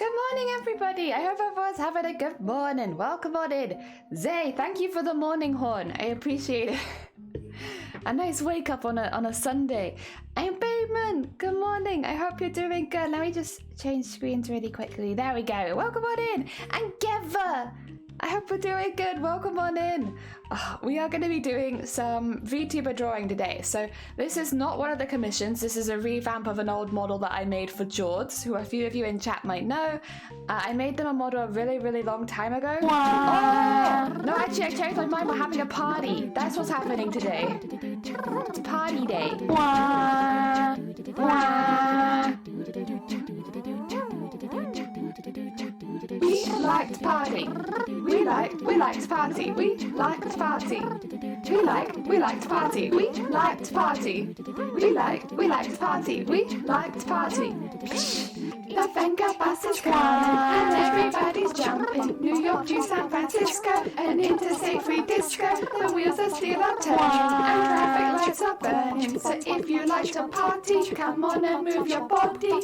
Good morning, everybody. I hope everyone's having a good morning. Welcome on in. Zay, thank you for the morning horn. I appreciate it. A nice wake up on a Sunday. I'm Bateman. Good morning. I hope you're doing good. Let me just change screens really quickly. There we go. Welcome on in. And Geva. I hope we're doing good. Welcome on in. We are going to be doing some VTuber drawing today. So this is not one of the commissions. This is a revamp of an old model that I made for Jords, who a few of you in chat might know. I made them a model a really, really long time ago. Oh! No, actually, I changed my mind. We're having a party. That's what's happening today. It's party day. We like to party. We like to party. We like to party. We like to party. We like to party. We like to party. We like to party. The finger bus is coming and everybody's jumping. New York to San Francisco, an interstate free disco. The wheels are still are turning and traffic lights are burning. So if you like to party, come on and move your body.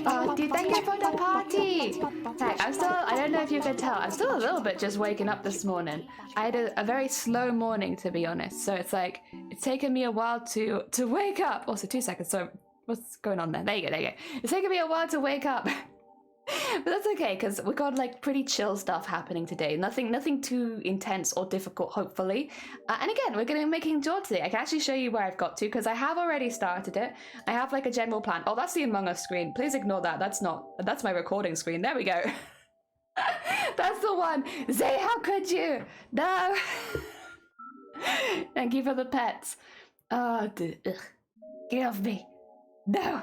Party, thank you for the party. Heck, I don't know if you can tell, I'm still a little bit just waking up this morning. I had a very slow morning, to be honest. So it's like, it's taken me a while to wake up. Also, 2 seconds. So what's going on there? There you go. It's taken me a while to wake up. But that's okay, because we got like pretty chill stuff happening today. Nothing too intense or difficult, hopefully. And again, we're going to be making George today. I can actually show you where I've got to, because I have already started it. I have like a general plan. Oh, that's the Among Us screen. Please ignore that. That's my recording screen. There we go. That's the one. Zay, how could you? No. Thank you for the pets. Oh, get off me. No.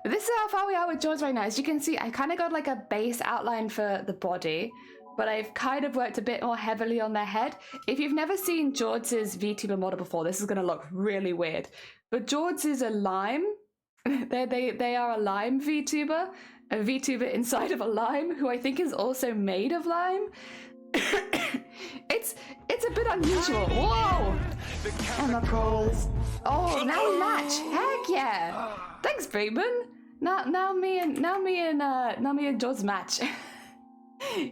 This is how far we are with George right now. As you can see, I kind of got like a base outline for the body, but I've kind of worked a bit more heavily on their head. If you've never seen George's VTuber model before, this is going to look really weird. But George is a lime. They are a lime VTuber. A VTuber inside of a lime, who I think is also made of lime. It's a bit unusual. Whoa! Emma pros. Oh, now we match. Heck yeah! Thanks, Bateman. Now me and George match.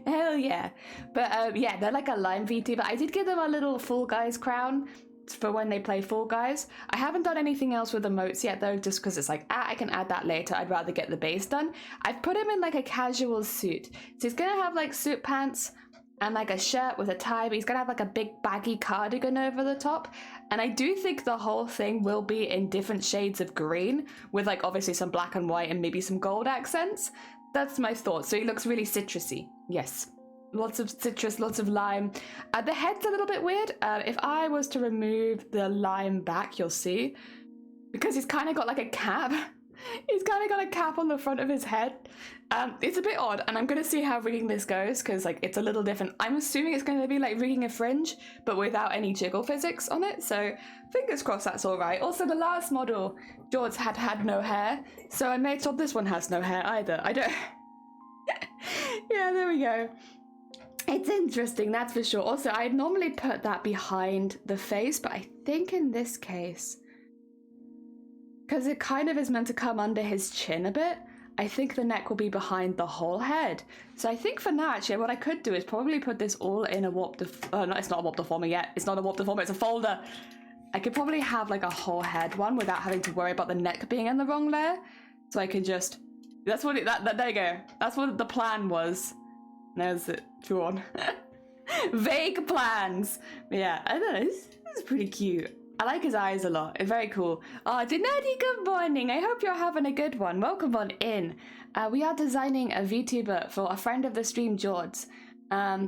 Hell yeah! But yeah, they're like a lime VTuber. I did give them a little Fall Guys crown for when they play Fall Guys. I haven't done anything else with emotes yet though, just because it's like, I can add that later. I'd rather get the base done. I've put him in like a casual suit. So he's gonna have like suit pants and like a shirt with a tie, but he's gonna have like a big baggy cardigan over the top. And I do think the whole thing will be in different shades of green, with like obviously some black and white and maybe some gold accents. That's my thought. So he looks really citrusy. Yes. Lots of citrus, lots of lime. The head's a little bit weird. If I was to remove the lime back, you'll see, because he's kind of got like a cap. He's kind of got a cap on the front of his head. It's a bit odd, and I'm going to see how rigging this goes, because like it's a little different. I'm assuming it's going to be like rigging a fringe, but without any jiggle physics on it. So fingers crossed that's all right. Also, the last model, George had no hair, so I made sure this one has no hair either. I don't. Yeah, there we go. It's interesting, that's for sure. Also, I'd normally put that behind the face, but I think in this case, because it kind of is meant to come under his chin a bit, I think the neck will be behind the whole head. So I think for now, actually, what I could do is probably put this all in a warp no, it's not a warp deformer yet. It's not a warp deformer, it's a folder. I could probably have like a whole head one without having to worry about the neck being in the wrong layer. So I could just, that's what there you go. That's what the plan was. There's it drawn. Vague plans. Yeah, I don't know, this is pretty cute. I like his eyes a lot. It's very cool. Oh, Denardi, good morning. I hope you're having a good one. Welcome on in. We are designing a VTuber for a friend of the stream, George.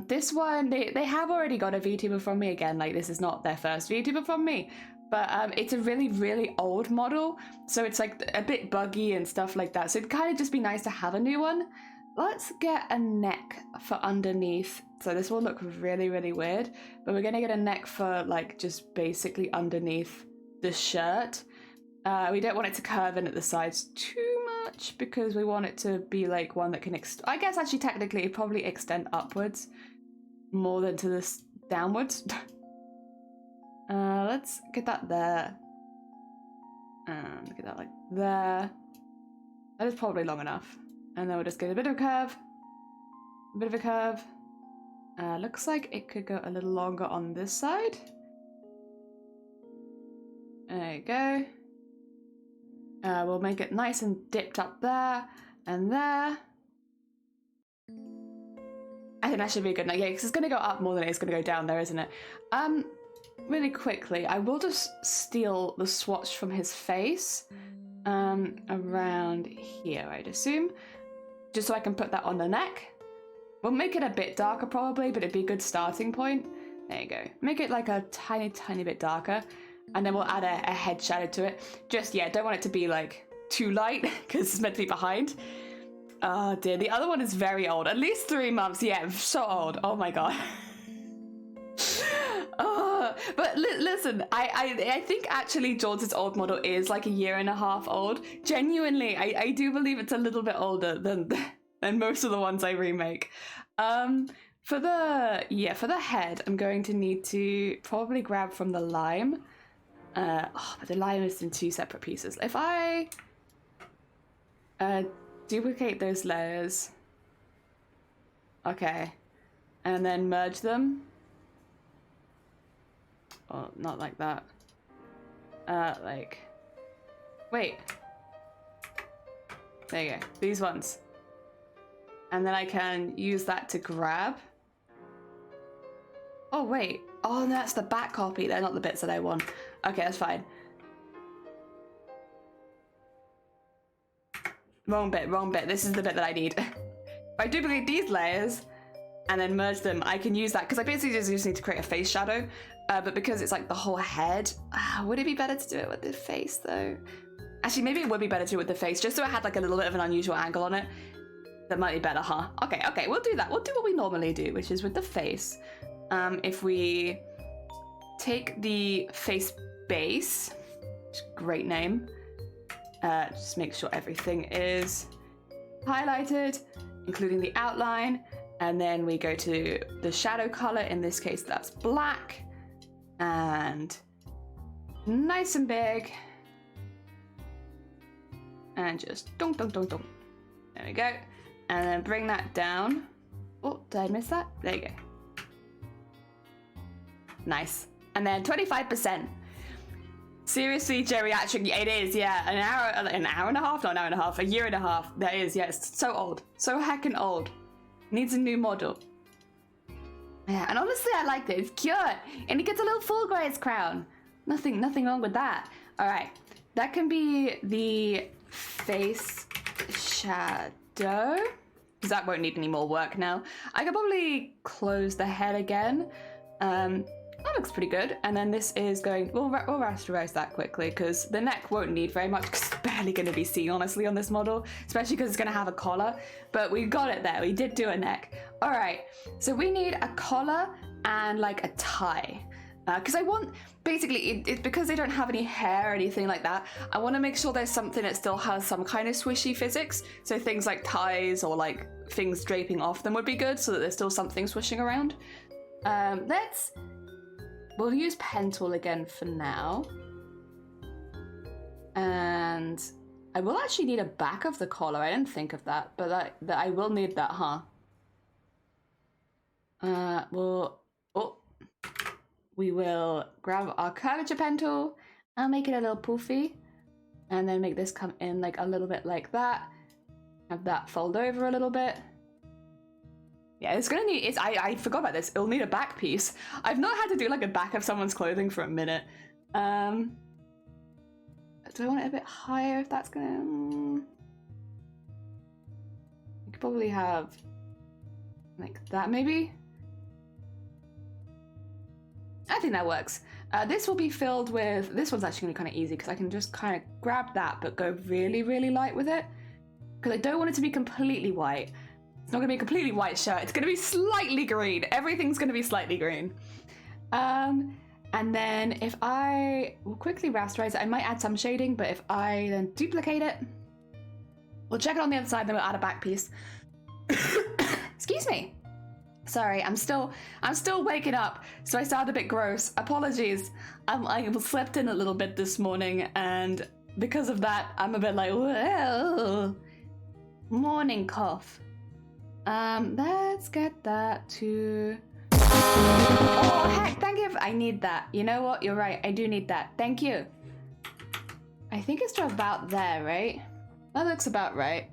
This one, they have already got a VTuber from me again. Like, this is not their first VTuber from me. But it's a really, really old model. So it's like a bit buggy and stuff like that. So it'd kind of just be nice to have a new one. Let's get a neck for underneath. So this will look really, really weird, but we're gonna get a neck for like just basically underneath the shirt. We don't want it to curve in at the sides too much because we want it to be like one that can I guess actually technically it probably extend upwards more than to this downwards. Let's get that there. Look at that, like there. That is probably long enough. And then we'll just get a bit of a curve. A bit of a curve. Looks like it could go a little longer on this side. There you go. We'll make it nice and dipped up there and there. I think that should be a good night. Yeah, because it's going to go up more than it's going to go down there, isn't it? Really quickly, I will just steal the swatch from his face around here, I'd assume, just so I can put that on the neck. We'll make it a bit darker probably, but it'd be a good starting point. There you go. Make it like a tiny, tiny bit darker, and then we'll add a head shadow to it. Just, yeah, don't want it to be like too light because it's meant to be behind. Oh dear, the other one is very old. At least 3 months. Yeah, so old. Oh my god. Oh, but listen, I think actually George's old model is like 1.5 years old. Genuinely, I do believe it's a little bit older than most of the ones I remake. For the head, I'm going to need to probably grab from the lime. But the lime is in 2 separate pieces. If I duplicate those layers, okay, and then merge them. Oh, not like that. Wait. There you go. These ones. And then I can use that to grab. Oh, wait. Oh, no, that's the back copy. They're not the bits that I want. Okay, that's fine. Wrong bit, wrong bit. This is the bit that I need. If I duplicate these layers and then merge them, I can use that, because I basically just need to create a face shadow. But because it's like the whole head, would it be better to do it with the face though? Actually, maybe it would be better to do it with the face, just so it had like a little bit of an unusual angle on it. That might be better, huh? Okay, we'll do that. We'll do what we normally do, which is with the face. If we take the face base, great name, just make sure everything is highlighted, including the outline, and then we go to the shadow color. In this case, that's black, and nice and big, and just dunk, dunk, dunk, dunk. There we go. And then bring that down. Oh, did I miss that? There you go. Nice. And then 25%. Seriously, geriatric, it is, yeah. An hour and a half, not an hour and a half, 1.5 years. That is, yeah, it's so old. So heckin' old. Needs a new model. Yeah, and honestly, I like it. It's cute. And he gets a little full grace crown. Nothing wrong with that. All right, that can be the face shadow. Because that won't need any more work now. I could probably close the head again. That looks pretty good. And then this is going, we'll rasterize that quickly because the neck won't need very much because it's barely going to be seen, honestly, on this model, especially because it's going to have a collar. But we got it there. We did do a neck. All right. So we need a collar and like a tie. Because I want, basically, it's because they don't have any hair or anything like that, I want to make sure there's something that still has some kind of swishy physics. So things like ties or like things draping off them would be good so that there's still something swishing around. We'll use pen tool again for now. And I will actually need a back of the collar. I didn't think of that, but that I will need that, huh? We will grab our curvature pen tool and make it a little poofy. And then make this come in like a little bit like that. Have that fold over a little bit. Yeah, it's gonna need, I forgot about this. It'll need a back piece. I've not had to do like a back of someone's clothing for a minute. Do I want it a bit higher if that's gonna... You could probably have like that maybe? I think that works. This will be filled with, this one's actually gonna be kind of easy because I can just kind of grab that but go really, really light with it. Because I don't want it to be completely white. It's not gonna be a completely white shirt. It's gonna be slightly green. Everything's gonna be slightly green. And then if I will quickly rasterize it, I might add some shading, but if I then duplicate it, we'll check it on the other side, then we'll add a back piece. Excuse me. Sorry, I'm still waking up, so I sound a bit gross. Apologies. I slept in a little bit this morning, and because of that, I'm a bit like, well, morning cough. Let's get that to... Oh, heck, thank you. I need that. You know what? You're right. I do need that. Thank you. I think it's to about there, right? That looks about right.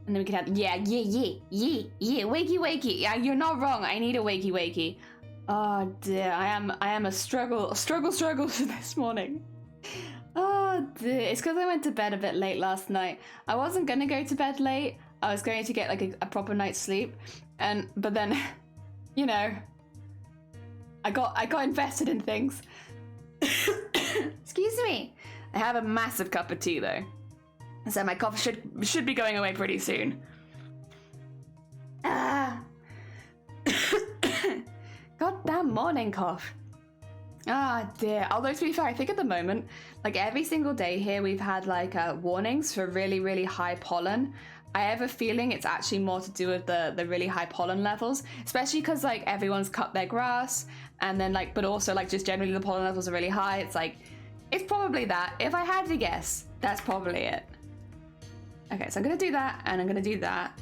And then we can have, yeah, wakey wakey. Yeah, you're not wrong. I need a wakey wakey. Oh dear, I am a struggle this morning. Oh dear, it's because I went to bed a bit late last night. I wasn't gonna go to bed late. I was going to get like a proper night's sleep, but then, you know, I got invested in things. Excuse me. I have a massive cup of tea though. So my cough should be going away pretty soon. Goddamn morning cough. Ah dear. Although to be fair, I think at the moment, like every single day here, we've had like warnings for really, really high pollen. I have a feeling it's actually more to do with the really high pollen levels, especially because like everyone's cut their grass, and then like, but also like just generally the pollen levels are really high. It's like, it's probably that. If I had to guess, that's probably it. Okay, so I'm gonna do that, and I'm gonna do that,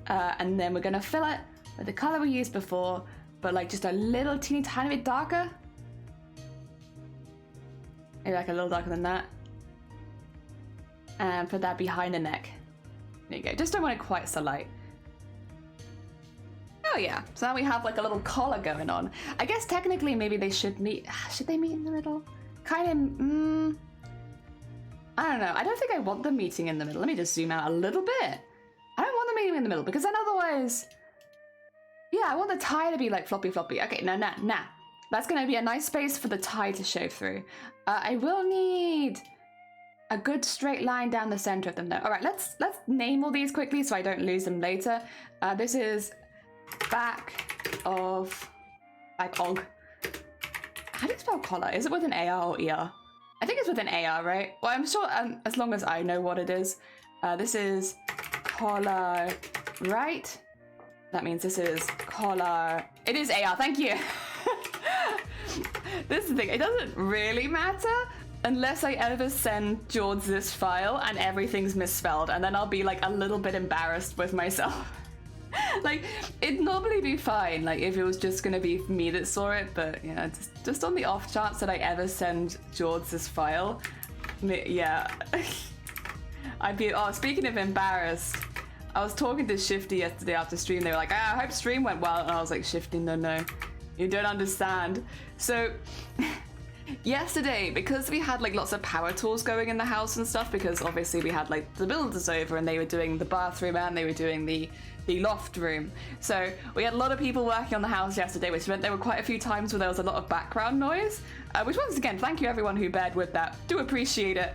and then we're gonna fill it with the color we used before, but like just a little teeny tiny bit darker. Maybe like a little darker than that. And put that behind the neck. There you go. Just don't want it quite so light. Oh yeah. So now we have like a little collar going on. I guess technically maybe they should meet. Should they meet in the middle? Kind of. I don't know. I don't think I want them meeting in the middle. Let me just zoom out a little bit. I don't want them meeting in the middle because then otherwise, yeah, I want the tie to be like floppy. Okay, nah. That's going to be a nice space for the tie to show through. I will need a good straight line down the center of them though. All right, let's name all these quickly so I don't lose them later. This is back of. How do you spell collar? Is it with an AR or ER? I think it's with an AR, right? Well, I'm sure as long as I know what it is. This is collar right. That means this is collar. It is AR, thank you. This is the thing, it doesn't really matter unless I ever send George this file and everything's misspelled, and then I'll be like a little bit embarrassed with myself. Like, it'd normally be fine, like if it was just gonna be me that saw it, but you know, just on the off chance that I ever send George this file, yeah. I'd be, oh, speaking of embarrassed, I was talking to Shifty yesterday after stream. They were like, I hope stream went well, and I was like, Shifty, no, you don't understand. So yesterday, because we had like lots of power tools going in the house and stuff, because obviously we had like the builders over and they were doing the bathroom and they were doing the loft room. So we had a lot of people working on the house yesterday, which meant there were quite a few times where there was a lot of background noise, which once again, thank you everyone who bared with that. Do appreciate it.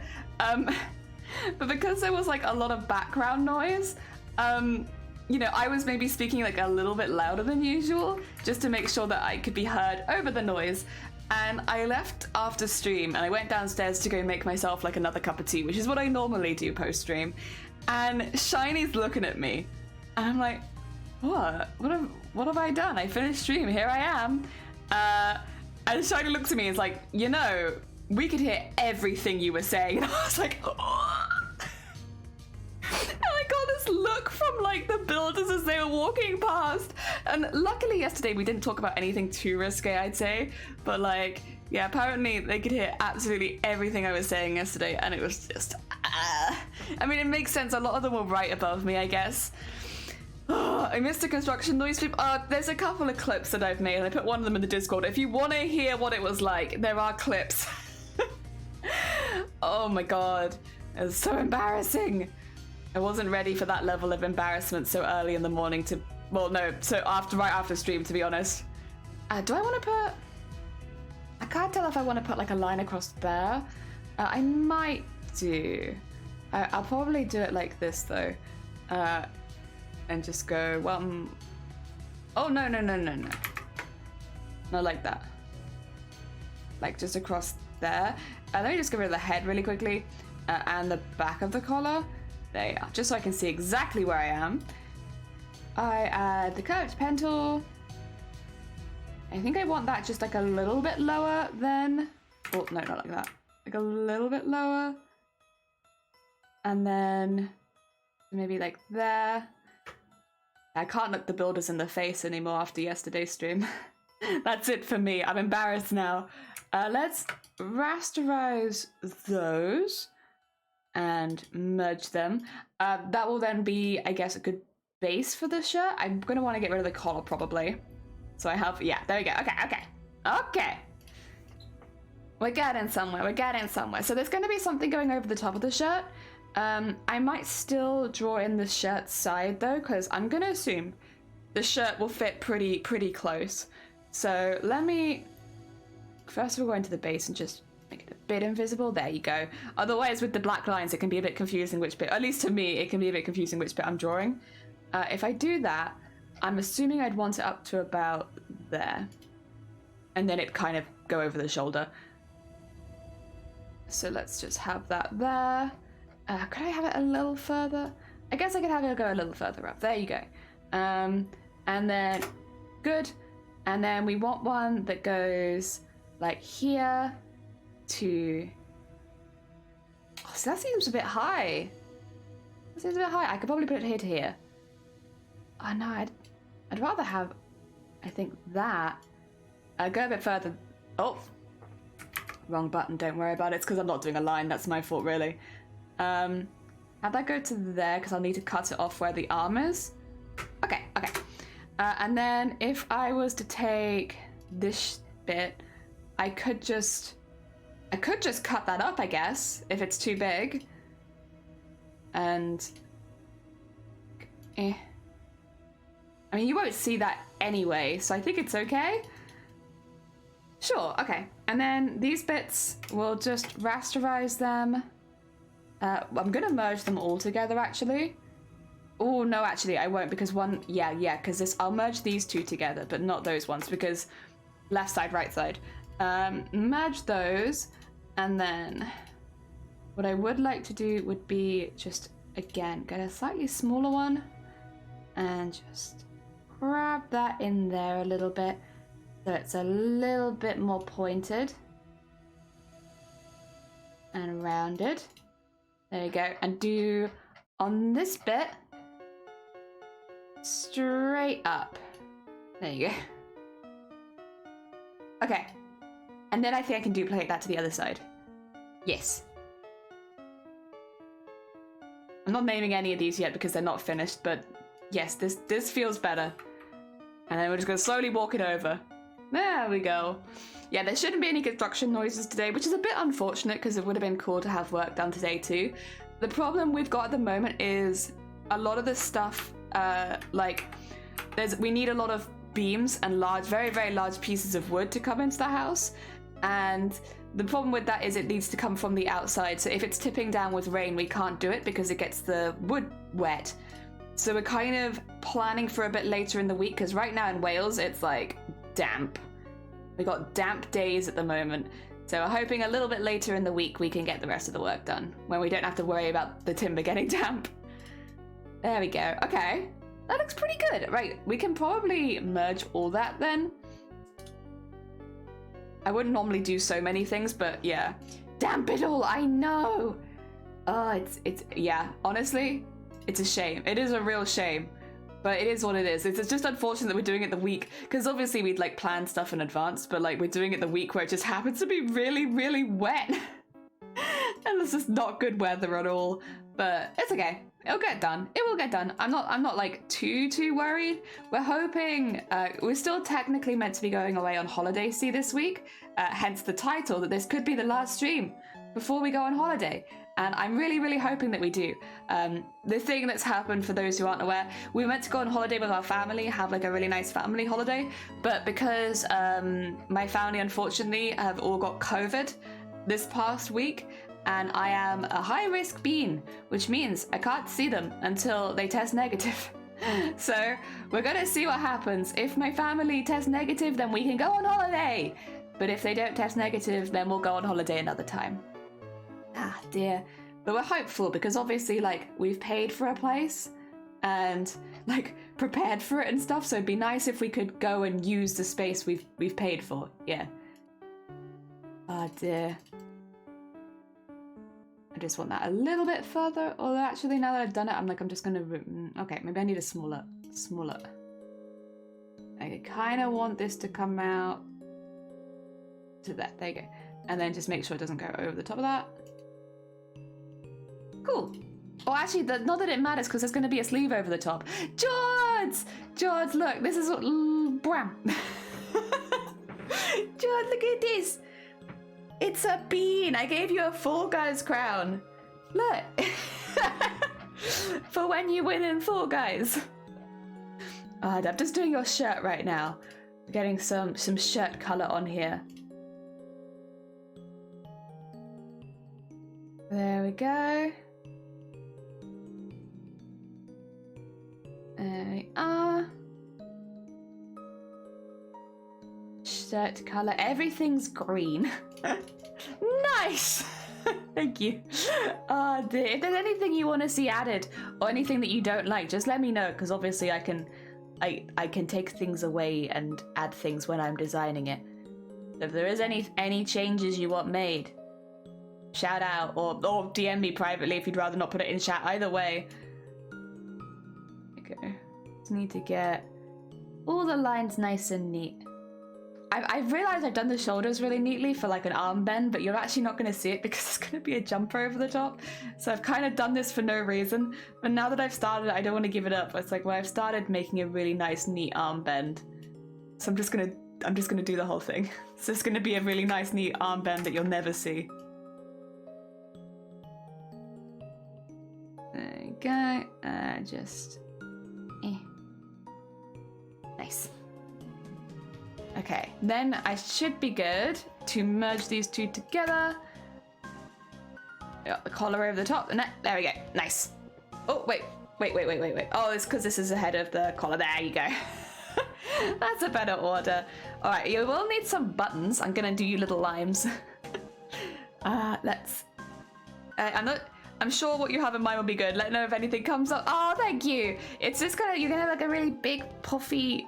But because there was like a lot of background noise, you know, I was maybe speaking like a little bit louder than usual, just to make sure that I could be heard over the noise. And I left after stream and I went downstairs to go make myself like another cup of tea, which is what I normally do post stream. And Shiny's looking at me and I'm like, what have I done? I finished stream, here I am. And Shiny looks at me and is like, you know, we could hear everything you were saying. And I was like, oh. And I got this look from like the builders as they were walking past. And luckily yesterday we didn't talk about anything too risque, I'd say. But like, yeah, apparently they could hear absolutely everything I was saying yesterday. And it was just, I mean, it makes sense. A lot of them were right above me, I guess. Oh, I missed a construction noise clip. There's a couple of clips that I've made. And I put one of them in the Discord. If you want to hear what it was like, there are clips. Oh my God. It was so embarrassing. I wasn't ready for that level of embarrassment so early in the morning to, well, no, so right after stream, to be honest. Do I want to put, I can't tell if I want to put like a line across there. I might do. I'll probably do it like this though. And just go, well, oh, no. Not like that. Like just across there. Let me just get rid of the head really quickly and the back of the collar. There you are, just so I can see exactly where I am. I add the curved pen tool. I think I want that just like a little bit lower than, oh, no, not like that. like a little bit lower. And then maybe like there. I can't look the builders in the face anymore after yesterday's stream. That's it for me. I'm embarrassed now. Let's rasterize those and merge them. That will then be, I guess, a good base for the shirt. I'm going to want to get rid of the collar probably. So I have, yeah, there we go. Okay. We're getting somewhere. So there's going to be something going over the top of the shirt. I might still draw in the shirt side though, because I'm going to assume the shirt will fit pretty close. So let me, first we'll go into the base and just make it a bit invisible. There you go. Otherwise with the black lines, it can be a bit confusing which bit, at least to me, it can be a bit confusing which bit I'm drawing. If I do that, I'm assuming I'd want it up to about there. And then it kind of go over the shoulder. So let's just have that there. Could I have it a little further? I guess I could have it go a little further up. There you go. And then, good. And then we want one that goes like here to... Oh, so that seems a bit high. I could probably put it here to here. Oh no, I'd rather have, I think that. Go a bit further. Oh, wrong button, don't worry about it. It's because I'm not doing a line, that's my fault really. Have that go to there because I'll need to cut it off where the arm is. Okay. And then if I was to take this bit, I could just cut that up, I guess, if it's too big. And I mean, you won't see that anyway, so I think it's okay. Sure, okay. And then these bits, we'll just rasterize them. I'm gonna merge them all together, actually. Oh, no, actually, I won't, because one... Yeah, because I'll merge these two together, but not those ones, because left side, right side. Merge those, and then what I would like to do would be just, again, get a slightly smaller one, and just grab that in there a little bit, so it's a little bit more pointed and rounded. There you go. And do on this bit straight up. There you go. Okay. And then I think I can duplicate that to the other side. Yes. I'm not naming any of these yet because they're not finished, but yes, this feels better. And then we're just gonna slowly walk it over. There we go. Yeah, there shouldn't be any construction noises today, which is a bit unfortunate because it would have been cool to have work done today too. The problem we've got at the moment is a lot of the stuff, we need a lot of beams and large, very large pieces of wood to come into the house. And the problem with that is it needs to come from the outside. So if it's tipping down with rain, we can't do it because it gets the wood wet. So we're kind of planning for a bit later in the week because right now in Wales, it's like damp. We got damp days at the moment. So we're hoping a little bit later in the week we can get the rest of the work done when we don't have to worry about the timber getting damp. There we go. Okay. That looks pretty good. Right, we can probably merge all that then. I wouldn't normally do so many things, but yeah. Damp it all, I know! Oh, yeah, honestly, it's a shame. It is a real shame. But it is what it is. It's just unfortunate that we're doing it the week, because obviously we'd like plan stuff in advance, but like we're doing it the week where it just happens to be really wet. And it's just not good weather at all. But it's okay. It'll get done. It will get done. I'm not like too worried. We're hoping, we're still technically meant to be going away on holiday this week, hence the title that this could be the last stream before we go on holiday. And I'm really hoping that we do. The thing that's happened, for those who aren't aware, we were meant to go on holiday with our family, have like a really nice family holiday, but because my family unfortunately have all got COVID this past week, and I am a high-risk bean, which means I can't see them until they test negative. So we're gonna see what happens. If my family tests negative, then we can go on holiday. But if they don't test negative, then we'll go on holiday another time. Ah, dear. But we're hopeful because obviously, like, we've paid for a place and, like, prepared for it and stuff, so it'd be nice if we could go and use the space we've paid for. Yeah. Oh, dear. just want that a little bit further. Although actually, now that I've done it, I'm just gonna, okay, maybe I need a smaller. I kind of want this to come out to that. There you go. And then just make sure it doesn't go over the top of that. Cool. Oh, actually, not that it matters because there's going to be a sleeve over the top. George, look, this is what... Bram. George, look at this. It's a bean. I gave you a Fall Guys crown. Look. For when you win in Fall Guys. I'm just doing your shirt right now. Getting some shirt color on here. There we go. There we are. Shirt color. Everything's green. Nice! Thank you. If there's anything you want to see added or anything that you don't like, just let me know, because obviously I can take things away and add things when I'm designing it. If there is any changes you want made, shout out or DM me privately if you'd rather not put it in chat. Either way. Okay. Just need to get all the lines nice and neat. I've realised I've done the shoulders really neatly for like an arm bend, but you're actually not going to see it because it's going to be a jumper over the top. So I've kind of done this for no reason. But now that I've started, I don't want to give it up. It's like, well, I've started making a really nice, neat arm bend. So I'm just gonna do the whole thing. So it's going to be a really nice, neat arm bend that you'll never see. There you go. Nice. Okay, then I should be good to merge these two together. Got the collar over the top, and there we go. Nice. Oh, wait. Oh, it's because this is ahead of the collar. There you go. That's a better order. All right, you will need some buttons. I'm gonna do you little limes. I'm sure what you have in mind will be good. Let me know if anything comes up. Oh, thank you. It's just you're gonna have like a really big puffy,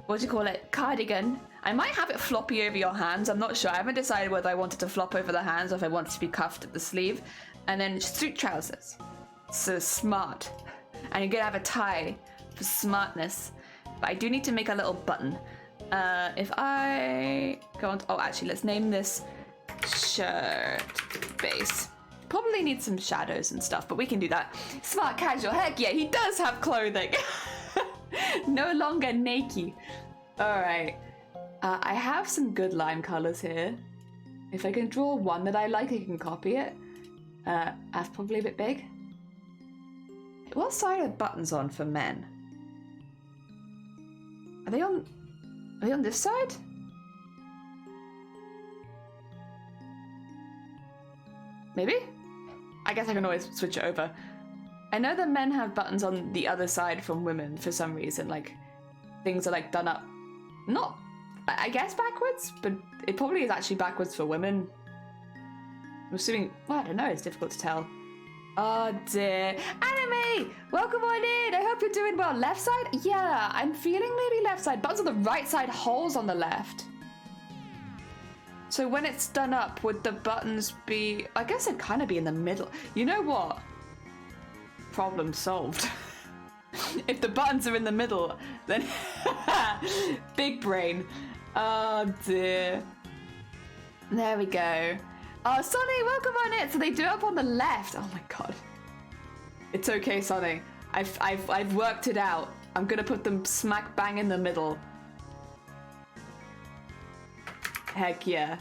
what do you call it? Cardigan. I might have it floppy over your hands. I'm not sure. I haven't decided whether I want it to flop over the hands or if I want it to be cuffed at the sleeve. And then street trousers. So smart. And you're gonna have a tie for smartness. But I do need to make a little button. If I go on, actually, let's name this shirt base. Probably need some shadows and stuff, but we can do that. Smart casual. Heck yeah, he does have clothing. No longer naked. Alright. I have some good lime colors here. If I can draw one that I like, I can copy it. That's probably a bit big. What side are buttons on for men? Are they on this side? Maybe? I guess I can always switch it over. I know that men have buttons on the other side from women for some reason, like things are like done up, not, I guess backwards, but it probably is actually backwards for women. I'm assuming, well, I don't know, it's difficult to tell. Oh dear. Anime! Welcome on in! I hope you're doing well. Left side? Yeah, I'm feeling maybe left side. Buttons on the right side, holes on the left. So when it's done up, would the buttons be, I guess it'd kind of be in the middle. You know what? Problem solved. If the buttons are in the middle, then big brain. Oh dear. There we go. Oh, Sonny, welcome on it. So they do it up on the left. Oh my god. It's okay, Sonny. I've worked it out. I'm gonna put them smack bang in the middle. Heck yeah.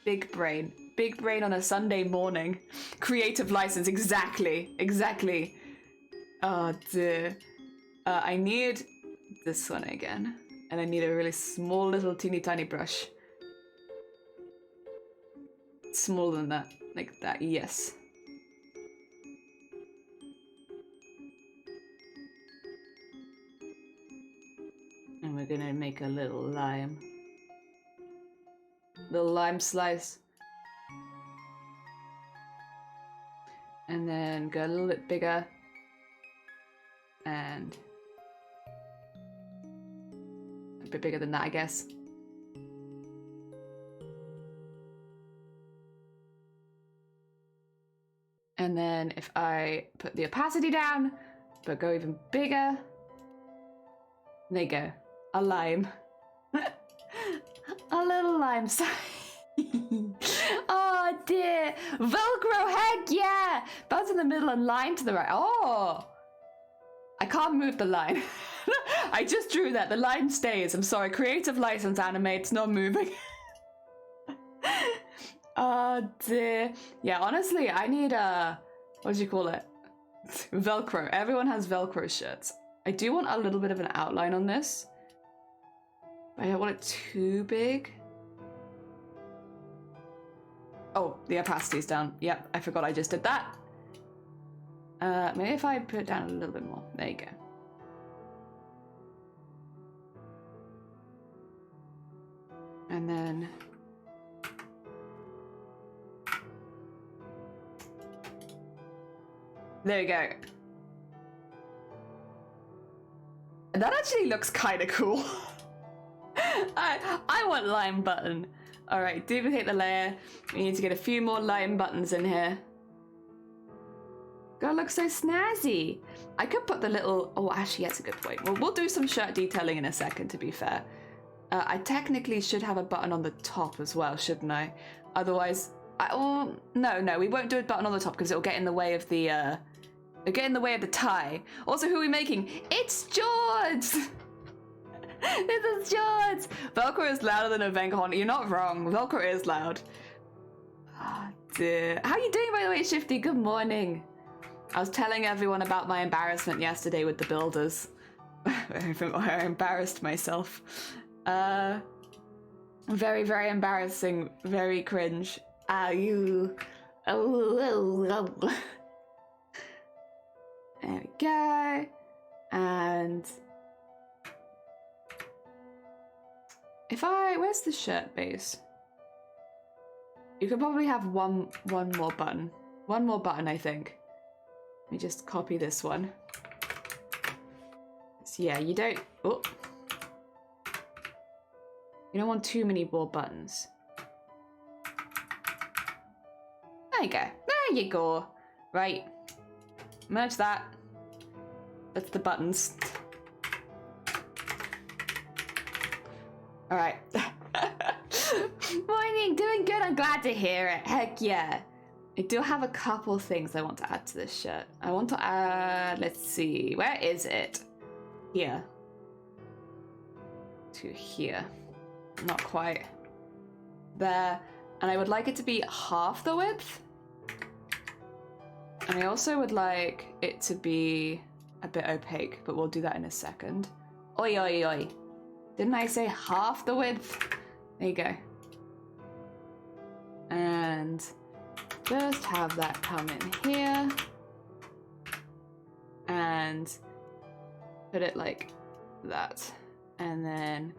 Big brain. Big brain on a Sunday morning. Creative license, exactly. Oh dear. I need this one again. And I need a really small little teeny tiny brush. Smaller than that. Like that, yes. And we're gonna make a little lime. Little lime slice. And then go a little bit bigger. And a bit bigger than that, I guess. And then if I put the opacity down, but go even bigger, there you go, a lime. A little lime sign. Oh dear, Velcro, heck yeah! Buzz in the middle and line to the right. Oh, I can't move the line. I just drew that, the line stays. I'm sorry, creative license anime, it's not moving. Oh dear. Yeah, honestly, I need what do you call it? Velcro. Everyone has Velcro shirts. I do want a little bit of an outline on this. I don't want it too big. Oh, the opacity's down. Yep, I forgot I just did that. Maybe if I put it down a little bit more. There you go. And then... there you go. That actually looks kind of cool. I want lime button. All right, duplicate the layer. We need to get a few more lime buttons in here. God, looks so snazzy. I could put the little, oh, actually, that's a good point. Well, we'll do some shirt detailing in a second, to be fair. I technically should have a button on the top as well, shouldn't I? Otherwise, oh, no, we won't do a button on the top because it'll get in the way of the, it'll get in the way of the tie. Also, who are we making? It's George! This is George! Velcro is louder than a Venkon. You're not wrong. Velcro is loud. Oh, dear. How are you doing, by the way, Shifty? Good morning. I was telling everyone about my embarrassment yesterday with the builders. I embarrassed myself. Very, very embarrassing. Very cringe. You. Oh. There we go. And... where's the shirt base? You could probably have one more button. One more button, I think. Let me just copy this one. So yeah, you don't want too many more buttons. There you go. There you go. Right. Merge that. That's the buttons. All right. Morning, doing good. I'm glad to hear it. Heck yeah. I do have a couple things I want to add to this shirt. I want to add, let's see, where is it? Here. To here. Not quite. There. And I would like it to be half the width. And I also would like it to be a bit opaque, but we'll do that in a second. Oi, oi, oi. Didn't I say half the width? There you go. And just have that come in here. And put it like that. And then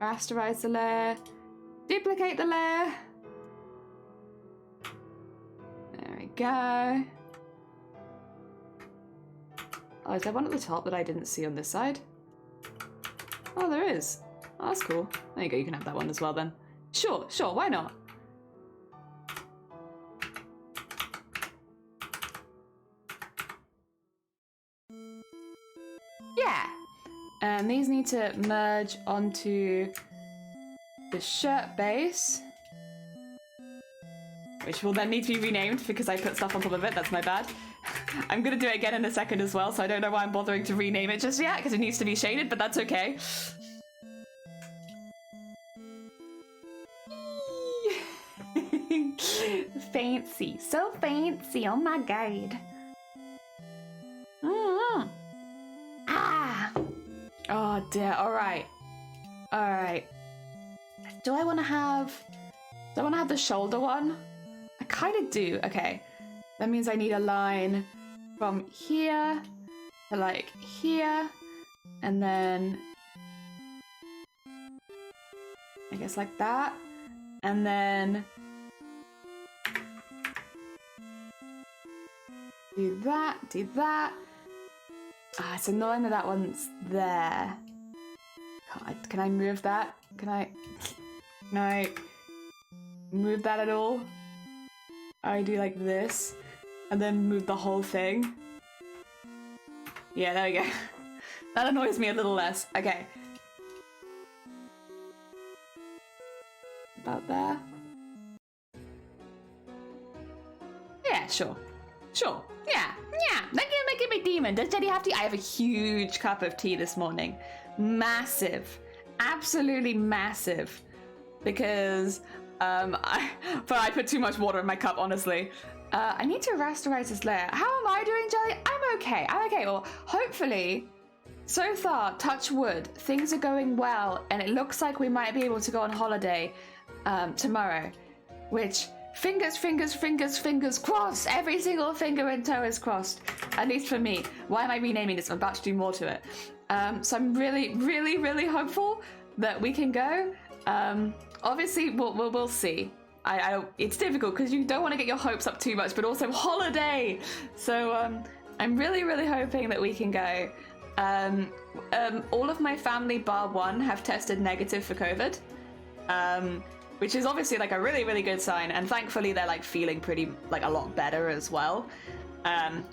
rasterize the layer. Duplicate the layer. There we go. Oh, is there one at the top that I didn't see on this side? Oh, there is. Oh, that's cool. There you go, you can have that one as well then. Sure, why not? Yeah. And these need to merge onto the shirt base, which will then need to be renamed because I put stuff on top of it. That's my bad. I'm gonna do it again in a second as well, so I don't know why I'm bothering to rename it just yet because it needs to be shaded, but that's okay. Fancy, so fancy. Oh my god. Ah. Oh dear. All right. Do I want to have the shoulder one? I kind of do. Okay. That means I need a line from here to like here, and then I guess like that, and then do that. Ah, it's annoying that one's there. Can I move that? Can I move that at all? I do like this, and then move the whole thing. Yeah, there we go. That annoys me a little less. Okay. About there. Yeah, sure. Sure. Yeah. Yeah. Make it a demon. Does Jenny have tea? I have a huge cup of tea this morning. Massive. Absolutely massive. Because I put too much water in my cup, honestly. I need to rasterize this layer. How am I doing, Jelly? I'm okay. I'm okay. Well, hopefully, so far, touch wood, things are going well, and it looks like we might be able to go on holiday tomorrow, which fingers crossed. Every single finger and toe is crossed, at least for me. Why am I renaming this? I'm about to do more to it. So I'm really hopeful that we can go. Obviously, we'll see. It's difficult because you don't want to get your hopes up too much, but also holiday. So I'm really hoping that we can go. All of my family, bar one, have tested negative for COVID, which is obviously like a really good sign. And thankfully, they're like feeling pretty like a lot better as well,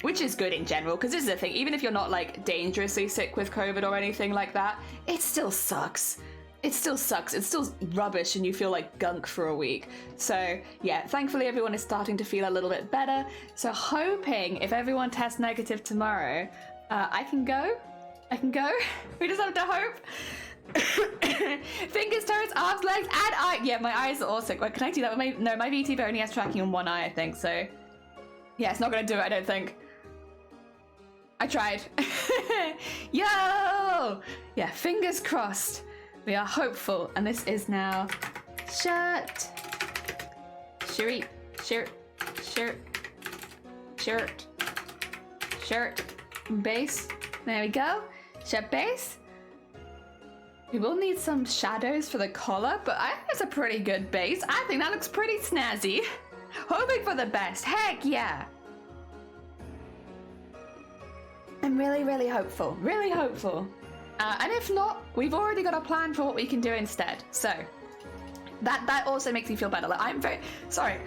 which is good in general. Because this is the thing: even if you're not like dangerously sick with COVID or anything like that, it still sucks. It still sucks. It's still rubbish and you feel like gunk for a week. So yeah, thankfully everyone is starting to feel a little bit better. So hoping if everyone tests negative tomorrow, I can go. We just have to hope. Fingers, toes, arms, legs, and eye. Yeah, my eyes are also... Can I do that with my... No, my VTuber only has tracking on one eye, I think, so... Yeah, it's not gonna do it, I don't think. I tried. Yo! Yeah, fingers crossed. We are hopeful, and this is now shirt, base. There we go. Shirt base. We will need some shadows for the collar, but I think it's a pretty good base. I think that looks pretty snazzy. Hoping for the best. Heck yeah. I'm really hopeful. Really hopeful. And if not, we've already got a plan for what we can do instead. So that also makes me feel better. Like, I'm very sorry.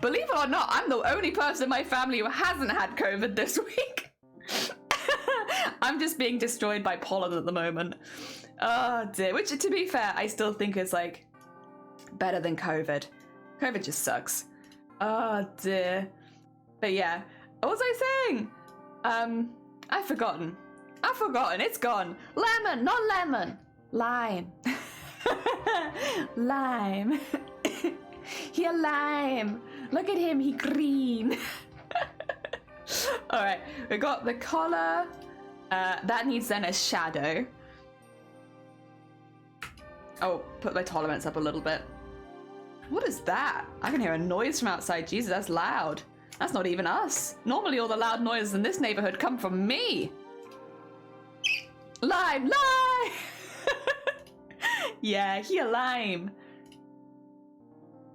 Believe it or not, I'm the only person in my family who hasn't had COVID this week. I'm just being destroyed by pollen at the moment. Oh dear. Which, to be fair, I still think is like better than COVID. COVID just sucks. Oh dear. But yeah, what was I saying? I've forgotten. It's gone. Lemon, not lemon. Lime. Lime. He a lime. Look at him, he green. All right, we got the collar. That needs then a shadow. Oh, put my tolerance up a little bit. What is that? I can hear a noise from outside. Jesus, that's loud. That's not even us. Normally all the loud noises in this neighborhood come from me. Lime! Yeah, he a lime.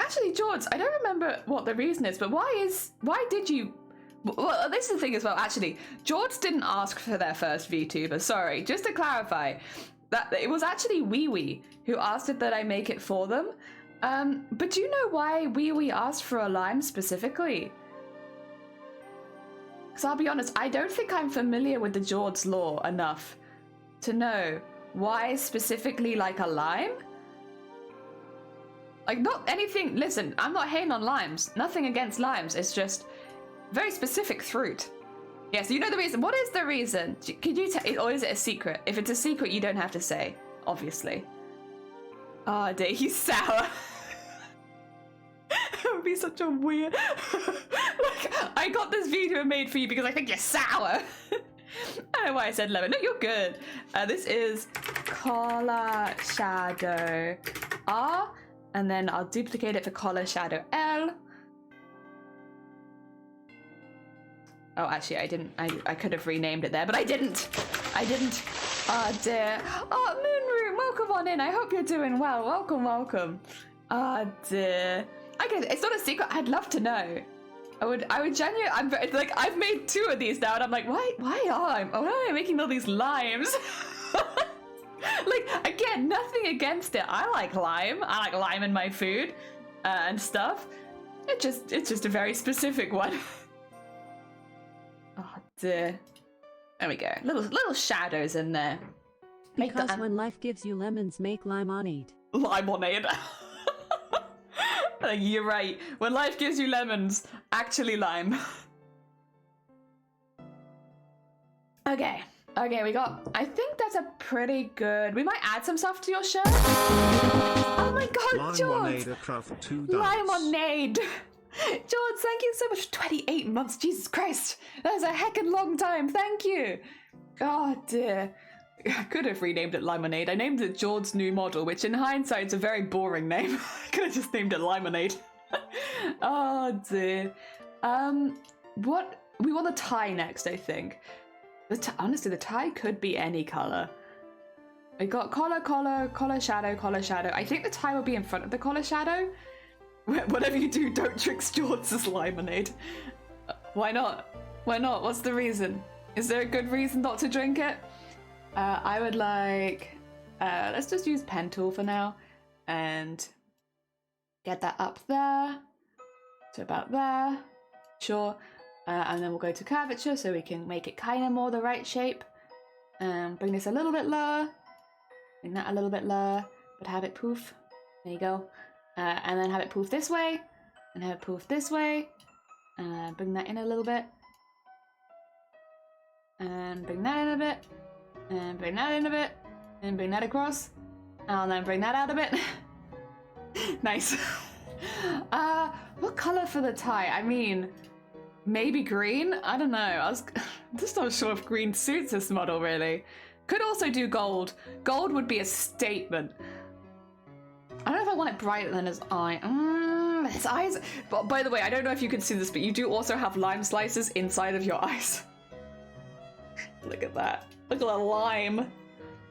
Actually, George, I don't remember what the reason is, but why did you... Well, this is the thing as well, actually. George didn't ask for their first VTuber, sorry. Just to clarify, that it was actually Wee who asked that I make it for them. But do you know why Wee asked for a lime specifically? Because I'll be honest, I don't think I'm familiar with the George lore enough to know why specifically like a lime? Like, not anything... Listen, I'm not hating on limes. Nothing against limes. It's just very specific fruit. Yeah, so you know the reason. What is the reason? Could you tell... Or is it a secret? If it's a secret, you don't have to say, obviously. Oh, dear, he's sour. It would be such a weird... Like, I got this video made for you because I think you're sour. I don't know why I said lemon. No, you're good. This is collar shadow R, and then I'll duplicate it for collar shadow L. Oh, actually, I didn't. I could have renamed it there, but I didn't. Oh, dear. Oh, Moonroom, welcome on in. I hope you're doing well. Welcome. Oh, dear. It's not a secret. I'd love to know. I would genuinely... I'm very, like, I've made 2 of these now, and I'm like, why am I making all these limes? Like, again, nothing against it. I like lime. I like lime in my food and stuff. It's just a very specific one. Oh dear. There we go. Little shadows in there. Because when life gives you lemons, make limonade. Limonade. You're right. When life gives you lemons, actually lime. Okay, we got, I think that's a pretty good, we might add some stuff to your shirt. Oh my god, George! Limonade! George, thank you so much. 28 months, Jesus Christ. That's a heckin' long time, thank you. Oh dear. I could have renamed it Limonade. I named it George's New Model, which in hindsight is a very boring name. I could have just named it Limonade. Oh dear. What, we want a tie next, I think. Honestly, the tie could be any color. We got collar, shadow, collar, shadow. I think the tie will be in front of the collar shadow. Whatever you do, don't trick George's Limonade. Why not? Why not? What's the reason? Is there a good reason not to drink it? I would like, let's just use pen tool for now and get that up there to about there. Sure. And then we'll go to curvature so we can make it kind of more the right shape. Bring this a little bit lower. Bring that a little bit lower, but have it poof. There you go. And then have it poof this way, and have it poof this way. Bring that in a little bit. And bring that in a bit. And bring that in a bit. And bring that across. And then bring that out a bit. Nice. What color for the tie? I mean, maybe green? I don't know. I'm just not sure if green suits this model, really. Could also do gold. Gold would be a statement. I don't know if I want it brighter than his eye. His eyes... But by the way, I don't know if you can see this, but you do also have lime slices inside of your eyes. Look at that. Look at the lime.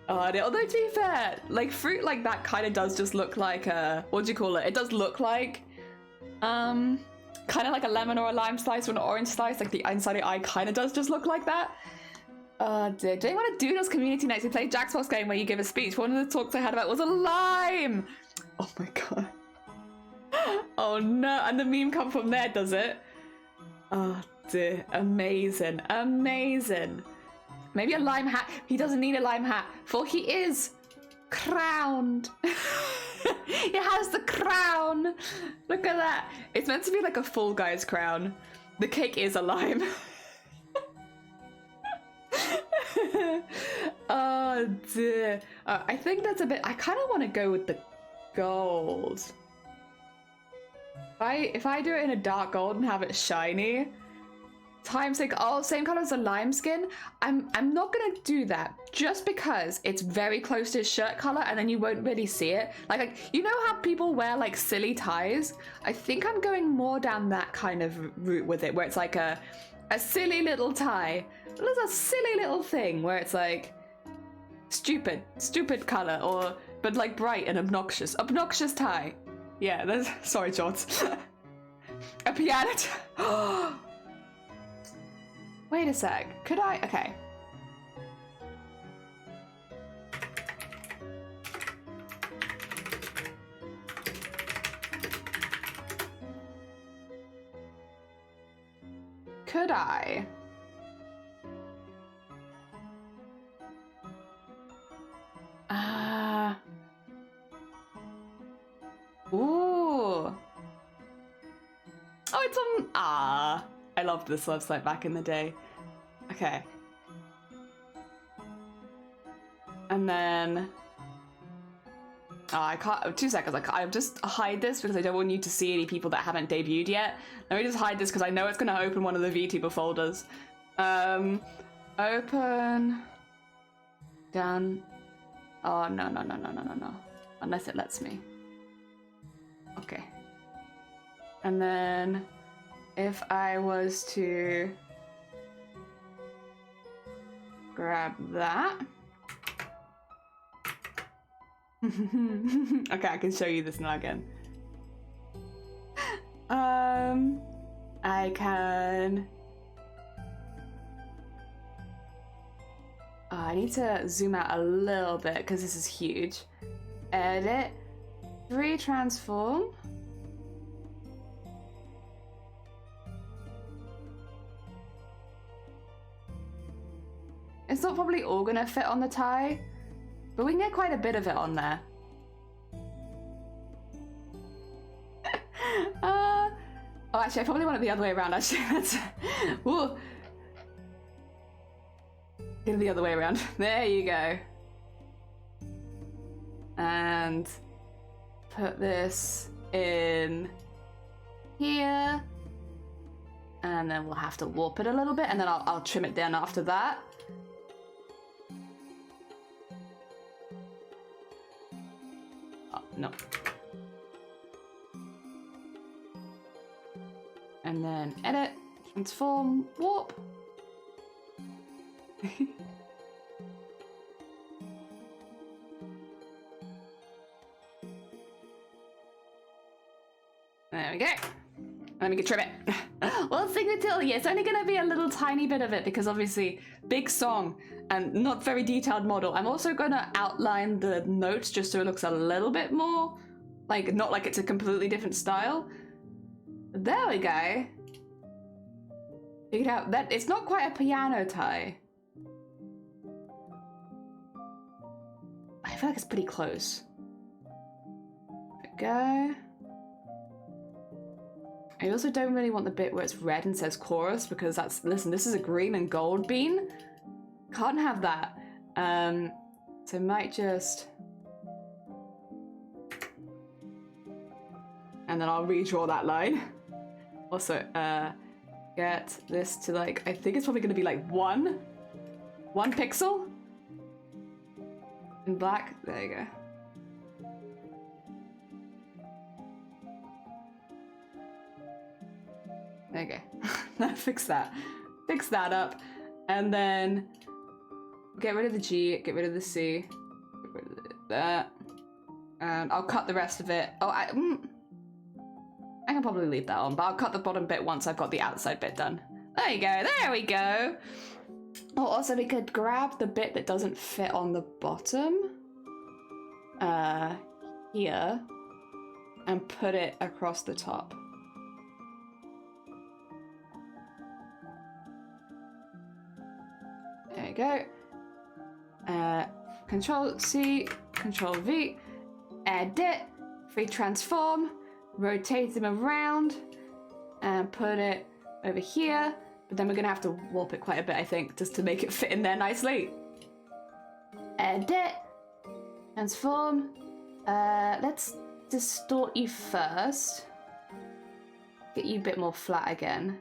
Although to be fair, like fruit like that kind of does just look like a... What do you call it? It does look like... kind of like a lemon or a lime slice or an orange slice. Like the inside of the eye kind of does just look like that. Do you want to do this community nights? We played Jackbox game where you give a speech. One of the talks I had about was a lime. Oh my god. Oh no, and the meme come from there, does it? Oh dear, amazing, amazing. Maybe a lime hat. He doesn't need a lime hat, for he is crowned. He has the crown. Look at that. It's meant to be like a full guy's crown. The cake is a lime. Oh dear. I think that's a bit... I kind of want to go with the gold. If I do it in a dark gold and have it shiny, same color as the lime skin. I'm not gonna do that just because it's very close to his shirt color and then you won't really see it. Like you know how people wear like silly ties? I think I'm going more down that kind of route with it, where it's like a silly little tie. There's a silly little thing where it's like stupid color, but like bright and obnoxious tie. Yeah, that's... Sorry, George. A piano... Wait a sec. Could I... Okay. Could I... Ooh. Oh, it's on... I loved this website back in the day. Okay. And then... I can't... 2 seconds. I'll just hide this because I don't want you to see any people that haven't debuted yet. Let me just hide this because I know it's going to open one of the VTuber folders. Open... Done. Oh, no. Unless it lets me. Okay. And then if I was to grab that. Okay, I can show you this now again. I can... Oh, I need to zoom out a little bit because this is huge. Edit. Retransform. It's not probably all gonna fit on the tie, but we can get quite a bit of it on there. Oh, actually, I probably want it the other way around, actually. That's... Ooh. Get it the other way around. There you go. And put this in here. And then we'll have to warp it a little bit, and then I'll trim it down after that. Oh, no. And then edit, transform, warp. There we go. Let me trim it. Well, Sing Matilda, it's only gonna be a little tiny bit of it because obviously big song and not very detailed model. I'm also gonna outline the notes just so it looks a little bit more like, not like it's a completely different style. There we go. Figured out that it's not quite a piano tie. I feel like it's pretty close. There we go. I also don't really want the bit where it's red and says chorus because that's, listen, this is a green and gold bean. Can't have that. So might just... And then I'll redraw that line. Also, get this to like, I think it's probably gonna be like one pixel in black. There you go. There you go. Fix that. Fix that up. And then get rid of the G, get rid of the C, get rid of that. And I'll cut the rest of it. Oh, I can probably leave that on, but I'll cut the bottom bit once I've got the outside bit done. There you go, there we go. Oh, also we could grab the bit that doesn't fit on the bottom, here, and put it across the top. There you go. Control C, Control V, edit, free transform, rotate them around, and put it over here. But then we're gonna have to warp it quite a bit, I think, just to make it fit in there nicely. Edit, transform. Let's distort you first. Get you a bit more flat again,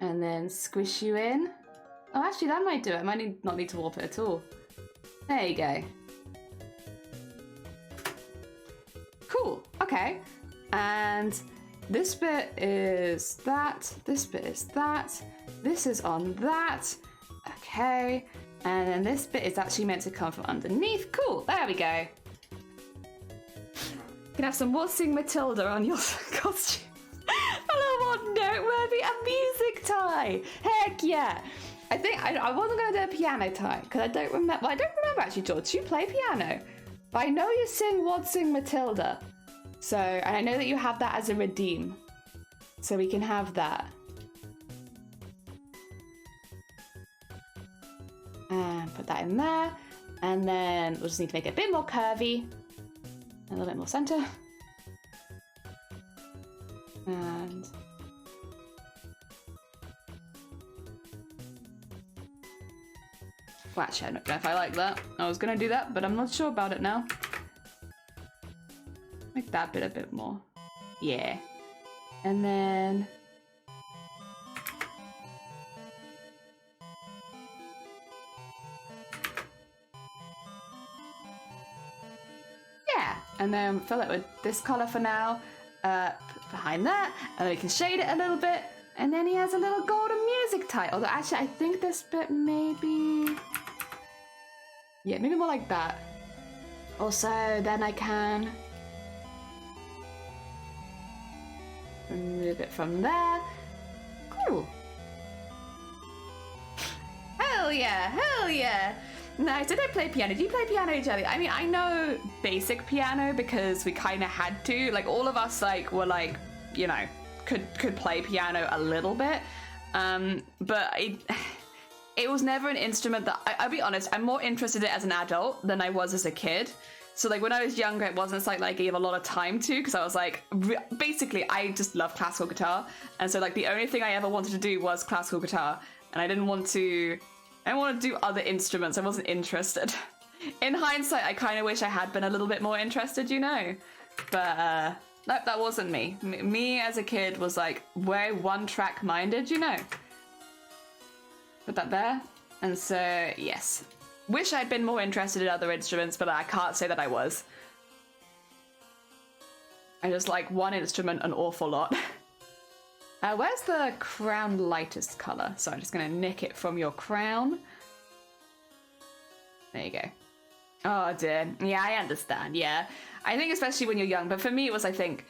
and then squish you in. Oh, actually, that might do it. I might not need to warp it at all. There you go. Cool. Okay. And this bit is that. This bit is that. This is on that. Okay. And then this bit is actually meant to come from underneath. Cool. There we go. You can have some Waltzing Matilda on your costume. A little more noteworthy. A music tie. Heck yeah. I think I wasn't going to do a piano tie because I don't remember. Well, I don't remember actually, George. Do you play piano? But I know you sing Waltzing Matilda. So, and I know that you have that as a redeem. So we can have that. And put that in there. And then we'll just need to make it a bit more curvy. A little bit more center. And... well, actually, I don't know if I like that. I was gonna do that, but I'm not sure about it now. Make that bit a bit more. Yeah. And then... yeah. And then fill it with this color for now. Behind that. And then we can shade it a little bit. And then he has a little golden music tie. Although actually, I think this bit maybe... yeah, maybe more like that. Also, then I can... remove it from there. Cool. Hell yeah, hell yeah. Nice. Did I play piano? Did you play piano, Jelly? I mean, I know basic piano because we kind of had to. Like, all of us, like, were like, you know, could play piano a little bit. But it was never an instrument that, I'll be honest, I'm more interested in it as an adult than I was as a kid. So, like, when I was younger, it wasn't something like I gave a lot of time to, because I was like, basically, I just love classical guitar. And so, like, the only thing I ever wanted to do was classical guitar. And I didn't want to do other instruments. I wasn't interested. In hindsight, I kind of wish I had been a little bit more interested, you know? But, that wasn't me. Me as a kid was, like, very one-track minded, you know? Put that there. And so, yes. Wish I'd been more interested in other instruments, but I can't say that I was. I just like one instrument an awful lot. Where's the crown lightest color? So I'm just gonna nick it from your crown. There you go. Oh dear. Yeah, I understand. Yeah. I think especially when you're young, but for me it was, I think,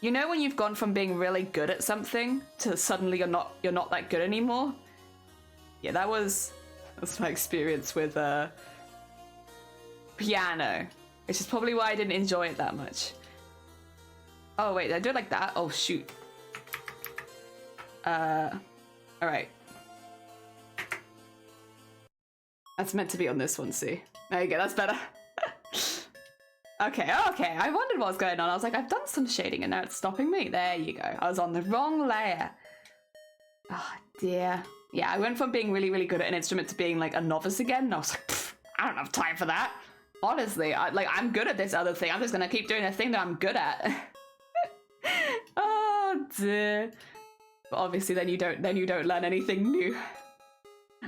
you know, when you've gone from being really good at something to suddenly you're not that good anymore? Yeah, that's my experience with piano, which is probably why I didn't enjoy it that much. Oh wait, did I do it like that? Oh shoot. Alright. That's meant to be on this one, see? There you go, that's better. Okay, I wondered what was going on. I was like, I've done some shading and now it's stopping me. There you go. I was on the wrong layer. Oh dear. Yeah, I went from being really, really good at an instrument to being like a novice again. And I was like, I don't have time for that. Honestly, I'm good at this other thing. I'm just gonna keep doing the thing that I'm good at. Oh dear. But obviously, then you don't learn anything new.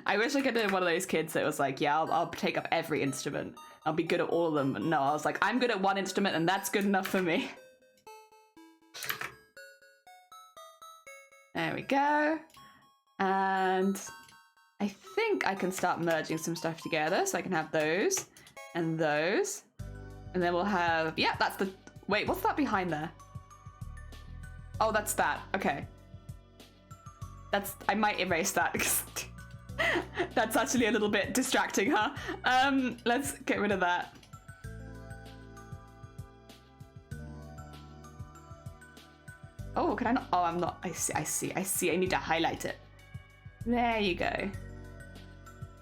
I wish I could have been one of those kids that was like, yeah, I'll take up every instrument. I'll be good at all of them. But no, I was like, I'm good at one instrument, and that's good enough for me. There we go. And I think I can start merging some stuff together, so I can have those and those, and then we'll have, yeah, that's the, wait, what's that behind there? Oh, that's that. Okay, I might erase that because that's actually a little bit distracting, huh? Let's get rid of that. Oh, can I not? Oh, I'm not. I see. I need to highlight it. There you go.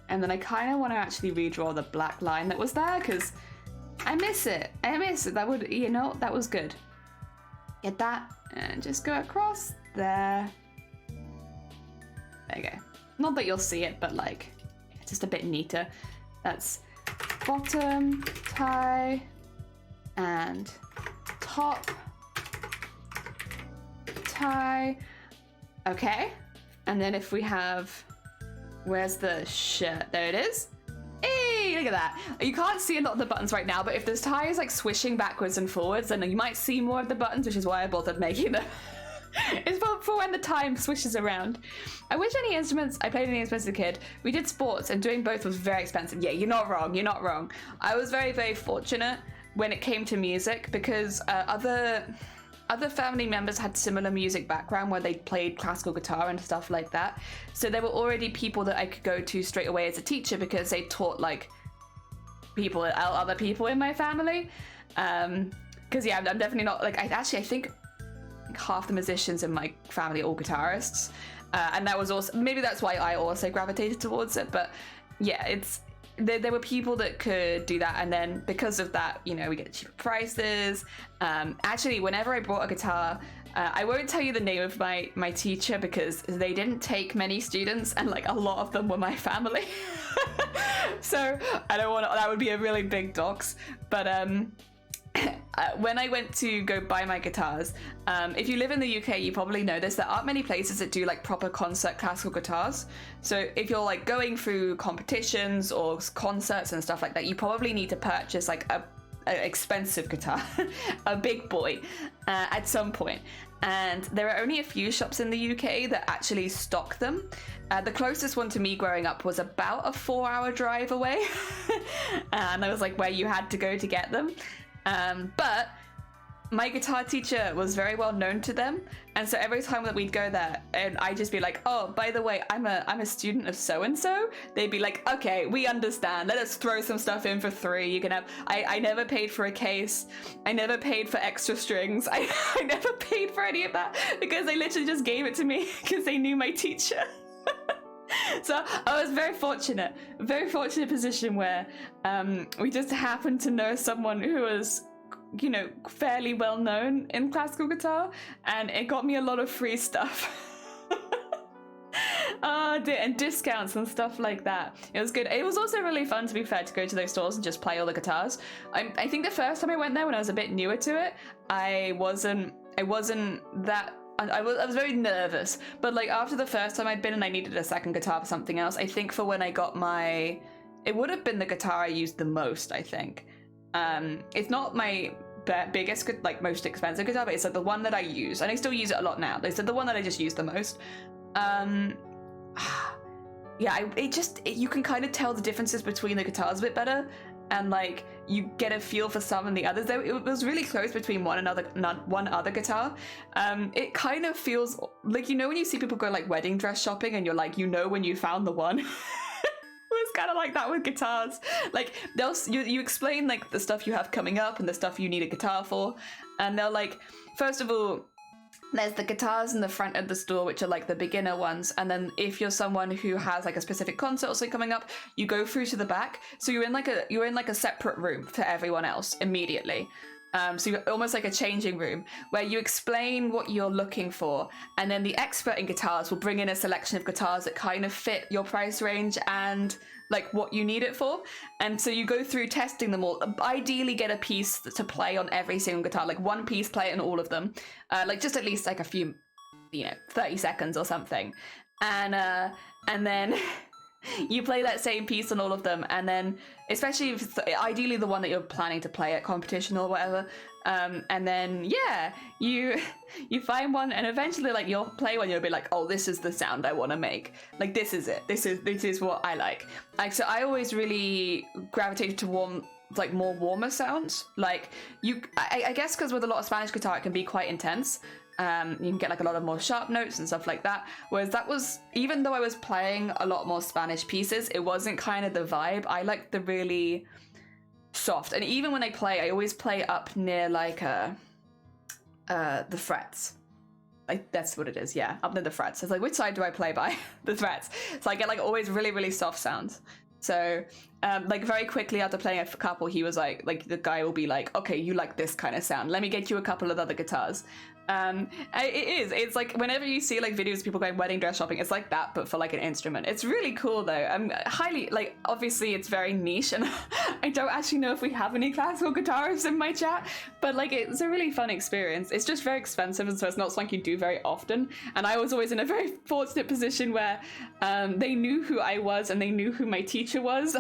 And then I kind of want to actually redraw the black line that was there because I miss it. That would, you know, that was good. Get that and just go across there. There you go. Not that you'll see it, but like, it's just a bit neater. That's bottom, tie, and top, tie. Okay. And then if we have, where's the shirt? There it is. Hey, look at that. You can't see a lot of the buttons right now, but if this tie is like swishing backwards and forwards, then you might see more of the buttons, which is why I bothered making them. It's for when the time swishes around. I wish I played any instruments as a kid. We did sports and doing both was very expensive. Yeah, you're not wrong. I was very, very fortunate when it came to music because other family members had similar music background where they played classical guitar and stuff like that. So there were already people that I could go to straight away as a teacher because they taught like other people in my family. Because yeah, I'm definitely not like, I think half the musicians in my family are all guitarists. And that was also, maybe that's why I also gravitated towards it. But yeah, there were people that could do that, and then because of that, you know, we get cheaper prices. Actually, whenever I bought a guitar, I won't tell you the name of my teacher because they didn't take many students, and like a lot of them were my family. So I don't want to, that would be a really big dox. But when I went to go buy my guitars, if you live in the UK, you probably know this, there aren't many places that do like proper concert classical guitars. So if you're like going through competitions or concerts and stuff like that, you probably need to purchase like a expensive guitar, a big boy, at some point. And there are only a few shops in the UK that actually stock them. The closest one to me growing up was about a 4-hour drive away. And that was like where you had to go to get them. But my guitar teacher was very well known to them, and so every time that we'd go there, and I'd just be like, oh, by the way, I'm a student of so and so. They'd be like, okay, we understand. Let us throw some stuff in for $3. You can have. I never paid for a case. I never paid for extra strings. I never paid for any of that because they literally just gave it to me because they knew my teacher. So I was very fortunate position where we just happened to know someone who was, you know, fairly well known in classical guitar, and it got me a lot of free stuff. And discounts and stuff like that. It was good. It was also really fun, to be fair, to go to those stores and just play all the guitars. I think the first time I went there, when I was a bit newer to it, I wasn't that. I was very nervous, but like after the first time I'd been and I needed a second guitar for something else, I think for when I got it would have been the guitar I used the most, I think. It's not my biggest, like most expensive guitar, but it's like the one that I use, and I still use it a lot now. They said the one that I just use the most. Yeah, you can kind of tell the differences between the guitars a bit better, and like you get a feel for some and the others. Though it was really close between one other guitar. It kind of feels like, you know, when you see people go like wedding dress shopping and you're like, you know, when you found the one. It's kind of like that with guitars. Like you explain like the stuff you have coming up and the stuff you need a guitar for, and they'll like, first of all, there's the guitars in the front of the store, which are like the beginner ones, and then if you're someone who has like a specific concert or something coming up, you go through to the back. So you're in like a separate room to everyone else immediately. So you're almost like a changing room where you explain what you're looking for, and then the expert in guitars will bring in a selection of guitars that kind of fit your price range and like what you need it for. And so you go through testing them all. Ideally get a piece to play on every single guitar, like one piece, play it on all of them, like just at least like a few, 30 seconds or something, and then you play that same piece on all of them, and then especially if it's ideally the one that you're planning to play at competition or whatever, and then you find one, and eventually like you'll play one, you'll be like, oh, this is the sound I want to make, like this is it, this is what I like. So I always really gravitated to more warmer sounds. Like I guess because with a lot of Spanish guitar it can be quite intense. You can get like a lot of more sharp notes and stuff like that, whereas that was, even though I was playing a lot more Spanish pieces, it wasn't kind of the vibe. I like the really soft, and even when I play, I always play up near like the frets. Like that's what it is, yeah, up near the frets. It's like, which side do I play by? The frets. So I get like always really, really soft sounds. So like very quickly after playing a couple, he was like the guy will be like, okay, you like this kind of sound, let me get you a couple of other guitars. It's like whenever you see like videos of people going wedding dress shopping, it's like that but for like an instrument. It's really cool though. I'm highly, like, obviously it's very niche, and I don't actually know if we have any classical guitarists in my chat, but like it's a really fun experience. It's just very expensive, and so it's not something you do very often, and I was always in a very fortunate position where they knew who I was and they knew who my teacher was.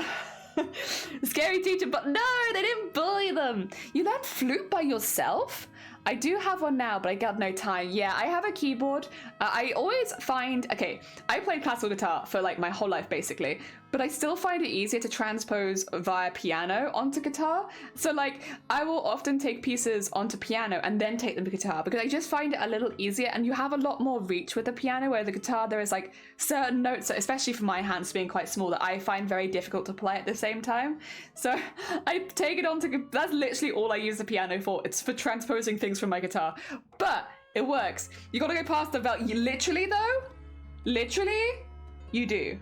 Scary teacher, but no, they didn't bully them. You learn flute by yourself? I do have one now, but I got no time. Yeah, I have a keyboard. I always find, okay, I played classical guitar for like my whole life basically, but I still find it easier to transpose via piano onto guitar. So like I will often take pieces onto piano and then take them to guitar, because I just find it a little easier, and you have a lot more reach with the piano, where the guitar there is like certain notes, especially for my hands being quite small, that I find very difficult to play at the same time. So I take it onto, that's literally all I use the piano for. It's for transposing things from my guitar, but it works. You gotta go past the literally you do.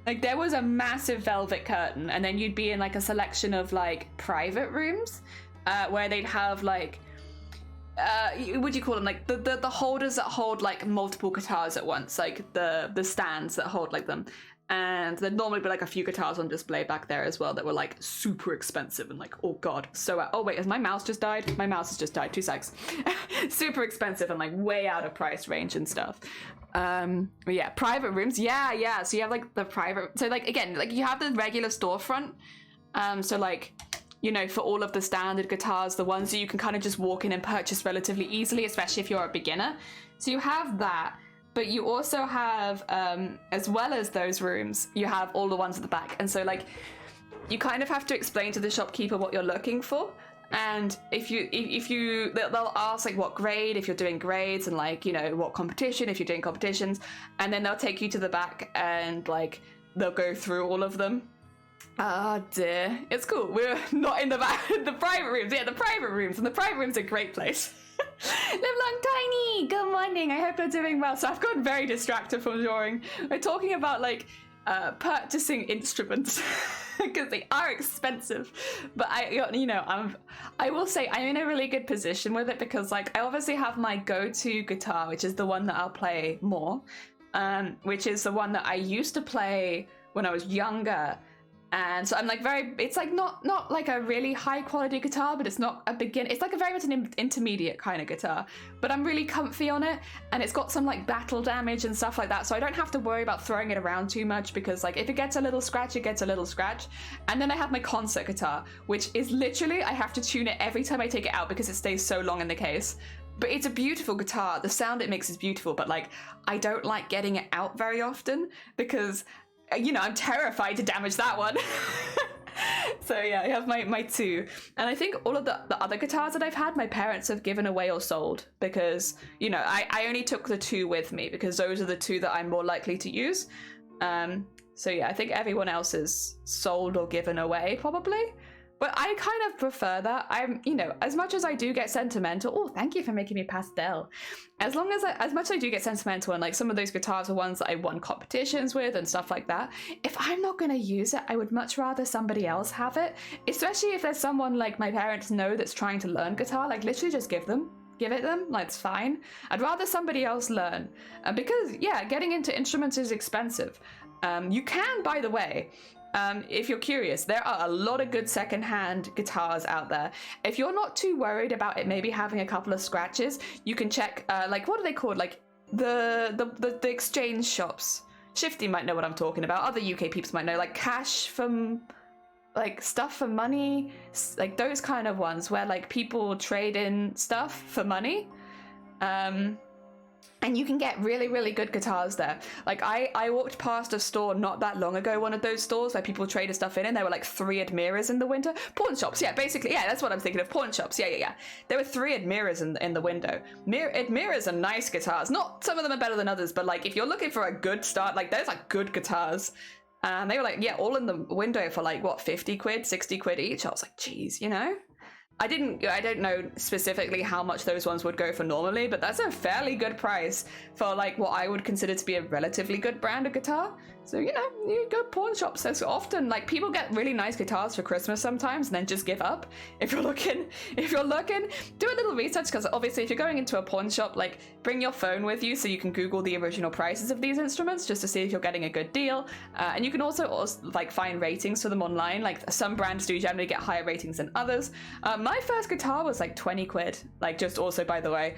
Like there was a massive velvet curtain, and then you'd be in like a selection of like private rooms where they'd have like what do you call them, like the holders that hold like multiple guitars at once, like the stands that hold like them. And there'd normally be like a few guitars on display back there as well that were like super expensive and like, oh god, so oh wait, has my mouse just died? My mouse has just died, 2 seconds. Super expensive and like way out of price range and stuff. But yeah, private rooms, yeah. So you have like the private, so like again, like you have the regular storefront. So like, you know, for all of the standard guitars, the ones that you can kind of just walk in and purchase relatively easily, especially if you're a beginner. So you have that. But you also have, as well as those rooms, you have all the ones at the back. And so like, you kind of have to explain to the shopkeeper what you're looking for. And if you they'll ask like what grade, if you're doing grades, and like, you know, what competition, if you're doing competitions, and then they'll take you to the back and like they'll go through all of them. Oh dear, it's cool. We're not in the back, the private rooms. Yeah, the private rooms, and the private rooms are a great place. Live long tiny, good morning. I hope you're doing well. So I've gotten very distracted from drawing. We're talking about like purchasing instruments because they are expensive, but I will say I'm in a really good position with it because like I obviously have my go-to guitar, which is the one that I'll play more, which is the one that I used to play when I was younger. And so I'm like it's like not like a really high quality guitar, but it's not a it's like a very much an intermediate kind of guitar, but I'm really comfy on it, and it's got some like battle damage and stuff like that, so I don't have to worry about throwing it around too much, because like if it gets a little scratch, it gets a little scratch. And then I have my concert guitar, which is literally, I have to tune it every time I take it out because it stays so long in the case. But it's a beautiful guitar, the sound it makes is beautiful, but like I don't like getting it out very often because, you know, I'm terrified to damage that one. So yeah, I have my two. And I think all of the other guitars that I've had, my parents have given away or sold because, you know, I only took the two with me because those are the two that I'm more likely to use. So yeah, I think everyone else is sold or given away probably. But I kind of prefer that. I'm, you know, as much as I do get sentimental. Oh, thank you for making me pastel. As much as I do get sentimental, and like some of those guitars are ones that I won competitions with and stuff like that. If I'm not going to use it, I would much rather somebody else have it. Especially if there's someone like my parents know that's trying to learn guitar. Like literally just give it them, like it's fine. I'd rather somebody else learn. Because yeah, getting into instruments is expensive. You can, by the way, if you're curious, there are a lot of good secondhand guitars out there. If you're not too worried about it maybe having a couple of scratches, you can check like, what are they called? Like the exchange shops. Shifty might know what I'm talking about. Other UK peeps might know, like Cash from like Stuff for Money, like those kind of ones where like people trade in stuff for money. And you can get really, really good guitars there. Like I walked past a store not that long ago, one of those stores where people traded stuff in, and there were like 3 Admiras in the window. Pawn shops, yeah, basically, yeah, that's what I'm thinking of, pawn shops, yeah. There were 3 Admiras in the window. Admiras are nice guitars. Not, some of them are better than others, but like if you're looking for a good start, like there's like good guitars. They were like, yeah, all in the window for like, what, 50 quid, 60 quid each? I was like, geez, you know? I don't know specifically how much those ones would go for normally, but that's a fairly good price for like what I would consider to be a relatively good brand of guitar. So, you know, you go pawn shops. So often, like, people get really nice guitars for Christmas sometimes and then just give up. If you're looking, do a little research, because obviously if you're going into a pawn shop, like, bring your phone with you so you can Google the original prices of these instruments just to see if you're getting a good deal. And you can also like find ratings for them online. Like some brands do generally get higher ratings than others. My first guitar was like 20 quid, like just also by the way.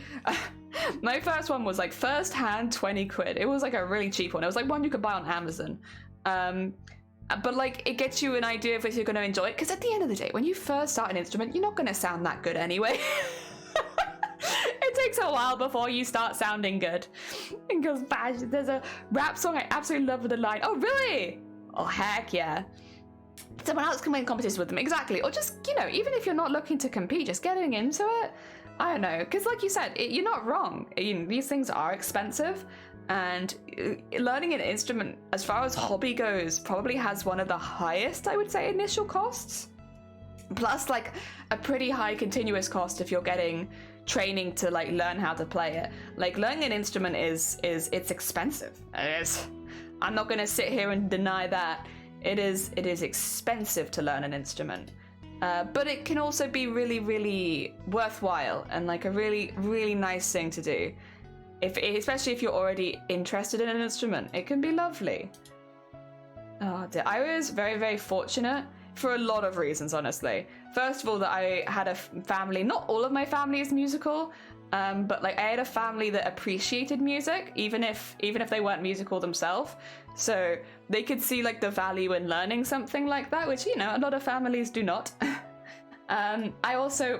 My first one was like first hand 20 quid. It was like a really cheap one. It was like one you could buy on Amazon. But like it gets you an idea of if you're going to enjoy it, because at the end of the day, when you first start an instrument, you're not going to sound that good anyway. It takes a while before you start sounding good. It goes bad. There's a rap song I absolutely love with the line, "Oh really? Oh heck yeah." Someone else can win competitions with them, exactly. Or just, you know, even if you're not looking to compete, just getting into it. I don't know, because like you said, you're not wrong. These things are expensive, and learning an instrument, as far as hobby goes, probably has one of the highest, I would say, initial costs. Plus, like, a pretty high continuous cost if you're getting training to like learn how to play it. Like, learning an instrument it's expensive. It is. I'm not going to sit here and deny that. It is expensive to learn an instrument. But it can also be really, really worthwhile and like a really, really nice thing to do. Especially if you're already interested in an instrument, it can be lovely. Oh dear. I was very, very fortunate for a lot of reasons, honestly. First of all, that I had a family, not all of my family is musical, but like I had a family that appreciated music, even if they weren't musical themselves. So they could see like the value in learning something like that, which, you know, a lot of families do not.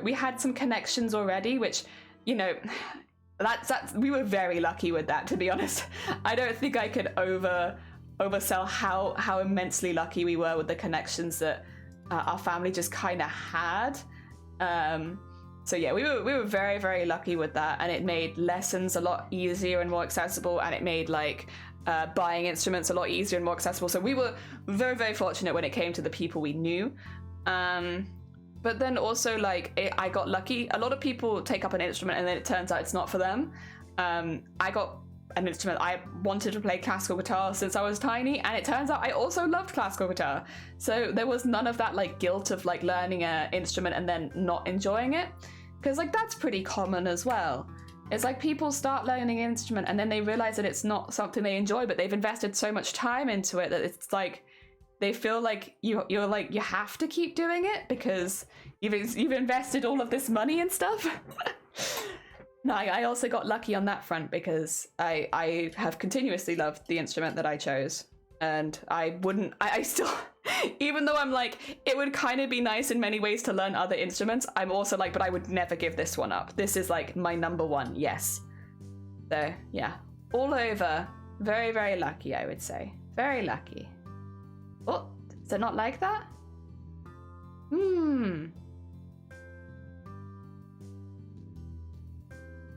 We had some connections already, which, you know, we were very lucky with that, to be honest. I don't think I could oversell how immensely lucky we were with the connections that our family just kind of had. So yeah, we were very, very lucky with that, and it made lessons a lot easier and more accessible, and it made like buying instruments a lot easier and more accessible. So we were very, very fortunate when it came to the people we knew. But then also like I got lucky. A lot of people take up an instrument and then it turns out it's not for them. I got an instrument. I wanted to play classical guitar since I was tiny, and it turns out I also loved classical guitar. So there was none of that like guilt of like learning an instrument and then not enjoying it, because like that's pretty common as well. It's like people start learning an instrument and then they realize that it's not something they enjoy, but they've invested so much time into it that it's like they feel like you're like you have to keep doing it because you've invested all of this money and stuff. No, I also got lucky on that front because I have continuously loved the instrument that I chose, and I still, even though I'm like, it would kind of be nice in many ways to learn other instruments, I'm also like, but I would never give this one up. This is like my number one, yes. So yeah, all over, very, very lucky, I would say. Very lucky. Oh, is it not like that?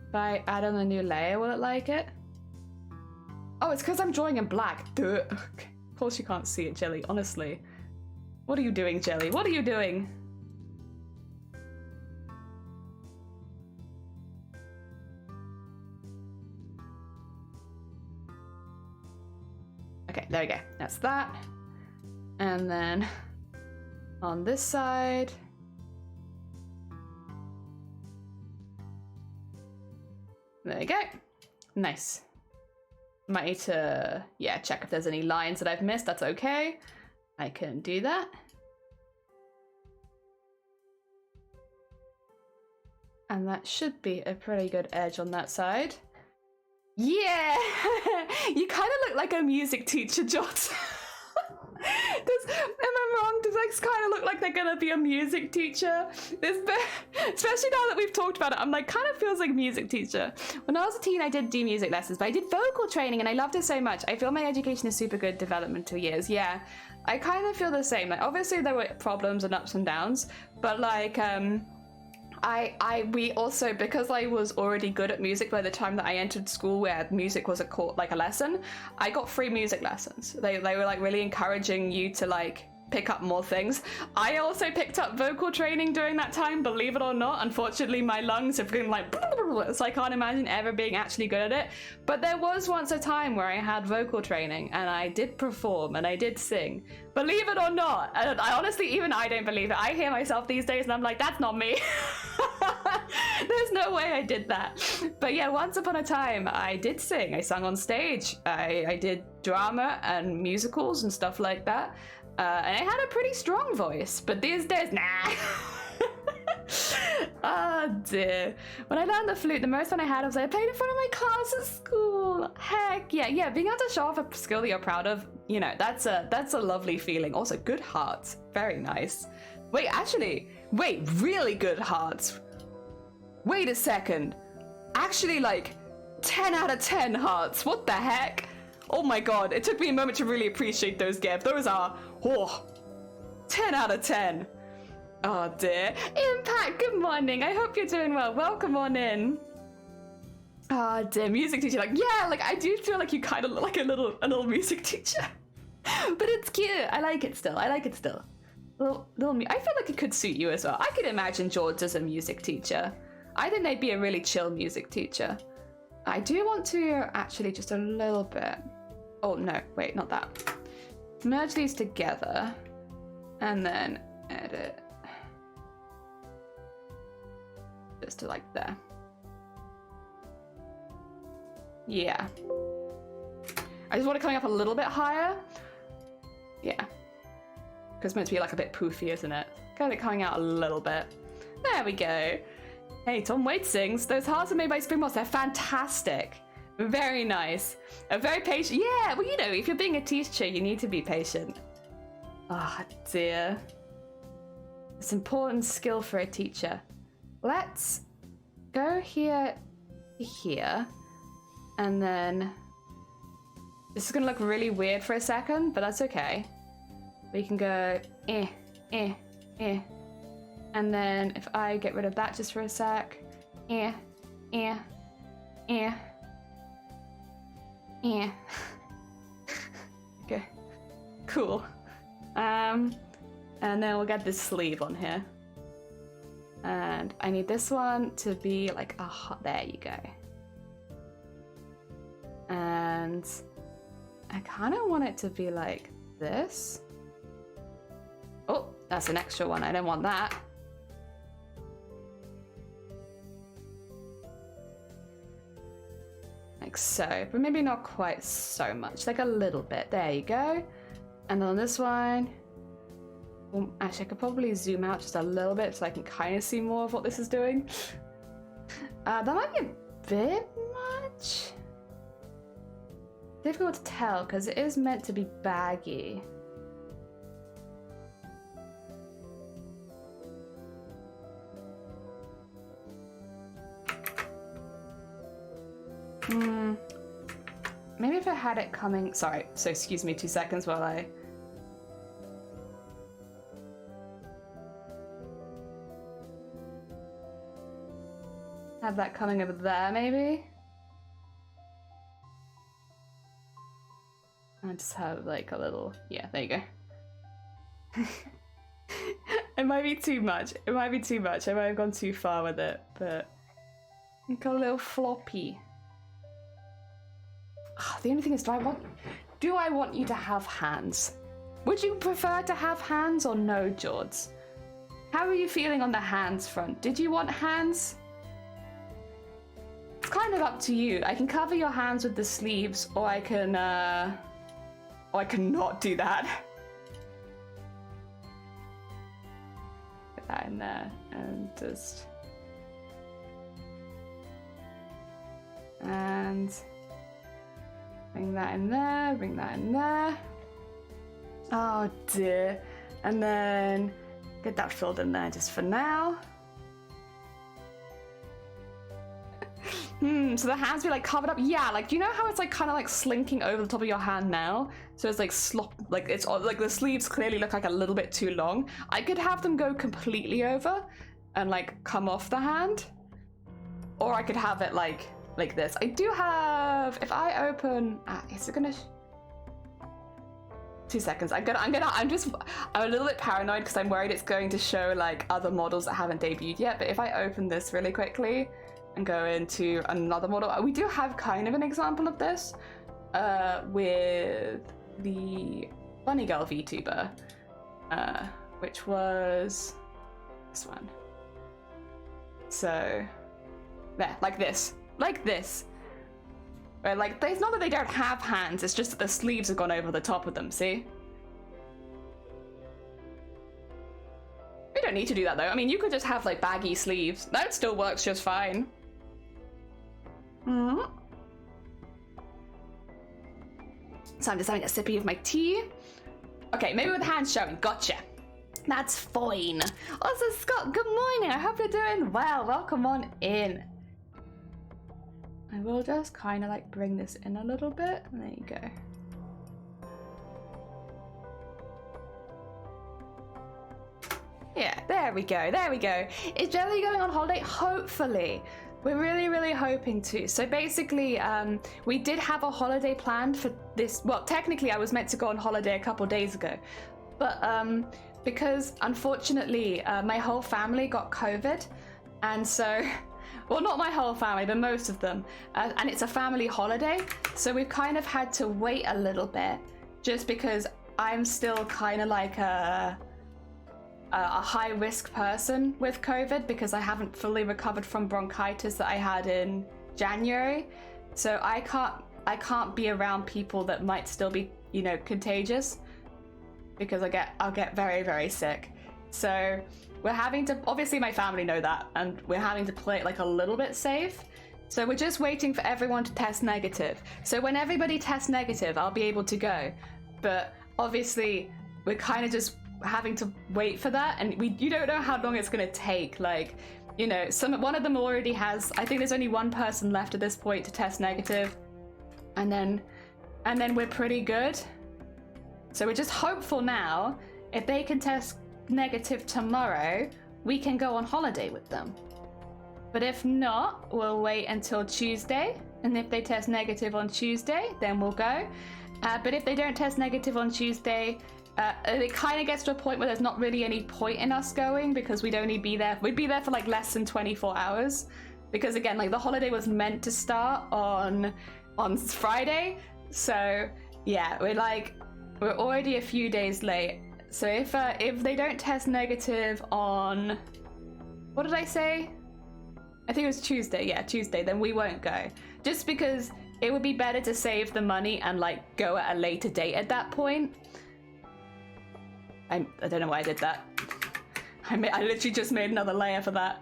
If I add on a new layer, will it like it? Oh, it's because I'm drawing in black. Duh. Of course you can't see it, Jelly, honestly. What are you doing, Jelly? What are you doing? Okay, there we go. That's that. And then on this side, there you go. Nice. Might need to, yeah, check if there's any lines that I've missed. That's okay. I can do that. And that should be a pretty good edge on that side. Yeah! You kind of look like a music teacher, Jot. Am I wrong? Does X kind of look like they're gonna be a music teacher? Especially now that we've talked about it, I'm like, kind of feels like music teacher. When I was a teen, I did do music lessons, but I did vocal training and I loved it so much. I feel my education is super good developmental years. Yeah, I kind of feel the same. Like, obviously there were problems and ups and downs, but like, we also, because I was already good at music by the time that I entered school where music was a lesson, I got free music lessons. They were like really encouraging you to like pick up more things. I also picked up vocal training during that time, believe it or not. Unfortunately, my lungs have been like, so I can't imagine ever being actually good at it. But there was once a time where I had vocal training and I did perform and I did sing. Believe it or not. And I honestly, even I don't believe it. I hear myself these days and I'm like, that's not me. There's no way I did that. But yeah, once upon a time, I did sing. I sang on stage. I did drama and musicals and stuff like that. And I had a pretty strong voice, but these days, nah. Oh dear. When I learned the flute, the most fun I had was I played in front of my class at school. Heck yeah, yeah. Being able to show off a skill that you're proud of, you know, that's a lovely feeling. Also, good hearts, very nice. Wait, actually, wait, really good hearts. Wait a second. Actually, like 10 out of 10 hearts. What the heck? Oh my god, it took me a moment to really appreciate those, Gab. Those are, 10 out of 10. Oh dear. Impact, good morning. I hope you're doing well. Welcome on in. Oh dear, music teacher. Like, yeah, like I do feel like you kind of look like a little music teacher. But it's cute. I like it still. I like it still. I feel like it could suit you as well. I could imagine George as a music teacher. I think they'd be a really chill music teacher. I do want to actually just a little bit. Oh no, wait, not that. Merge these together and then edit. Just to like there. Yeah. I just want it coming up a little bit higher. Yeah. Because it's meant to be like a bit poofy, isn't it? Got it coming out a little bit. There we go. Hey, Tom Wade sings. Those hearts are made by Spring Moss. They're fantastic. Very nice. Very patient. Yeah, well, you know, if you're being a teacher, you need to be patient. Oh, dear. It's an important skill for a teacher. Let's go here to here. And then... This is going to look really weird for a second, but that's okay. We can go... And And then if I get rid of that just for a sec. Eh. Okay, cool. And then we'll get this sleeve on here. And I need this one to be like a hot, there you go. And I kind of want it to be like this. Oh, that's an extra one, I don't want that. Like so, but maybe not quite so much, like a little bit. There you go. And on this one, well, actually I could probably zoom out just a little bit so I can kind of see more of what this is doing. That might be a bit much. Difficult to tell because it is meant to be baggy. Maybe if I had it coming, sorry, so excuse me 2 seconds while I have that coming over there, maybe. I just have like a little, yeah, there you go. It might be too much. It might be too much. I might have gone too far with it, but like a little floppy. Oh, the only thing is, do I want you to have hands? Would you prefer to have hands or no, George? How are you feeling on the hands front? Did you want hands? It's kind of up to you. I can cover your hands with the sleeves, or I can not do that. Put that in there and just... And... bring that in there, bring that in there. Oh dear. And then get that filled in there just for now. So the hands be like covered up. Yeah, like you know how it's like kind of like slinking over the top of your hand now? So it's like like it's like the sleeves clearly look like a little bit too long. I could have them go completely over and like come off the hand. Or I could have it like this. I do have, if I open, is it gonna, 2 seconds. I'm a little bit paranoid because I'm worried it's going to show like other models that haven't debuted yet. But if I open this really quickly and go into another model, we do have kind of an example of this with the Bunny Girl VTuber, which was this one. So there, like this. Like this. Where like, it's not that they don't have hands, it's just that the sleeves have gone over the top of them, see? We don't need to do that though. I mean, you could just have like baggy sleeves. That still works just fine. So I'm just having a sippy of my tea. Okay, maybe with hands showing, gotcha. That's fine. Also, Scott, good morning. I hope you're doing well. Welcome on in. I will just kind of like bring this in a little bit. There you go. Yeah, there we go, there we go. Is Jelly going on holiday? Hopefully. We're really, really hoping to. So basically, we did have a holiday planned for this. Well, technically I was meant to go on holiday a couple days ago. But because unfortunately my whole family got COVID. And so... Well, not my whole family, but most of them. And it's a family holiday. So we've kind of had to wait a little bit just because I'm still kind of like a high-risk person with COVID because I haven't fully recovered from bronchitis that I had in January. So I can't be around people that might still be, you know, contagious because I'll get very, very sick. So we're having to, obviously my family know that, and we're having to play it like a little bit safe. So we're just waiting for everyone to test negative. So when everybody tests negative, I'll be able to go. But obviously we're kind of just having to wait for that, and you don't know how long it's gonna take. Like, you know, one of them already has, I think there's only one person left at this point to test negative, and then we're pretty good. So we're just hopeful now, if they can test negative tomorrow, we can go on holiday with them. But if not, we'll wait until Tuesday, and if they test negative on Tuesday, then we'll go. But if they don't test negative on Tuesday, it kind of gets to a point where there's not really any point in us going, because we'd be there for like less than 24 hours. Because again, like the holiday was meant to start on Friday, so yeah, we're already a few days late. So if they don't test negative on, what did I say? I think it was Tuesday. Yeah, Tuesday. Then we won't go, just because it would be better to save the money and like go at a later date at that point. I don't know why I did that. I literally just made another layer for that.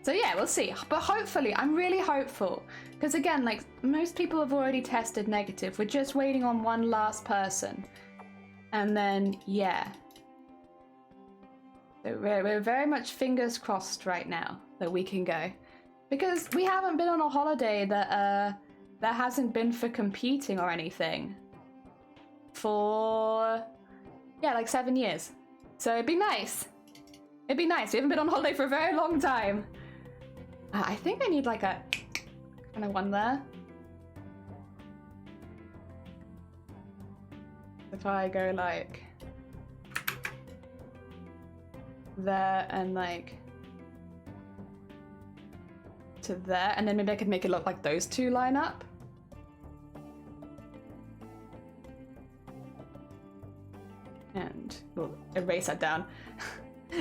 So yeah, we'll see. But hopefully, I'm really hopeful. Because again, like, most people have already tested negative. We're just waiting on one last person. And then, yeah. So we're very much fingers crossed right now that we can go. Because we haven't been on a holiday that hasn't been for competing or anything. For, yeah, like 7 years. So it'd be nice. It'd be nice. We haven't been on holiday for a very long time. I think I need like a kind of one there. If I go like there and like to there, and then maybe I could make it look like those two line up. And we'll erase that down.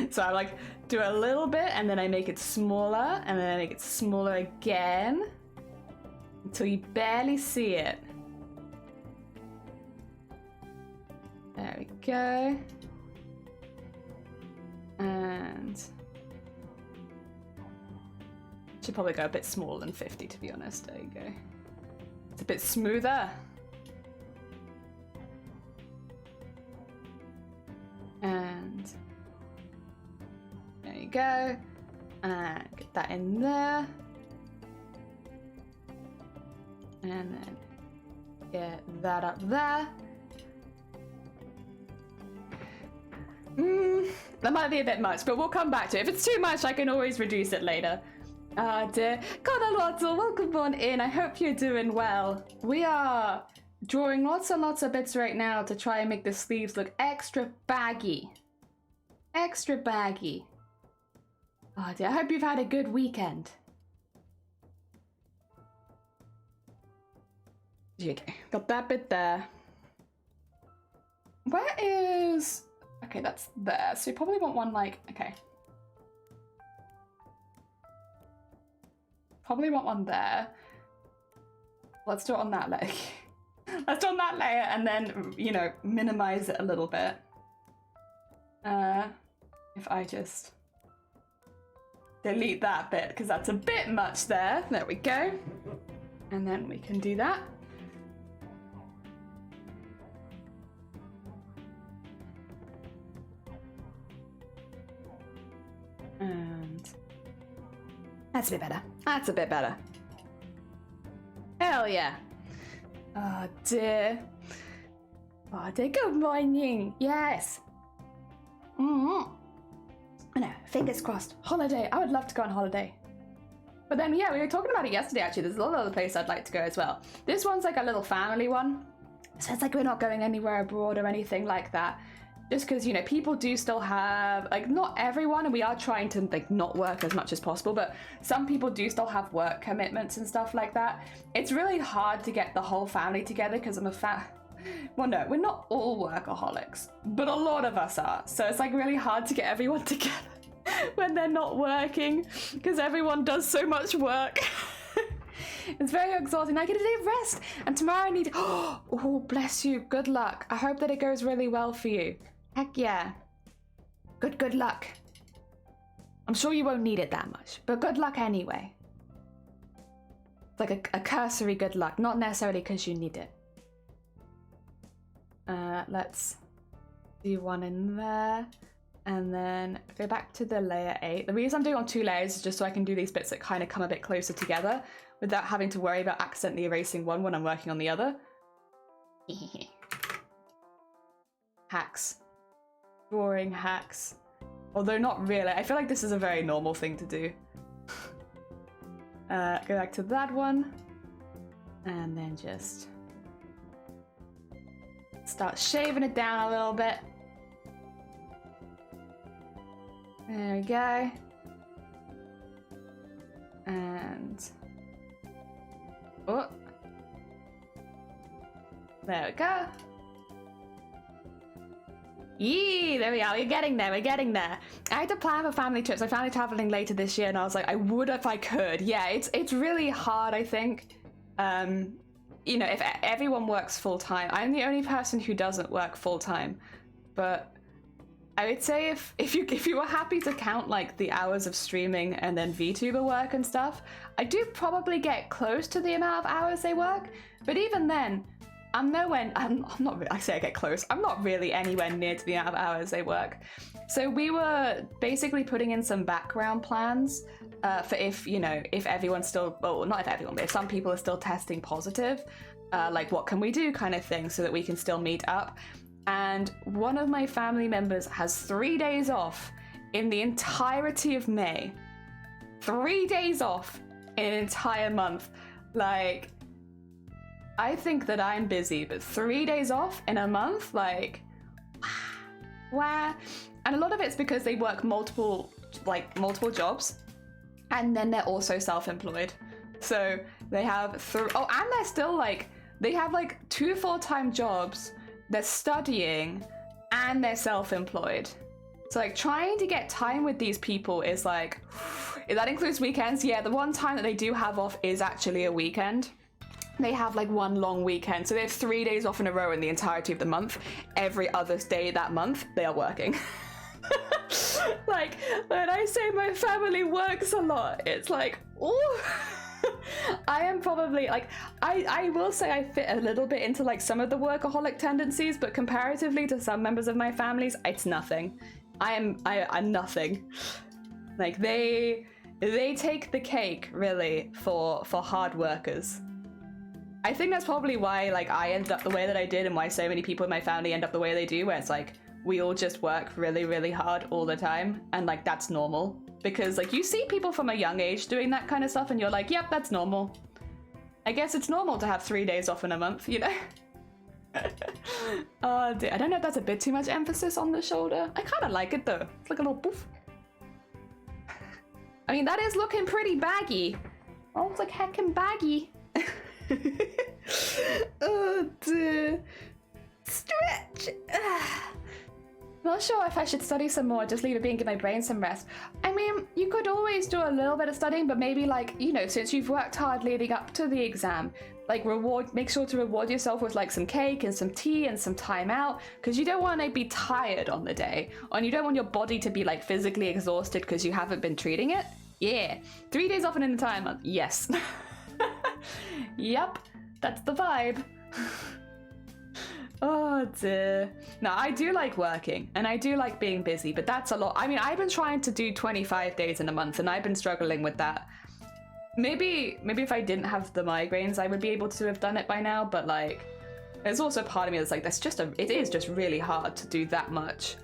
So I like do a little bit, and then I make it smaller, and then I make it smaller again until you barely see it. There we go. And should probably go a bit smaller than 50, to be honest. There you go. It's a bit smoother. And there you go. And get that in there. And then get that up there. That might be a bit much, but we'll come back to it. If it's too much, I can always reduce it later. Ah dear. Konalotto, welcome on in. I hope you're doing well. We are drawing lots and lots of bits right now to try and make the sleeves look extra baggy. Extra baggy. Oh dear, I hope you've had a good weekend. Okay, got that bit there. Where is... Okay, that's there. So you probably want one like... Okay. Probably want one there. Let's do it on that leg. Let's do it on that layer and then, you know, minimize it a little bit. If I just delete that bit, because that's a bit much there. There we go. And then we can do that. And that's a bit better. That's a bit better. Hell yeah. Oh dear. Oh dear. Good morning. Yes. I know. Fingers crossed. Holiday. I would love to go on holiday. But then, yeah, we were talking about it yesterday, actually. There's a lot of other places I'd like to go as well. This one's like a little family one. So it's like we're not going anywhere abroad or anything like that. Just because, you know, people do still have, like, not everyone, and we are trying to, like, not work as much as possible, but some people do still have work commitments and stuff like that. It's really hard to get the whole family together because I'm a well, no, we're not all workaholics, but a lot of us are. So it's, like, really hard to get everyone together when they're not working because everyone does so much work. It's very exhausting. I get a day of rest, and tomorrow I need... Oh, bless you. Good luck. I hope that it goes really well for you. Heck yeah. Good luck. I'm sure you won't need it that much, but good luck anyway. It's like a cursory good luck, not necessarily because you need it. Let's do one in there, and then go back to the layer 8. The reason I'm doing on 2 layers is just so I can do these bits that kind of come a bit closer together without having to worry about accidentally erasing one when I'm working on the other. Hacks. Drawing hacks. Although not really. I feel like this is a very normal thing to do. Go back to that one. And then just start shaving it down a little bit. There we go. And oh, there we go. Yee, there we are. We're getting there. We're getting there. I had to plan for family trips. I'm family traveling later this year, and I was like, I would if I could. Yeah, it's really hard. I think, you know, if everyone works full time, I'm the only person who doesn't work full time, but I would say if you were happy to count like the hours of streaming and then VTuber work and stuff, I do probably get close to the amount of hours they work. But even then, I'm not really, I say I get close. I'm not really anywhere near to the amount of hours they work. So we were basically putting in some background plans for if, you know, if everyone's still, well, not if everyone, but if some people are still testing positive, like what can we do kind of thing so that we can still meet up. And one of my family members has 3 days off in the entirety of May. 3 days off in an entire month. Like, I think that I'm busy, but 3 days off in a month, like, wow. And a lot of it's because they work multiple jobs, and then they're also self-employed. So they have and they're still like, they have like 2 full-time jobs. They're studying and they're self-employed. So like trying to get time with these people is like, that includes weekends. Yeah, the one time that they do have off is actually a weekend. They have like one long weekend. So they have 3 days off in a row in the entirety of the month. Every other day that month, they are working. Like, when I say my family works a lot, it's like, ooh. I am probably like, I will say I fit a little bit into like some of the workaholic tendencies, but comparatively to some members of my families, it's nothing. I'm nothing. Like they take the cake really for hard workers. I think that's probably why like I ended up the way that I did, and why so many people in my family end up the way they do, where it's like we all just work really, really hard all the time, and like that's normal. Because like you see people from a young age doing that kind of stuff and you're like, yep, that's normal. I guess it's normal to have 3 days off in a month, you know? Oh dear, I don't know if that's a bit too much emphasis on the shoulder. I kind of like it though. It's like a little poof. I mean, that is looking pretty baggy. Oh, it's like heckin' baggy. Oh dear. Stretch. Not sure if I should study some more, just leave it be and give my brain some rest. I mean, you could always do a little bit of studying, but maybe like, you know, since you've worked hard leading up to the exam, like make sure to reward yourself with like some cake and some tea and some time out, because you don't want to be tired on the day, and you don't want your body to be like physically exhausted because you haven't been treating it. Yeah, 3 days off in an entire month, yes. Yep, that's the vibe. Oh dear. No, I do like working and I do like being busy, but that's a lot. I mean, I've been trying to do 25 days in a month and I've been struggling with that. Maybe if I didn't have the migraines, I would be able to have done it by now, but like, there's also part of me that's like, it is just really hard to do that much.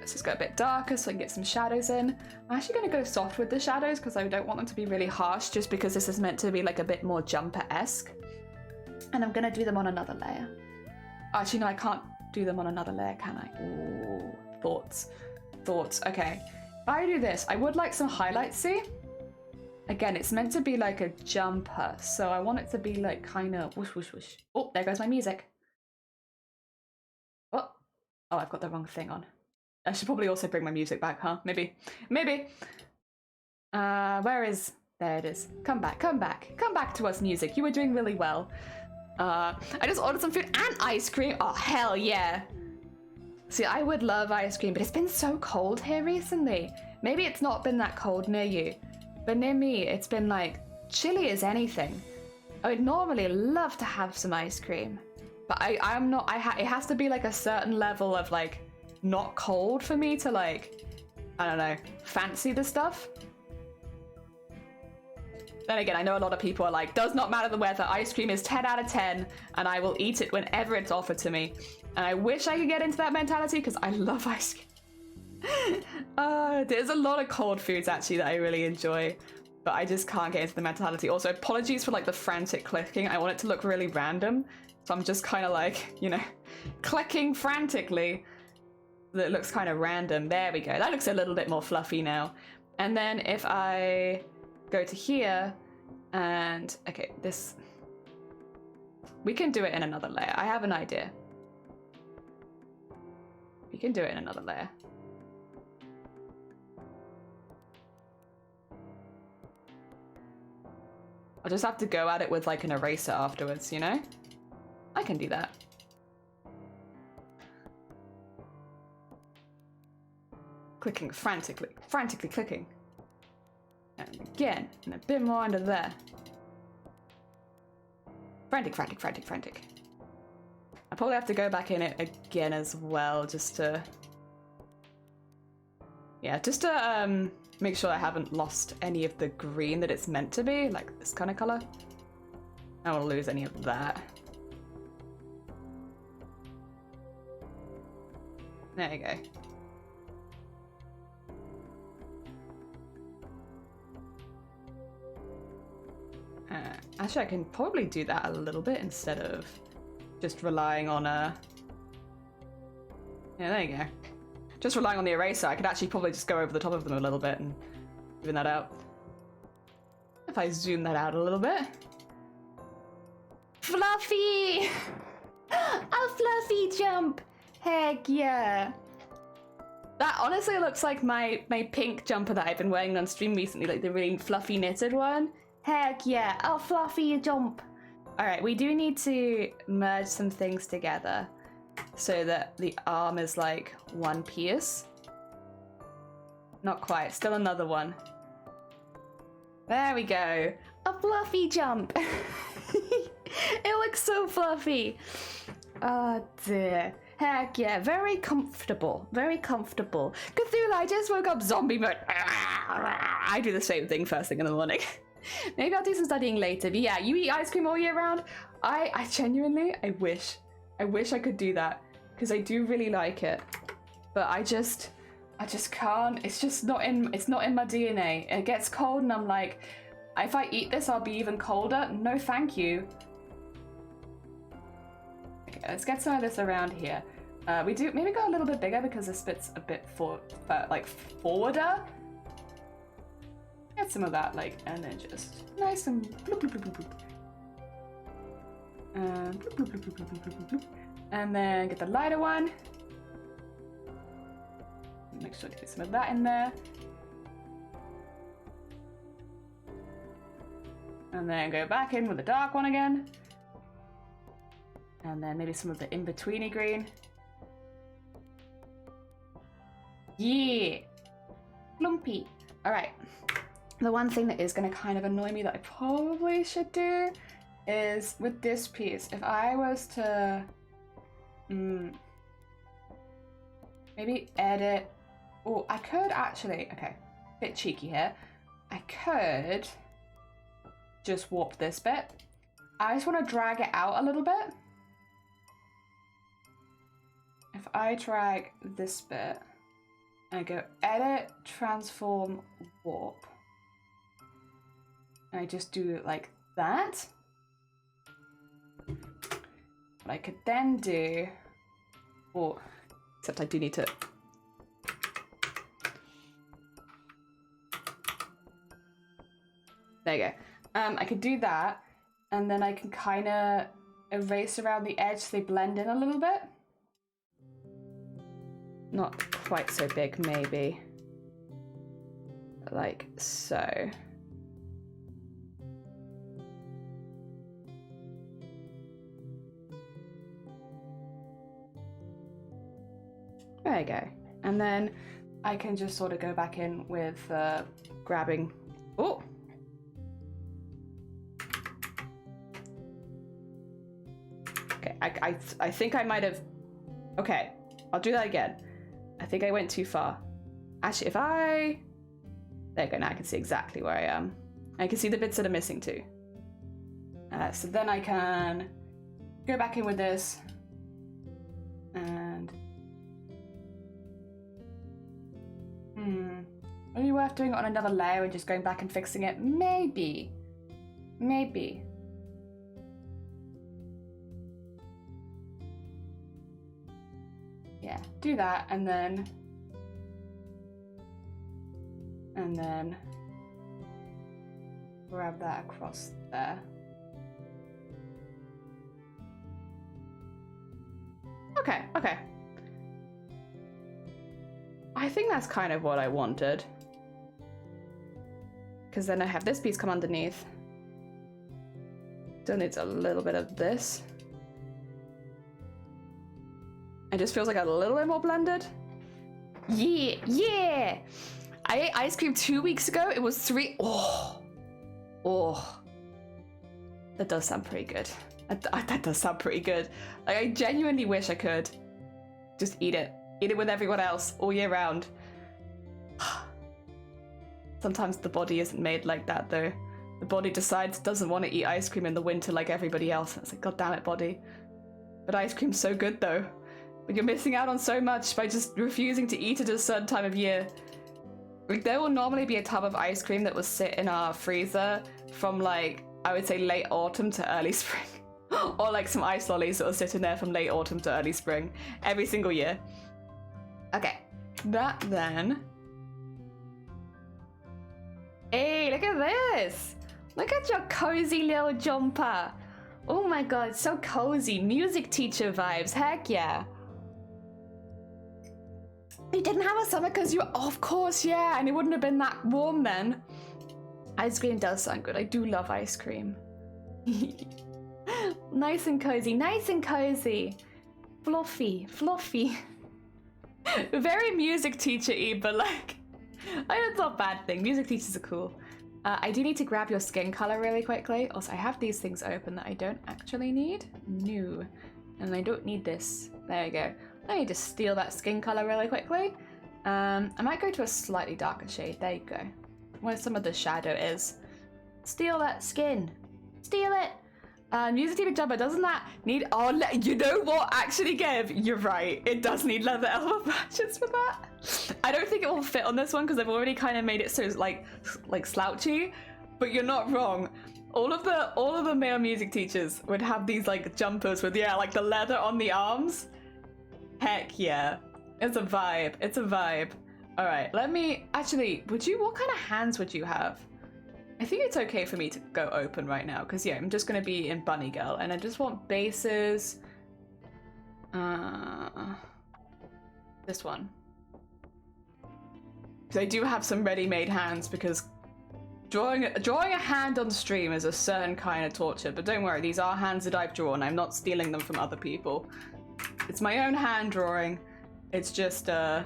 Let's just go a bit darker so I can get some shadows in. I'm actually going to go soft with the shadows because I don't want them to be really harsh, just because this is meant to be like a bit more jumper-esque. And I'm going to do them on another layer. Actually, no, I can't do them on another layer, can I? Ooh, thoughts. Okay, if I do this, I would like some highlights, see? Again, it's meant to be like a jumper, so I want it to be like kind of whoosh, whoosh, whoosh. Oh, there goes my music. Oh, I've got the wrong thing on. I should probably also bring my music back, huh? Maybe. Where is... There it is. Come back to us, music. You were doing really well. I just ordered some food and ice cream. Oh, hell yeah. See, I would love ice cream, but it's been so cold here recently. Maybe it's not been that cold near you, but near me, it's been like chilly as anything. I would normally love to have some ice cream, but I'm not, it has to be like a certain level of like not cold for me to like, I don't know, fancy the stuff. Then again, I know a lot of people are like, does not matter the weather, ice cream is 10 out of 10 and I will eat it whenever it's offered to me. And I wish I could get into that mentality because I love ice cream. There's a lot of cold foods actually that I really enjoy, but I just can't get into the mentality. Also, apologies for like the frantic clicking. I want it to look really random, so I'm just kind of like, you know, clicking frantically. That looks kind of random. There we go. That looks a little bit more fluffy now. And then if I go to here and okay, this, we can do it in another layer. I have an idea. We can do it in another layer. I'll just have to go at it with like an eraser afterwards, you know? I can do that. Clicking frantically clicking. And again, and a bit more under there. Frantic. I probably have to go back in it again as well, just to... Yeah, just to make sure I haven't lost any of the green that it's meant to be, like this kind of color. I don't want to lose any of that. There you go. Actually, I can probably do that a little bit instead of just relying on a... Yeah, there you go. Just relying on the eraser, I could actually probably just go over the top of them a little bit and even that out. If I zoom that out a little bit. Fluffy! A fluffy jump! Heck yeah! That honestly looks like my pink jumper that I've been wearing on stream recently, like the really fluffy knitted one. Heck yeah, a fluffy jump! Alright, we do need to merge some things together so that the arm is like one piece. Not quite, still another one. There we go. A fluffy jump! It looks so fluffy! Oh dear. Heck yeah, very comfortable. Very comfortable. Cthulhu, I just woke up zombie mode. I do the same thing first thing in the morning. Maybe I'll do some studying later, but yeah, you eat ice cream all year round? I genuinely, I wish I could do that, because I do really like it, but I just can't. It's just not in my DNA. It gets cold and I'm like, if I eat this, I'll be even colder. No, thank you. Okay, let's get some of this around here. We do maybe go a little bit bigger because this bit's a bit forwarder. Get some of that, like, and then just nice and bloop, bloop, bloop, bloop, bloop. And bloop, bloop, bloop, bloop, bloop, bloop, bloop, bloop. And then get the lighter one. Make sure to get some of that in there. And then go back in with the dark one again. And then maybe some of the in-betweeny green. Yeah! Lumpy. Alright. The one thing that is going to kind of annoy me that I probably should do is with this piece, if I was to maybe edit, oh, I could actually, okay, bit cheeky here, I could just warp this bit. I just want to drag it out a little bit. If I drag this bit and go edit, transform, warp, and I just do it like that. What I could then do, or except I do need to. There you go. I could do that, and then I can kind of erase around the edge so they blend in a little bit. Not quite so big, maybe. Like so. There you go. And then I can just sort of go back in with grabbing... Oh! Okay, I think I might have... Okay, I'll do that again. I think I went too far. Actually, if I... There you go, now I can see exactly where I am. I can see the bits that are missing too. So then I can go back in with this. Maybe worth doing it on another layer and just going back and fixing it? Maybe. Maybe. Yeah, do that and then grab that across there. Okay, okay. I think that's kind of what I wanted. Because then I have this piece come underneath. Still needs a little bit of this. It just feels like a little bit more blended. Yeah, yeah! I ate ice cream 2 weeks ago. It was 3. Oh. That does sound pretty good. That does sound pretty good. Like, I genuinely wish I could just eat it. Eat it with everyone else all year round. Sometimes the body isn't made like that though. The body decides it doesn't want to eat ice cream in the winter like everybody else. It's like, god damn it, body. But ice cream's so good though. But you're missing out on so much by just refusing to eat it at a certain time of year. Like, there will normally be a tub of ice cream that will sit in our freezer from, like, I would say late autumn to early spring. Or like some ice lollies that will sit in there from late autumn to early spring every single year. Okay, that then. Hey, look at this! Look at your cozy little jumper. Oh my god, so cozy. Music teacher vibes, heck yeah. You didn't have a summer because you were, of course, yeah, and it wouldn't have been that warm then. Ice cream does sound good. I do love ice cream. Nice and cozy, nice and cozy. Fluffy, fluffy. Very music teacher-y, but like, it's not a bad thing. Music teachers are cool. I do need to grab your skin color really quickly. Also, I have these things open that I don't actually need. No. And I don't need this. There we go. I need to steal that skin color really quickly. I might go to a slightly darker shade. There you go. Where some of the shadow is. Steal that skin. Steal it. Music teacher jumper, doesn't that need... Oh, you know what? Actually, Gav, you're right. It does need leather elbow patches for that. I don't think it will fit on this one because I've already kind of made it so it's like slouchy. But you're not wrong. All of the male music teachers would have these like jumpers with, yeah, like the leather on the arms. Heck yeah. It's a vibe. It's a vibe. All right, let me... Actually, what kind of hands would you have? I think it's okay for me to go open right now because, yeah, I'm just going to be in Bunny Girl and I just want bases. This one. Because I do have some ready-made hands because drawing a hand on stream is a certain kind of torture. But don't worry, these are hands that I've drawn. I'm not stealing them from other people. It's my own hand drawing. It's just, I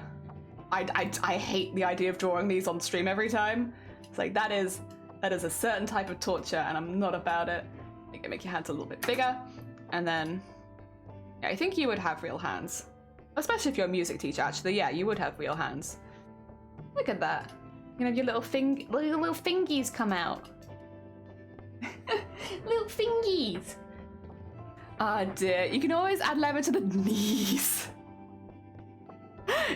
hate the idea of drawing these on stream every time. It's like, that is a certain type of torture and I'm not about it. You can make your hands a little bit bigger. And then, yeah, I think you would have real hands. Especially if you're a music teacher, actually. Yeah, you would have real hands. Look at that. You know, your little fingies come out. Little fingies. Ah, dear. You can always add leather to the knees.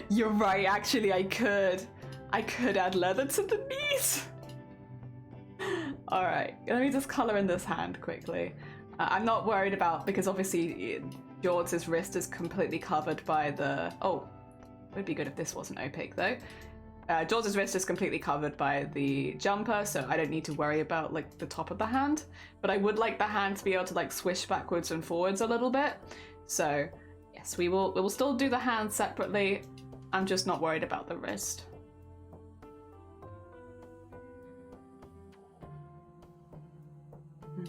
You're right, actually, I could. I could add leather to the knees. All right, let me just color in this hand quickly. I'm not worried about, because obviously George's wrist is completely covered by the... Oh, it would be good if this wasn't opaque though. George's wrist is completely covered by the jumper, so I don't need to worry about like the top of the hand. But I would like the hand to be able to like swish backwards and forwards a little bit. So yes, we will still do the hand separately. I'm just not worried about the wrist.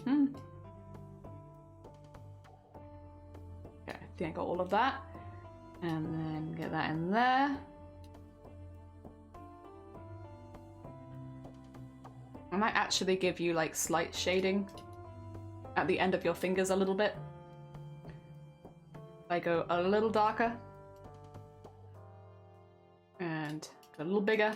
Okay, I think I got all of that. And then get that in there. I might actually give you like slight shading at the end of your fingers a little bit. I go a little darker. And a little bigger.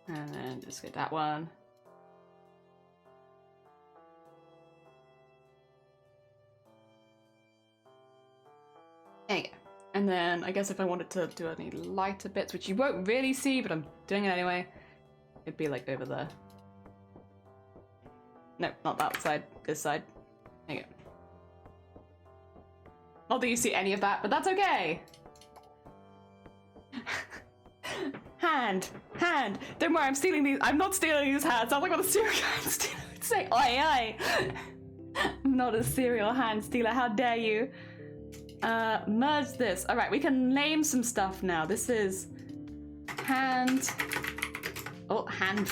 And then just get that one. There you go. And then I guess if I wanted to do any lighter bits, which you won't really see, but I'm doing it anyway, it'd be like over there. No, not that side, this side. There you go. Not that you see any of that, but that's okay. Hand. Don't worry, I'm stealing these. I'm not stealing these hands. I'm like on a serial hand stealer. Say, oi. I'm not a serial hand stealer. How dare you? Merge this. All right, we can name some stuff now. This is hand. Oh, hand.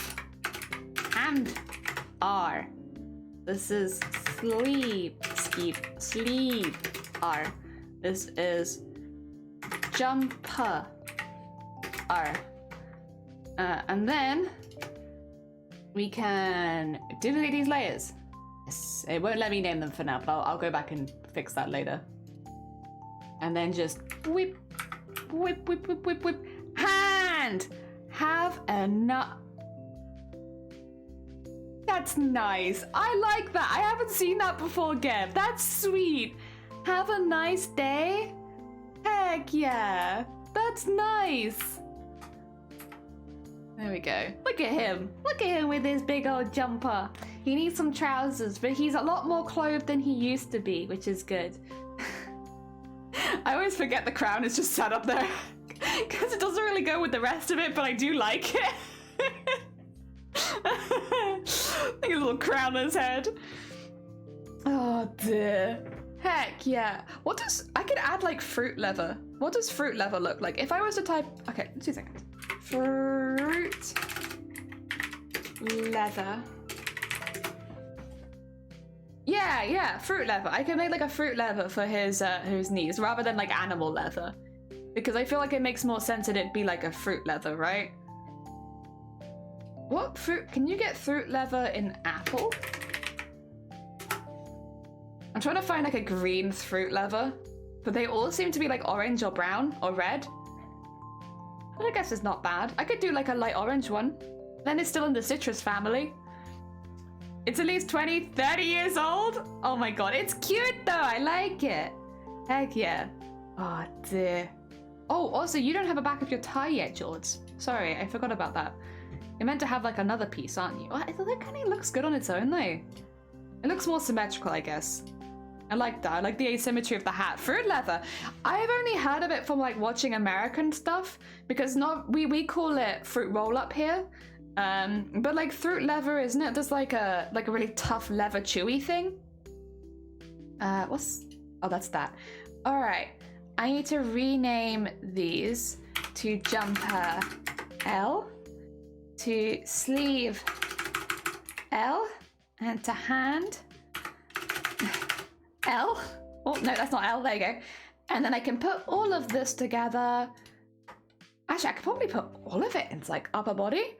R. This is sleeve. R. This is jumper. R. And then we can duplicate these layers. Yes, it won't let me name them for now, but I'll go back and fix that later. And then just whip. Hand! Have a nut. That's nice. I like that. I haven't seen that before, Geb. That's sweet. Have a nice day. Heck yeah. That's nice. There we go. Look at him. Look at him with his big old jumper. He needs some trousers, but he's a lot more clothed than he used to be, which is good. I always forget the crown is just sat up there because it doesn't really go with the rest of it, but I do like it. Like a little crown on his head. Oh dear. Heck yeah. I could add like fruit leather. What does fruit leather look like? If I was to type, okay, 2 seconds. Fruit leather. Yeah, fruit leather. I can make like a fruit leather for his knees rather than like animal leather. Because I feel like it makes more sense that it'd be like a fruit leather, right? What fruit? Can you get fruit leather in apple? I'm trying to find like a green fruit leather, but they all seem to be like orange or brown or red. But I guess it's not bad. I could do like a light orange one. Then it's still in the citrus family. It's at least 20, 30 years old. Oh my god, it's cute though. I like it. Heck yeah. Oh dear. Oh, also you don't have a back of your tie yet, George. Sorry, I forgot about that. You're meant to have like another piece, aren't you? Oh, that kind of looks good on its own though. It looks more symmetrical, I guess. I like that. I like the asymmetry of the hat. Fruit leather. I've only heard of it from like watching American stuff because we call it fruit roll up here. But like fruit leather, isn't it? There's like a really tough leather chewy thing. Oh, that's that. All right. I need to rename these to jumper L, to sleeve L, and to hand L. Oh, no, that's not L. There you go. And then I can put all of this together. Actually, I could probably put all of it into like upper body.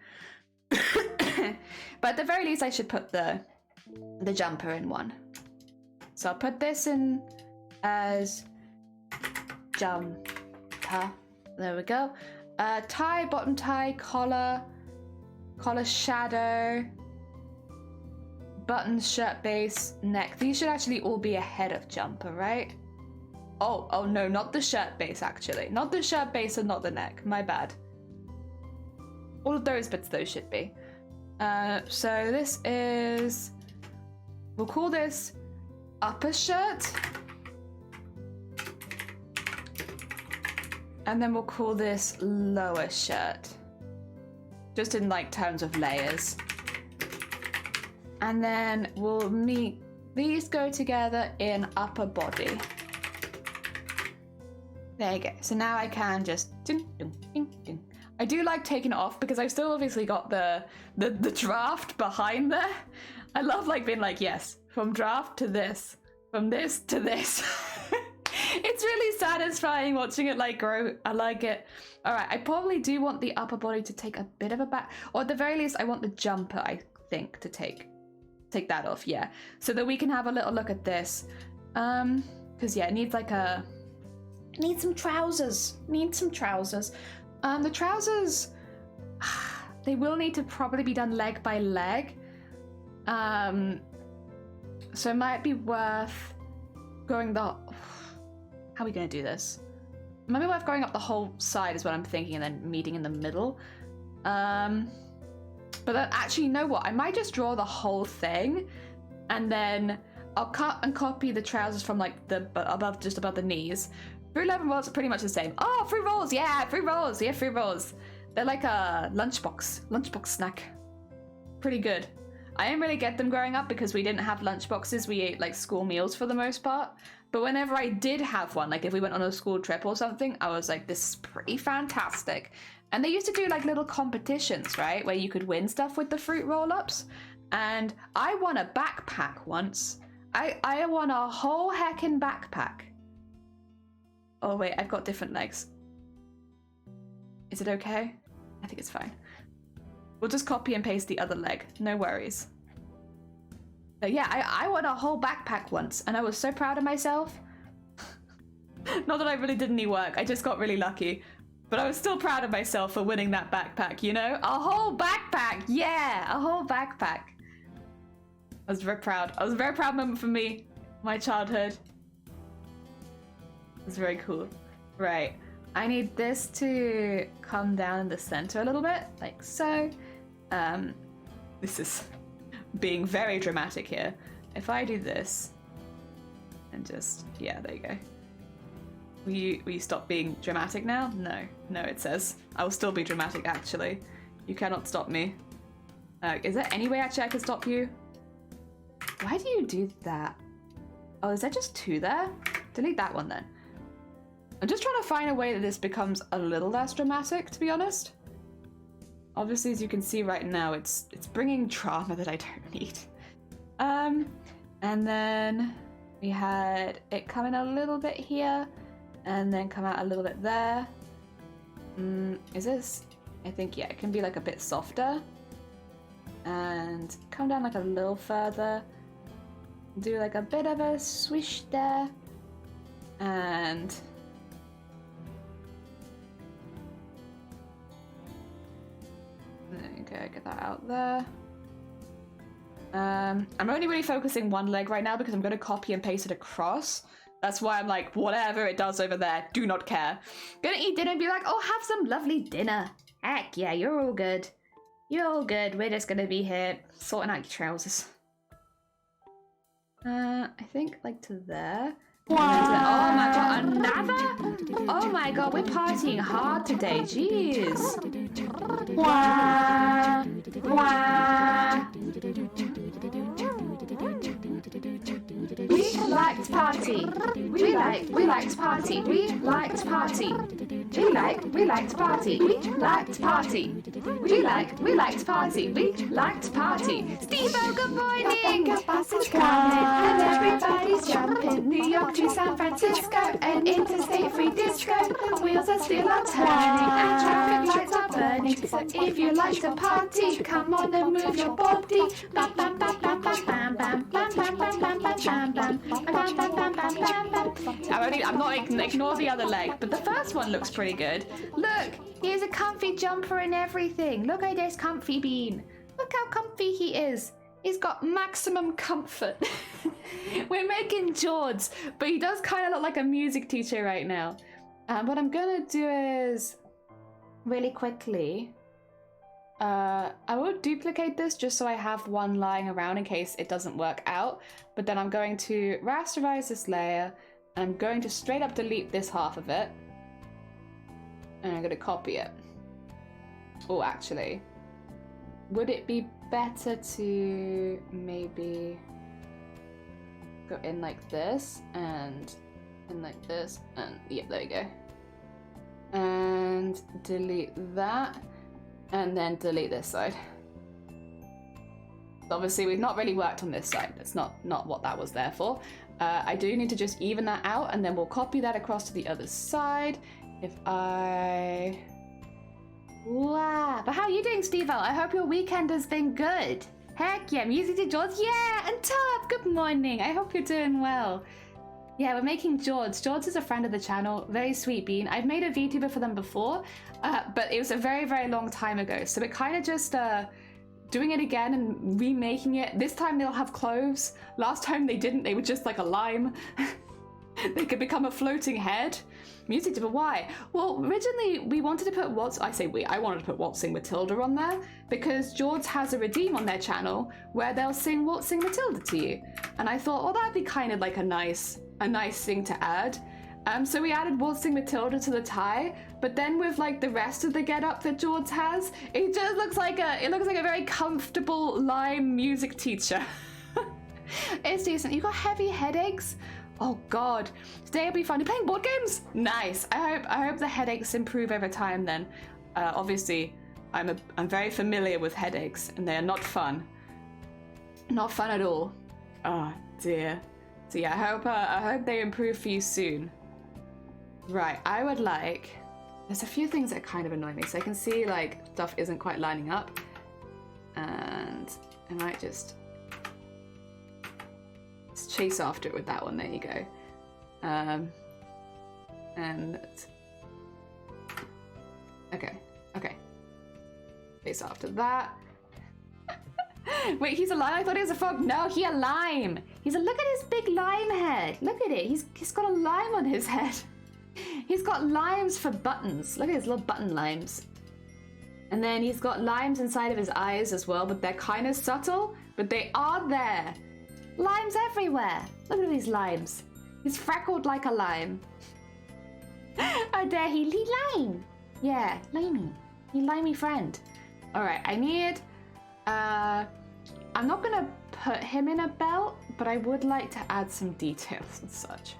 But at the very least, I should put the jumper in one. So I'll put this in as jumper. There we go. Tie, bottom tie, collar shadow, buttons, shirt base, neck. These should actually all be ahead of jumper, right? Oh no, not the shirt base actually. Not the shirt base and not the neck. My bad. All of those bits though should be. So this is, we'll call this upper shirt. And then we'll call this lower shirt. Just in like terms of layers. And then we'll meet, these go together in upper body. There you go. So now I can just, ding, ding, ding, ding. I do like taking it off because I've still obviously got the draft behind there. I love like being like, yes, from draft to this, from this to this. It's really satisfying watching it like grow. I like it. All right, I probably do want the upper body to take a bit of a back, or at the very least, I want the jumper, I think, to take that off, yeah. So that we can have a little look at this. Because yeah, it needs like needs some trousers. The trousers, they will need to probably be done leg by leg. So it might be worth going how are we going to do this? Maybe worth going up the whole side is what I'm thinking, and then meeting in the middle. But then, actually, you know what? I might just draw the whole thing, and then I'll cut and copy the trousers from like the just above the knees. Fruit leather rolls are pretty much the same. Oh, fruit rolls! Yeah, fruit rolls! Yeah, fruit rolls. They're like a lunchbox snack. Pretty good. I didn't really get them growing up because we didn't have lunchboxes. We ate like school meals for the most part. But whenever I did have one, like if we went on a school trip or something, I was like, this is pretty fantastic. And they used to do like little competitions, right? Where you could win stuff with the fruit roll-ups. And I won a backpack once. I won a whole heckin' backpack. Oh wait, I've got different legs. Is it okay? I think it's fine. We'll just copy and paste the other leg, no worries. But yeah, I won a whole backpack once and I was so proud of myself. Not that I really did any work, I just got really lucky. But I was still proud of myself for winning that backpack, you know? A whole backpack, yeah, a whole backpack. I was very proud. It was a very proud moment for me, my childhood. It was very cool. Right, I need this to come down in the center a little bit, like so. This is being very dramatic here. If I do this, and just, yeah, there you go. Will you stop being dramatic now? No, it says. I will still be dramatic, actually. You cannot stop me. Is there any way, actually, I can stop you? Why do you do that? Oh, is there just two there? Delete that one, then. I'm just trying to find a way that this becomes a little less dramatic, to be honest. Obviously, as you can see right now, it's bringing drama that I don't need. And then we had it come in a little bit here, and then come out a little bit there. Is this? I think, yeah, it can be like a bit softer. And come down like a little further. Do like a bit of a swish there. And okay, get that out there. I'm only really focusing one leg right now because I'm going to copy and paste it across. That's why I'm like, whatever it does over there, do not care. Gonna eat dinner and be like, oh, have some lovely dinner. Heck yeah, you're all good. You're all good. We're just gonna be here sorting out your trousers. I think like to there. Oh my god, another? Oh my god, we're partying hard today, jeez. We like to party. We like to party. We like to party. We like to party. We like to party. We like to party. We like to party. Steve-O, good morning! The bus is coming and everybody's jumping. New York to San Francisco and interstate free disco. The wheels are still are turning and traffic lights are burning. So if you like to party, come on and move your body. Bam bam bam bam bam bam bam bam bam bam bam bam bam bam bam bam bam bam. I'm not ignore the other leg, but the first one looks pretty good. Look, here's a comfy jumper and everything. Look at this comfy bean. Look how comfy he is. He's got maximum comfort. We're making George, but he does kind of look like a music teacher right now. What I'm gonna do is really quickly. I will duplicate this just so I have one lying around in case it doesn't work out. But then I'm going to rasterize this layer. And I'm going to straight up delete this half of it. And I'm going to copy it. Oh, actually. Would it be better to maybe go in like this and in like this? And yeah, there you go. And delete that. And then delete this side. Obviously, we've not really worked on this side. That's not what that was there for. I do need to just even that out, and then we'll copy that across to the other side. If I... Wow. But how are you doing, Steve-O? I hope your weekend has been good. Heck yeah, music to George. Yeah, and Tub, good morning. I hope you're doing well. Yeah, we're making George. George is a friend of the channel. Very sweet bean. I've made a VTuber for them before, but it was a very, very long time ago. So it kind of just... doing it again and remaking it. This time they'll have cloves. Last time they didn't, they were just like a lime. They could become a floating head. Music, but why? Well, originally we wanted to put I wanted to put Waltzing Matilda on there because George has a redeem on their channel where they'll sing Waltzing Matilda to you. And I thought, oh, that'd be kind of like a nice thing to add. So we added Waltzing Matilda to the tie, but then with like the rest of the getup that George has, it just looks like a very comfortable lime music teacher. It's decent. You got heavy headaches? Oh God, today will be fun. You're playing board games? Nice. I hope the headaches improve over time then. Obviously, I'm very familiar with headaches and they're not fun. Not fun at all. Oh dear. So yeah, I hope they improve for you soon. Right, I would like... There's a few things that kind of annoy me. So I can see like stuff isn't quite lining up. And I might just chase after it with that one. There you go. And okay. Chase after that. Wait, he's a lime? I thought he was a frog. No, he a lime. Look at his big lime head. Look at it. He's got a lime on his head. He's got limes for buttons. Look at his little button limes. And then he's got limes inside of his eyes as well, but they're kind of subtle, but they are there. Limes everywhere. Look at these limes. He's freckled like a lime. Oh, there he lime. Yeah, limey. He limey friend. All right, I need... I'm not gonna put him in a belt, but I would like to add some details and such.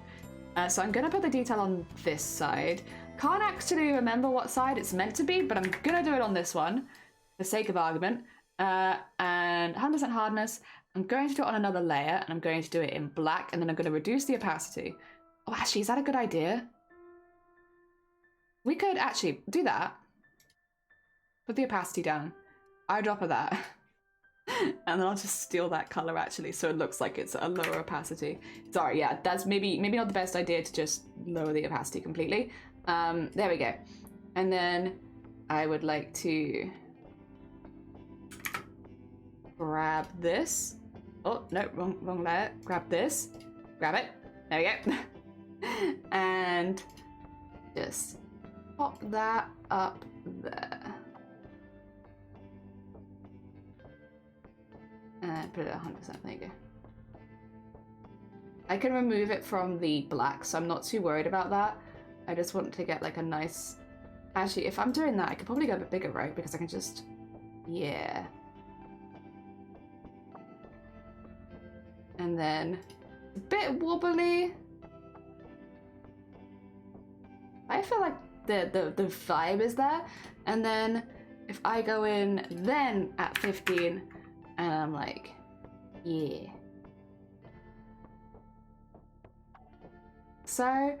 So I'm gonna put the detail on this side. Can't actually remember what side it's meant to be, but I'm gonna do it on this one, for the sake of argument. And 100% hardness. I'm going to do it on another layer, and I'm going to do it in black, and then I'm going to reduce the opacity. Oh, actually, is that a good idea? We could actually do that. Put the opacity down. Eyedropper that. And then I'll just steal that color, actually, so it looks like it's a lower opacity. Sorry, yeah, that's maybe not the best idea to just lower the opacity completely. There we go. And then I would like to grab this. Oh, no, wrong layer. Grab this. Grab it. There we go. And just pop that up there. And put it at 100%. There you go. I can remove it from the black, so I'm not too worried about that. I just want to get like a nice... Actually, if I'm doing that, I could probably go a bit bigger, right? Because I can just... Yeah. And then a bit wobbly. I feel like the vibe is there. And then if I go in then at 15 and I'm like, yeah. So,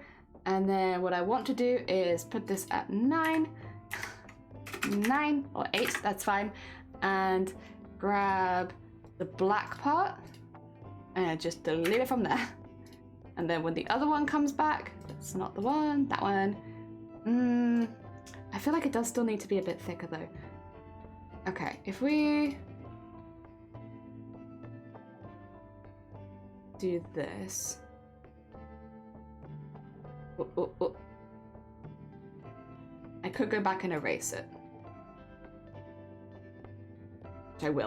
and then what I want to do is put this at 9 or 8, that's fine. And grab the black part and just delete it from there. And then when the other one comes back, it's not the one, that one. I feel like it does still need to be a bit thicker though. Okay, if we do this. Oh. I could go back and erase it.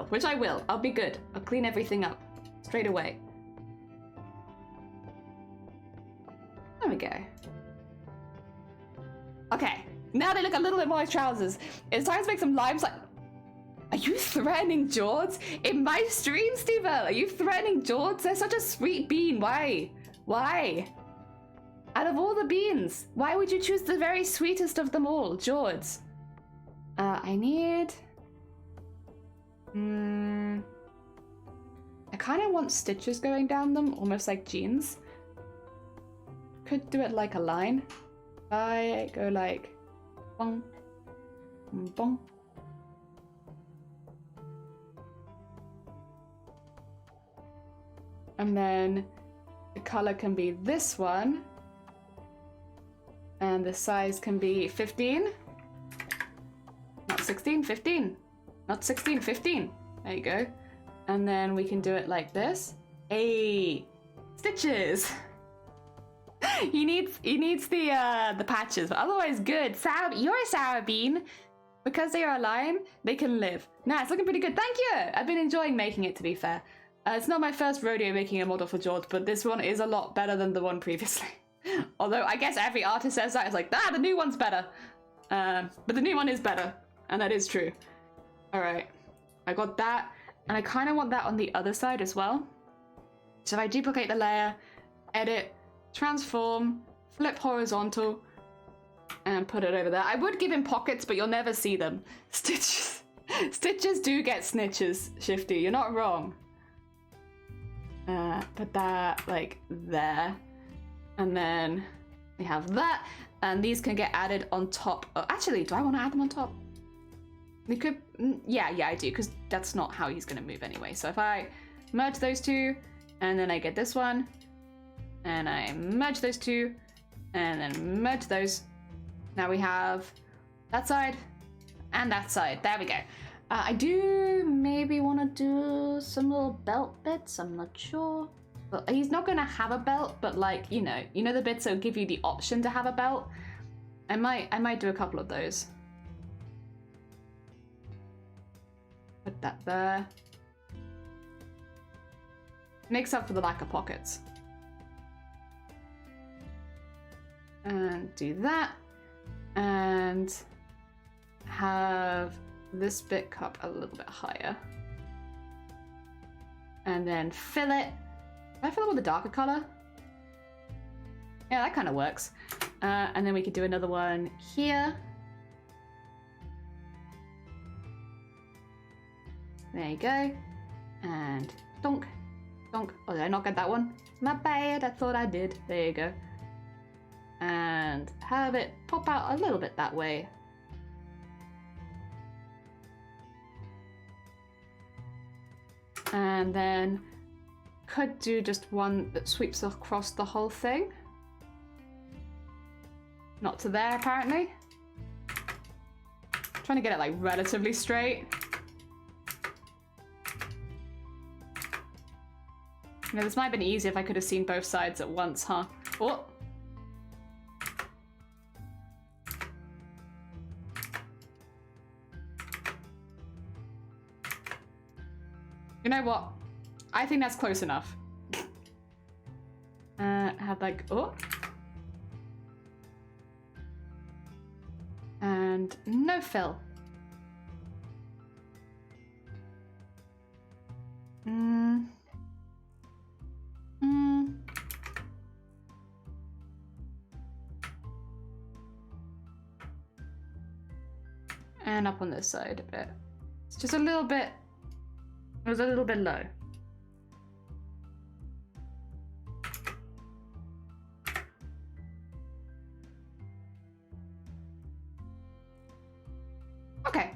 Which I will. I'll be good. I'll clean everything up straight away. There we go. Okay, now they look a little bit more like trousers. It's time to make some limes. Like, are you threatening George in my stream, Steve? Are you threatening George? They're such a sweet bean. Why? Why? Out of all the beans, why would you choose the very sweetest of them all, George? I need... I kind of want stitches going down them, almost like jeans. Could do it like a line. I go like... bong, bong. And then the color can be this one. And the size can be 15. Not 16, 15. Not 16, 15. There you go. And then we can do it like this. Hey, stitches. he needs the patches, but otherwise good. You're a sour bean. Because they are a lime, they can live. Nah, it's looking pretty good. Thank you! I've been enjoying making it, to be fair. It's not my first rodeo making a model for George, but this one is a lot better than the one previously. Although I guess every artist says that. It's like, the new one's better. But the new one is better. And that is true. Alright. I got that. And I kind of want that on the other side as well. So if I duplicate the layer, edit, transform, flip horizontal, and put it over there. I would give him pockets, but you'll never see them. Stitches do get snitches, Shifty. You're not wrong. Put that like there. And then we have that. And these can get added on top. Oh, actually, do I want to add them on top? We could, yeah, I do, because that's not how he's going to move anyway. So if I merge those two, and then I get this one, and I merge those two, and then merge those. Now we have that side and that side. There we go. I do maybe want to do some little belt bits. I'm not sure. But he's not going to have a belt, but like, you know the bits that give you the option to have a belt? I might do a couple of those. Put that there. Makes up for the lack of pockets. And do that. And have this bit cup a little bit higher. And then fill it. Can I fill it with a darker color? Yeah, that kind of works. And then we could do another one here. There you go. And donk, donk. Oh, did I not get that one? My bad, I thought I did. There you go. And have it pop out a little bit that way. And then could do just one that sweeps across the whole thing. Not to there, apparently. Trying to get it like relatively straight. You know, this might have been easier if I could have seen both sides at once, huh? Oh. You know what? I think that's close enough. Have like, oh. And no fill. And up on this side a bit. It's just a little bit, it was a little bit low. Okay.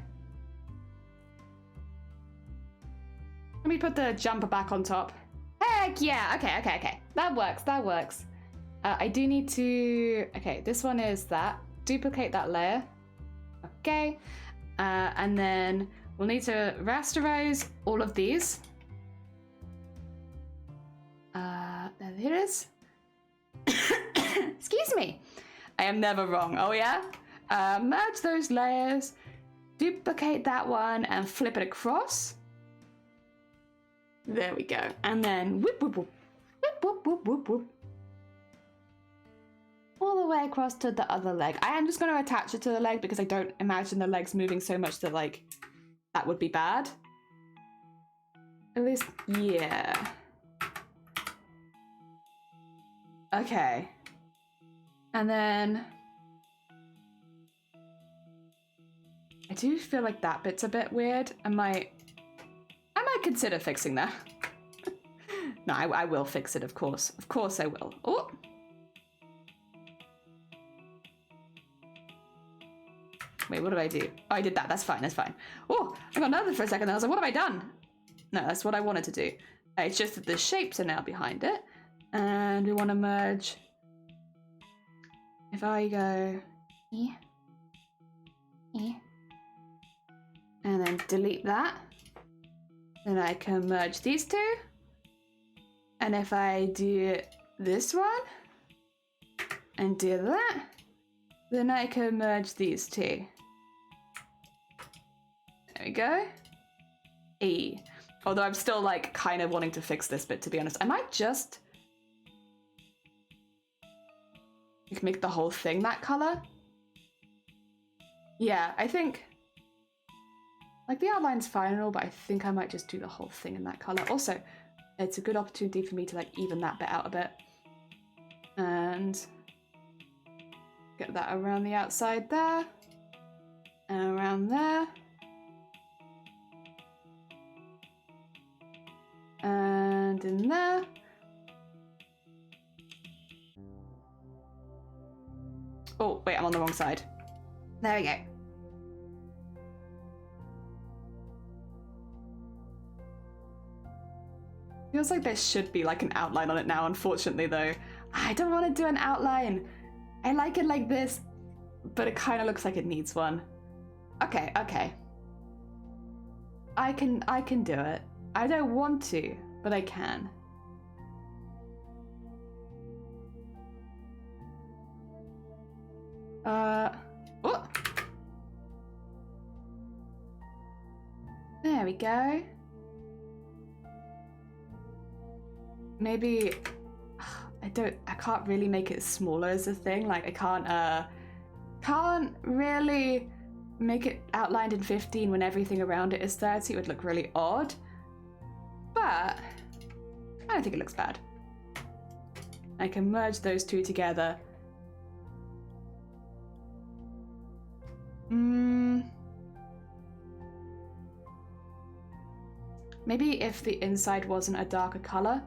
Let me put the jumper back on top. Heck yeah, okay. That works. I do need to, okay, this one is that. Duplicate that layer. Okay. And then we'll need to rasterize all of these. There it is. Excuse me. I am never wrong. Oh yeah? Merge those layers, duplicate that one and flip it across. There we go. And then whoop, whoop, whoop. Whoop, whoop, whoop, whoop, whoop. All the way across to the other leg. I am just going to attach it to the leg because I don't imagine the legs moving so much that like that would be bad. At least, yeah. Okay. And then I do feel like that bit's a bit weird. I might consider fixing that. No, I will fix it, of course. Of course I will. Oh. Wait, what did I do? Oh, I did that. That's fine. That's fine. Oh, I got nervous for a second. I was like, what have I done? No, that's what I wanted to do. It's just that the shapes are now behind it. And we want to merge. If I go here, here, and then delete that, then I can merge these two. And if I do this one, and do that. Then I can merge these two. There we go. E. Although I'm still like kind of wanting to fix this bit, to be honest. I might just make the whole thing that color. Yeah, I think like the outline's fine and all, but I think I might just do the whole thing in that color. Also, it's a good opportunity for me to like even that bit out a bit. And get that around the outside there. And around there. And in there. Oh, wait, I'm on the wrong side. There we go. Feels like there should be like an outline on it now, unfortunately though. I don't want to do an outline. I like it like this, but it kind of looks like it needs one. Okay, okay. I can do it. I don't want to, but I can. Oh. There we go. Maybe I can't really make it smaller as a thing. Like I can't really make it outlined in 15 when everything around it is 30. It would look really odd. But I don't think it looks bad. I can merge those two together. Maybe if the inside wasn't a darker color.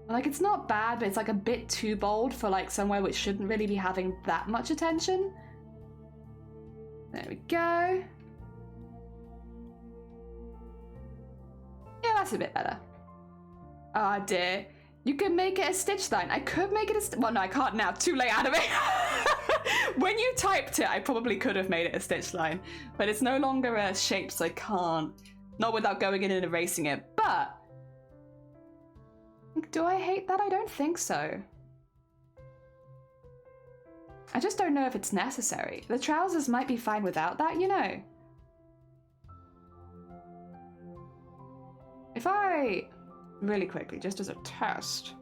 Like, it's not bad, but it's like a bit too bold for like somewhere which shouldn't really be having that much attention. There we go. Yeah, that's a bit better. Oh dear. You could make it a stitch line. I could make it a well, no, I can't now. Too late, anime. When you typed it, I probably could have made it a stitch line, but it's no longer a shape, so I can't. Not without going in and erasing it, but do I hate that? I don't think so. I just don't know if it's necessary. The trousers might be fine without that, you know. If I, really quickly, just as a test,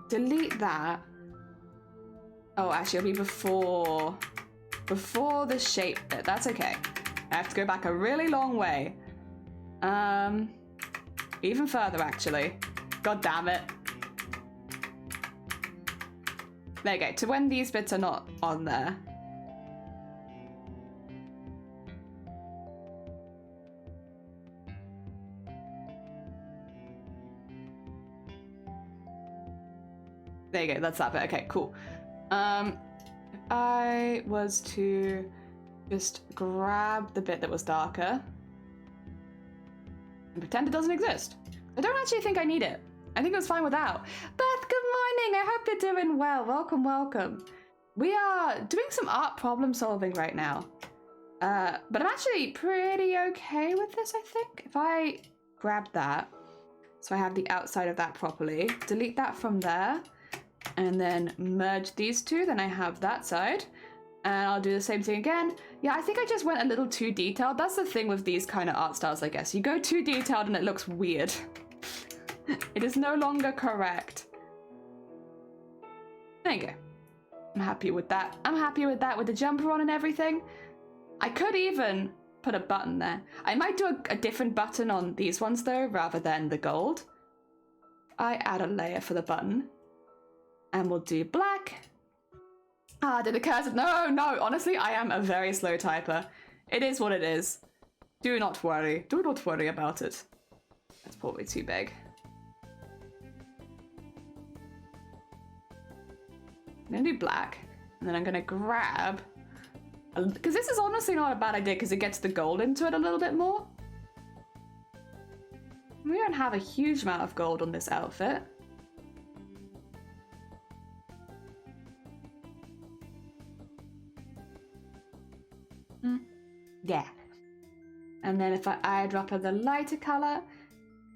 delete that. Oh, actually, it'll be before the shape bit. That's okay. I have to go back a really long way. Even further, actually. God damn it. There you go, to when these bits are not on there. There you go, that's that bit. Okay, cool. I was to just grab the bit that was darker and pretend it doesn't exist. I don't actually think I need it. I think it was fine without. Beth, good morning. I hope you're doing well. Welcome, welcome. We are doing some art problem solving right now. But I'm actually pretty okay with this, I think. If I grab that, so I have the outside of that properly, delete that from there, and then merge these two, then I have that side. And I'll do the same thing again. Yeah, I think I just went a little too detailed. That's the thing with these kind of art styles, I guess. You go too detailed and it looks weird. It is no longer correct. There you go. I'm happy with that. I'm happy with that with the jumper on and everything. I could even put a button there. I might do a different button on these ones though, rather than the gold. I add a layer for the button. And we'll do black. Ah, did the cursor? No, honestly, I am a very slow typer. It is what it is. Do not worry. Do not worry about it. That's probably too big. I'm gonna do black, and then I'm gonna grab, because this is honestly not a bad idea because it gets the gold into it a little bit more. We don't have a huge amount of gold on this outfit. Yeah. And then if I eyedropper the lighter color,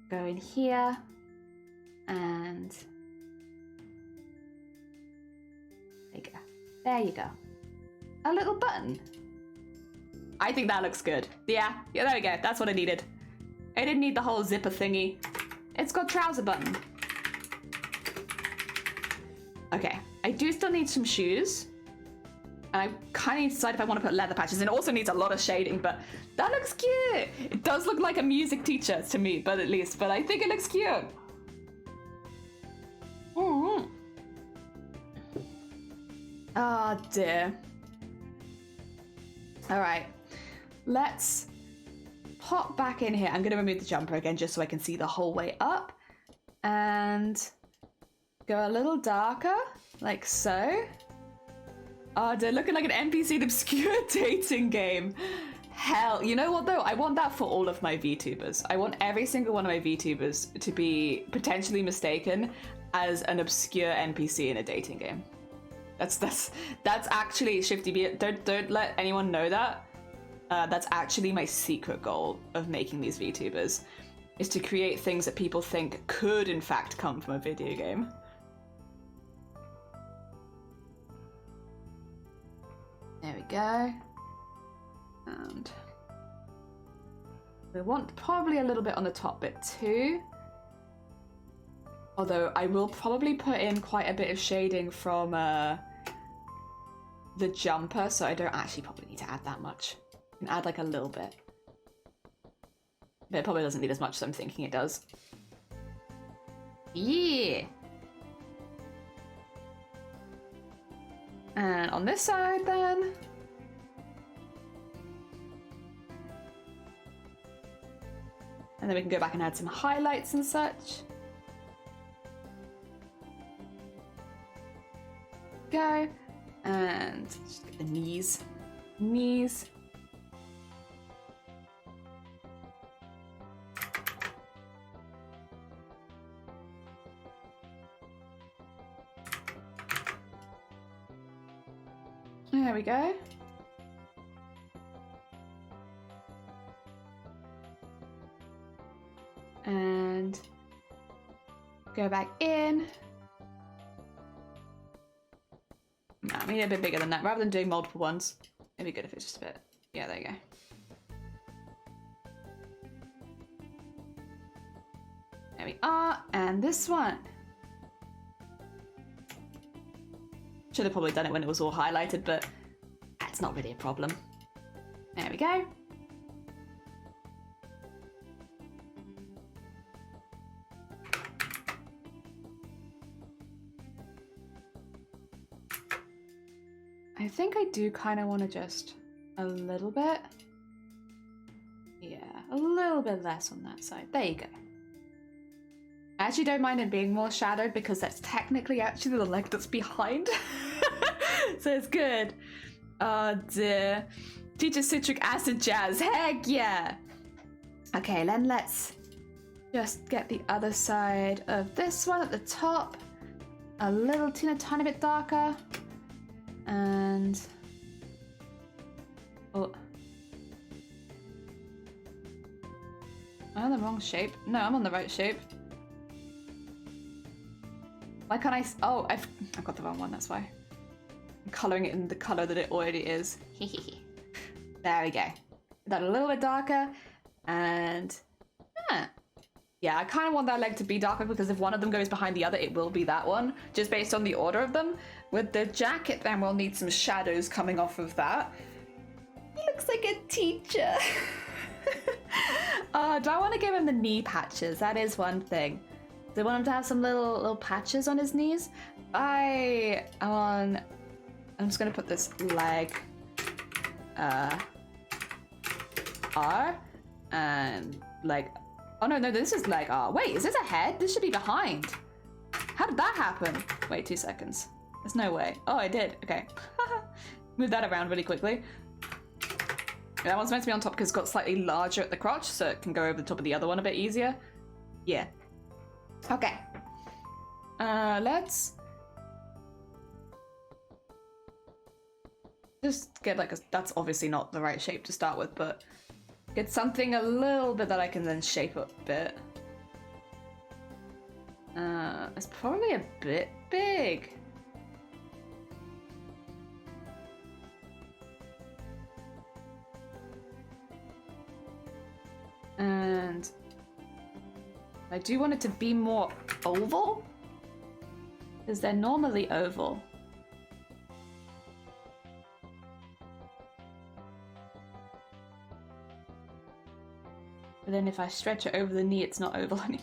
go in here, And there you go. There you go. A little button. I think that looks good. Yeah, there we go. That's what I needed. I didn't need the whole zipper thingy. It's got trouser button. Okay, I do still need some shoes. And I kind of need to decide if I want to put leather patches. And it also needs a lot of shading, but that looks cute. It does look like a music teacher to me, but I think it looks cute. Mm. Oh dear. All right, let's pop back in here. I'm gonna remove the jumper again just so I can see the whole way up. And go a little darker, like so. Oh, they're looking like an NPC in obscure dating game. Hell, you know what though? I want that for all of my VTubers. I want every single one of my VTubers to be potentially mistaken as an obscure NPC in a dating game. That's actually Shifty B. Don't let anyone know that. That's actually my secret goal of making these VTubers, is to create things that people think could in fact come from a video game. There we go. And we want probably a little bit on the top bit too. Although I will probably put in quite a bit of shading from the jumper, so I don't actually probably need to add that much. I can add like a little bit. But it probably doesn't need as much as I'm thinking it does. Yeah! And on this side then. And then we can go back and add some highlights and such. Go. And just get the knees. Knees. There we go. And go back in. Nah, we need a bit bigger than that. Rather than doing multiple ones, it'd be good if it's just a bit. Yeah, there you go. There we are. And this one. Should have probably done it when it was all highlighted, but that's not really a problem. There we go. I think I do kind of want to just a little bit. Yeah, a little bit less on that side. There you go. I actually don't mind it being more shadowed because that's technically actually the leg that's behind. So it's good. Oh dear. Teacher citric acid jazz. Heck yeah. Okay, then let's just get the other side of this one at the top. A little tiny bit darker. And... oh. Am I on the wrong shape? No, I'm on the right shape. Why can't I... oh, I've got the wrong one, that's why. I'm colouring it in the colour that it already is. There we go. That a little bit darker. And... yeah, I kind of want that leg to be darker because if one of them goes behind the other, it will be that one. Just based on the order of them. With the jacket, then we'll need some shadows coming off of that. He looks like a teacher. Do I want to give him the knee patches? That is one thing. Do I want him to have some little patches on his knees? I'm just gonna put this leg R and leg. Oh no, this is leg R. Wait, is this a head? This should be behind. How did that happen? Wait 2 seconds. There's no way. Oh, I did. Okay. Move that around really quickly. That one's meant to be on top because it's got slightly larger at the crotch, so it can go over the top of the other one a bit easier. Yeah. Okay. Let's just get like a... that's obviously not the right shape to start with, but get something a little bit that I can then shape up a bit. It's probably a bit big. And I do want it to be more oval, because they're normally oval. But then if I stretch it over the knee, it's not oval anymore.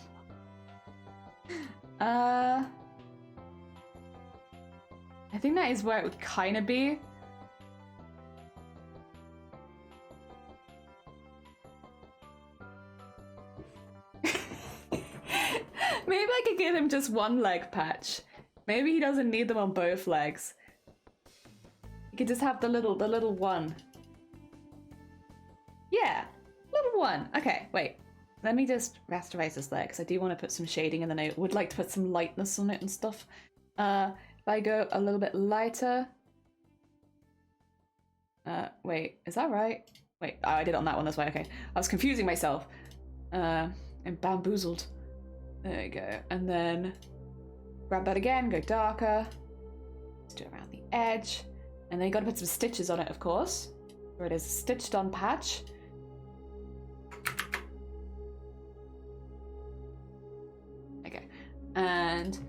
I think that is where it would kind of be. Maybe I could give him just one leg patch. Maybe he doesn't need them on both legs. He could just have the little one. Yeah, little one. Okay, wait. Let me just rasterize this leg because I do want to put some shading, and then I would like to put some lightness on it and stuff. If I go a little bit lighter. Wait, is that right? Wait, oh, I did it on that one this way. Okay, I was confusing myself. And bamboozled. There we go. And then grab that again, go darker. Let's do it around the edge. And then you gotta put some stitches on it, of course. Where it is stitched on patch. Okay. And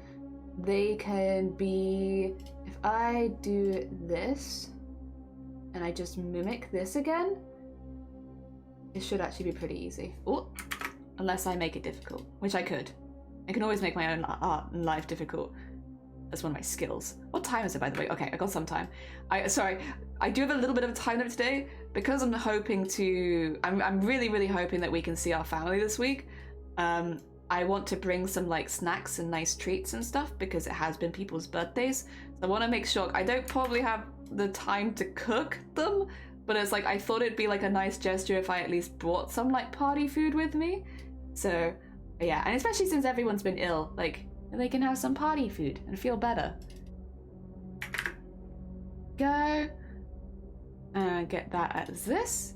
they can be, if I do this and I just mimic this again, it should actually be pretty easy. Oh, unless I make it difficult, which I could. I can always make my own art and life difficult. That's one of my skills. What time is it, by the way? Okay, I got some time. Sorry, I do have a little bit of a time limit today because I'm hoping to. I'm really hoping that we can see our family this week. I want to bring some like snacks and nice treats and stuff because it has been people's birthdays. So I want to make sure. I don't probably have the time to cook them, but it's like I thought it'd be like a nice gesture if I at least brought some like party food with me. So yeah, and especially since everyone's been ill, like they can have some party food and feel better. Go and get that as this,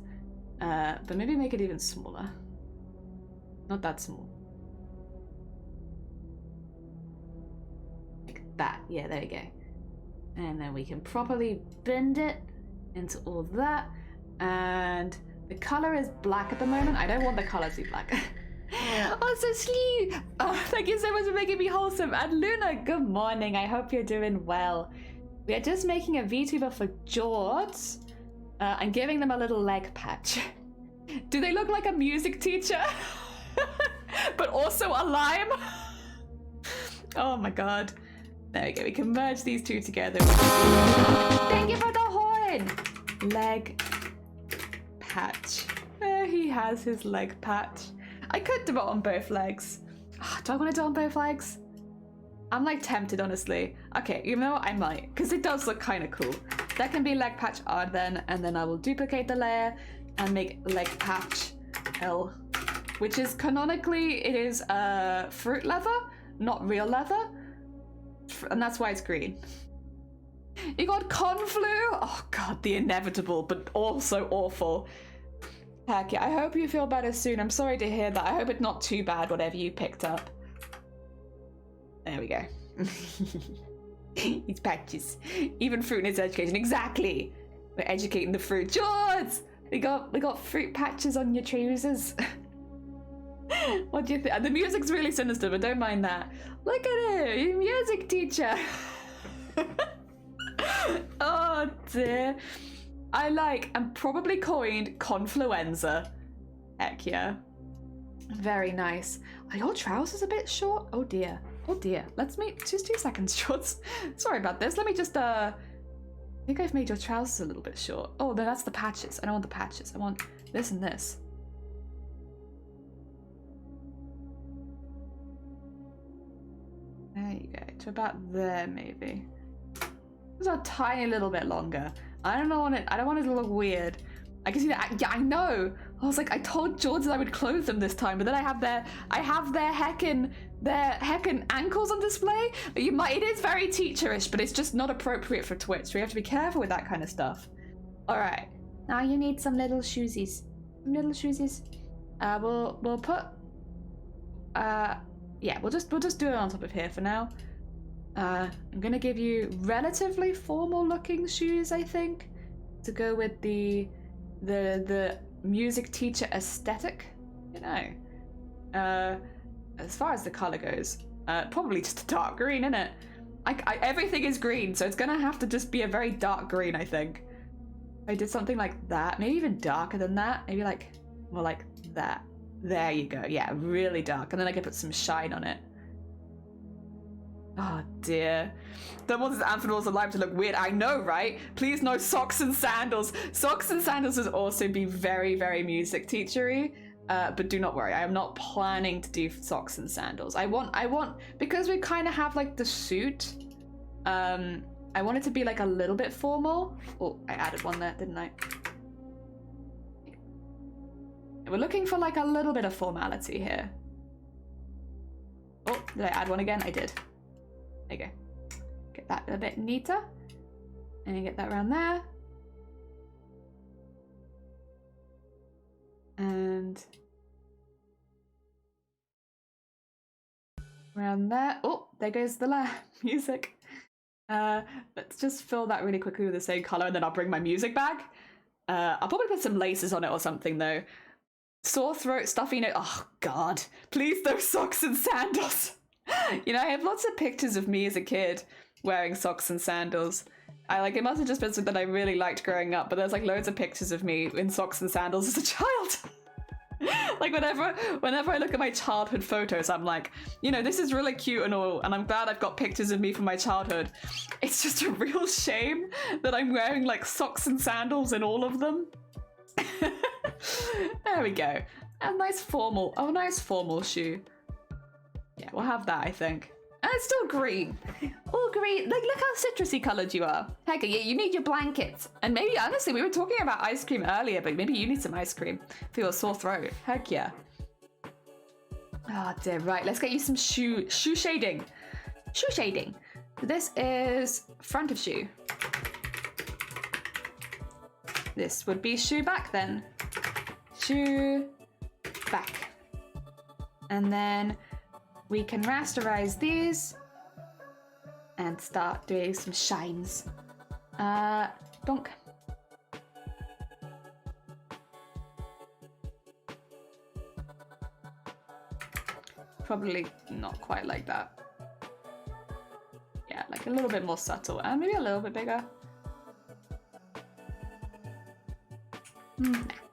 but maybe make it even smaller. Not that small. Like that. Yeah, there you go. And then we can properly bend it into all that. And the color is black at the moment. I don't want the color to be black. Oh, so sweet. Oh, thank you so much for making me wholesome. And Luna, good morning. I hope you're doing well. We are just making a VTuber for George and giving them a little leg patch. Do they look like a music teacher? But also a lime? Oh my god. There we go. We can merge these two together. Thank you for the horn. Leg patch. There he has his leg patch. I could do it on both legs. Oh, do I want to do it on both legs? I'm like tempted, honestly. Okay, you know what? I might, because it does look kind of cool. That can be leg patch R then, and then I will duplicate the layer and make leg patch L, which is canonically, it is fruit leather, not real leather, and that's why it's green. You got conflu? Oh god, the inevitable, but also awful. Heck yeah, I hope you feel better soon. I'm sorry to hear that. I hope it's not too bad, whatever you picked up. There we go. These patches. Even fruit in its education. Exactly! We're educating the fruit. George! We got fruit patches on your trousers. What do you think? The music's really sinister, but don't mind that. Look at it! You music teacher! Oh dear. I'm probably coined confluenza. Heck yeah. Very nice. Are your trousers a bit short? Oh dear. Oh dear. Let's make just 2 seconds, shorts. Sorry about this. Let me just I think I've made your trousers a little bit short. Oh, no, that's the patches. I don't want the patches. I want this and this. There you go. To about there, maybe. Just a tiny little bit longer. I don't want it to look weird. I can see that. Yeah, I know. I was like, I told George that I would clothe them this time, but then I have their heckin' ankles on display. It is very teacherish, but it's just not appropriate for Twitch. So we have to be careful with that kind of stuff. All right. Now you need some little shoesies. Some little shoesies. We'll put yeah, we'll just do it on top of here for now. I'm gonna give you relatively formal looking shoes, I think, to go with the music teacher aesthetic, you know. As far as the color goes, probably just a dark green, innit? Everything is green, so it's gonna have to just be a very dark green, I think. I did something like that, maybe even darker than that, maybe like more like that. There you go, yeah, really dark, and then I can put some shine on it. Oh dear. Don't want this Amphenol's alive to look weird. I know, right? Please no socks and sandals. Socks and sandals would also be very, very music teachery. But do not worry, I am not planning to do socks and sandals. I want, because we kind of have like the suit, I want it to be like a little bit formal. Oh, I added one there, didn't I? We're looking for like a little bit of formality here. Oh, did I add one again? I did. There you go. Get that a bit neater. And get that around there. And around there. Oh, there goes the music. Let's just fill that really quickly with the same color, and then I'll bring my music bag. I'll probably put some laces on it or something though. Sore throat, stuffy nose. Oh God, please no socks and sandals. You know, I have lots of pictures of me as a kid wearing socks and sandals. It must have just been something that I really liked growing up, but there's like loads of pictures of me in socks and sandals as a child. Like whenever I look at my childhood photos, I'm like, you know, this is really cute and all, and I'm glad I've got pictures of me from my childhood. It's just a real shame that I'm wearing like socks and sandals in all of them. There we go. A nice formal shoe. Yeah, we'll have that, I think. And it's still green. All green. Like, look how citrusy coloured you are. Heck, yeah, you need your blankets. And maybe, honestly, we were talking about ice cream earlier, but maybe you need some ice cream for your sore throat. Heck yeah. Oh dear, right. Let's get you some shoe shading. Shoe shading. This is front of shoe. This would be shoe back then. Shoe back. And then we can rasterize these and start doing some shines. Donk. Probably not quite like that. Yeah, like a little bit more subtle and maybe a little bit bigger.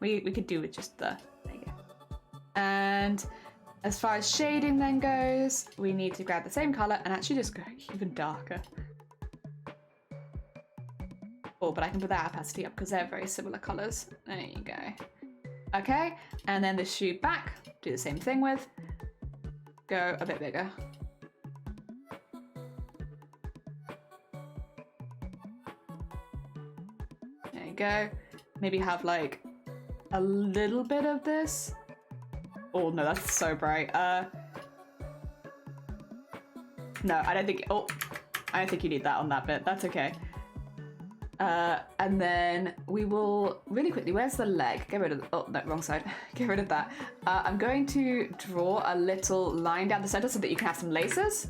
We could do with just the, there you go. And as far as shading then goes, we need to grab the same color and actually just go even darker. Oh, but I can put that opacity up because they're very similar colors. There you go. Okay, and then the shoe back, do the same thing with. Go a bit bigger. There you go. Maybe have like a little bit of this. Oh no, that's so bright. No, I don't think you need that on that bit. That's okay. And then we will really quickly, where's the leg? Get rid of, oh no, wrong side. Get rid of that. I'm going to draw a little line down the center so that you can have some laces.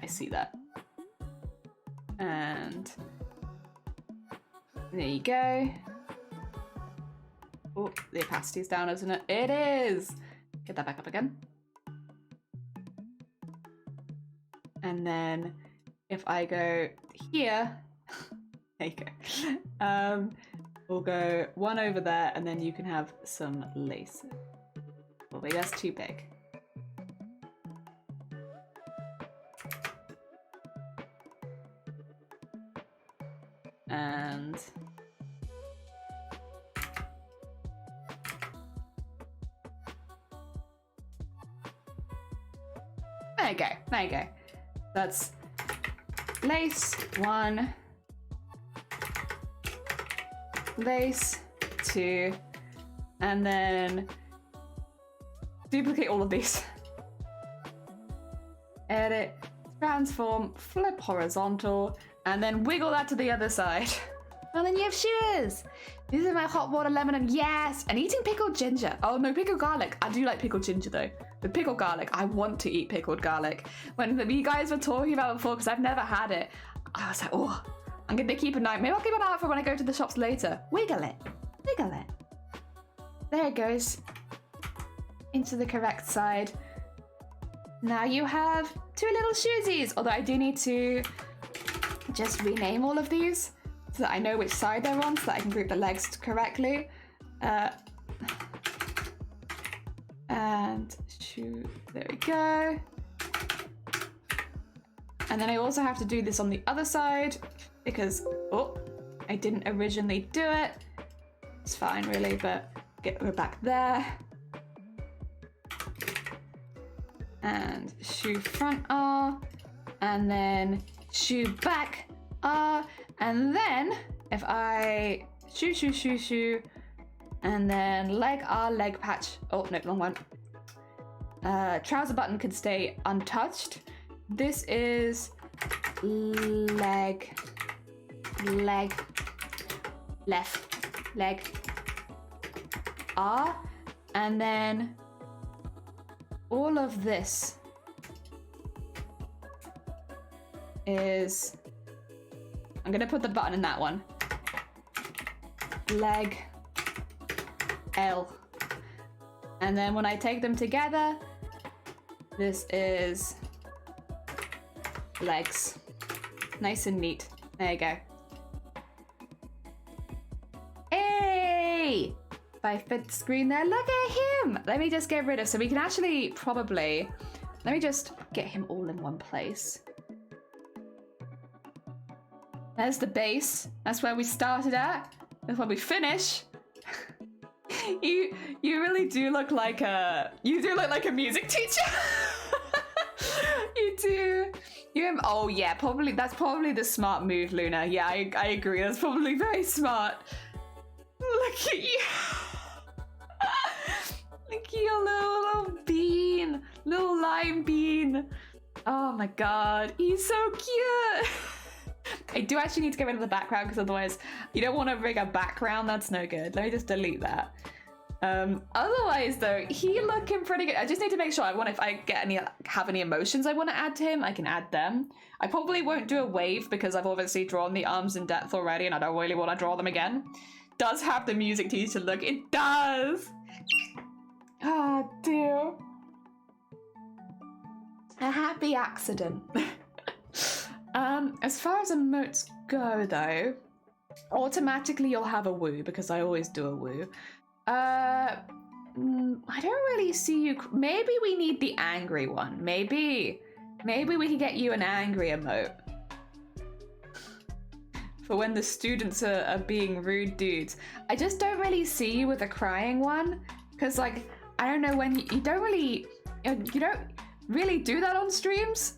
I see that. And there you go. Oh, the opacity's down, isn't it? It is! Get that back up again. And then if I go here, there you go. We'll go one over there and then you can have some lace. Well, wait, that's too big. And there you go, there you go. That's lace 1, lace 2, and then duplicate all of these. Edit, transform, flip horizontal, and then wiggle that to the other side. And then you have shoes. These are my hot water lemon and yes, and eating pickled ginger. Oh no, pickled garlic. I do like pickled ginger though. But pickled garlic, I want to eat pickled garlic. When you guys were talking about it before, because I've never had it, I was like, oh, I'm gonna keep an eye. Maybe I'll keep an eye out for when I go to the shops later. Wiggle it, wiggle it. There it goes. Into the correct side. Now you have 2 little shoesies, although I do need to just rename all of these so that I know which side they're on so that I can group the legs correctly. And shoe, there we go. And then I also have to do this on the other side because, oh, I didn't originally do it. It's fine really, but we're back there. And shoe front R, and then shoe back R, and then if I shoe, and then leg R, leg patch, oh no, wrong one. Trouser button can stay untouched. This is leg, left, leg R, and then all of this is, I'm gonna put the button in that one. Leg, L. And then when I take them together, this is legs. Nice and neat. There you go. Hey! 5-bit screen there. Look at him! Let me just get rid of, so we can actually probably, let me just get him all in one place. There's the base. That's where we started at. That's where we finish. You really do look like a, you do look like a music teacher. You do. Oh yeah, probably, that's probably the smart move, Luna. Yeah, I agree. That's probably very smart. Look at you. Look at your little bean. Little lime bean. Oh my god, he's so cute. I do actually need to get rid of the background because otherwise you don't want to rig a background. That's no good. Let me just delete that. Otherwise though, he looking pretty good. I just need to make sure if I have any emotions I want to add to him, I can add them. I probably won't do a wave because I've obviously drawn the arms in depth already and I don't really want to draw them again. Does have the music teacher look. It does. Oh dear. A happy accident. As far as emotes go though, automatically you'll have a woo because I always do a woo. I don't really see you. Maybe we need the angry one. Maybe we can get you an angry emote for when the students are being rude dudes. I just don't really see you with a crying one because, like, I don't know when you don't really do that on streams.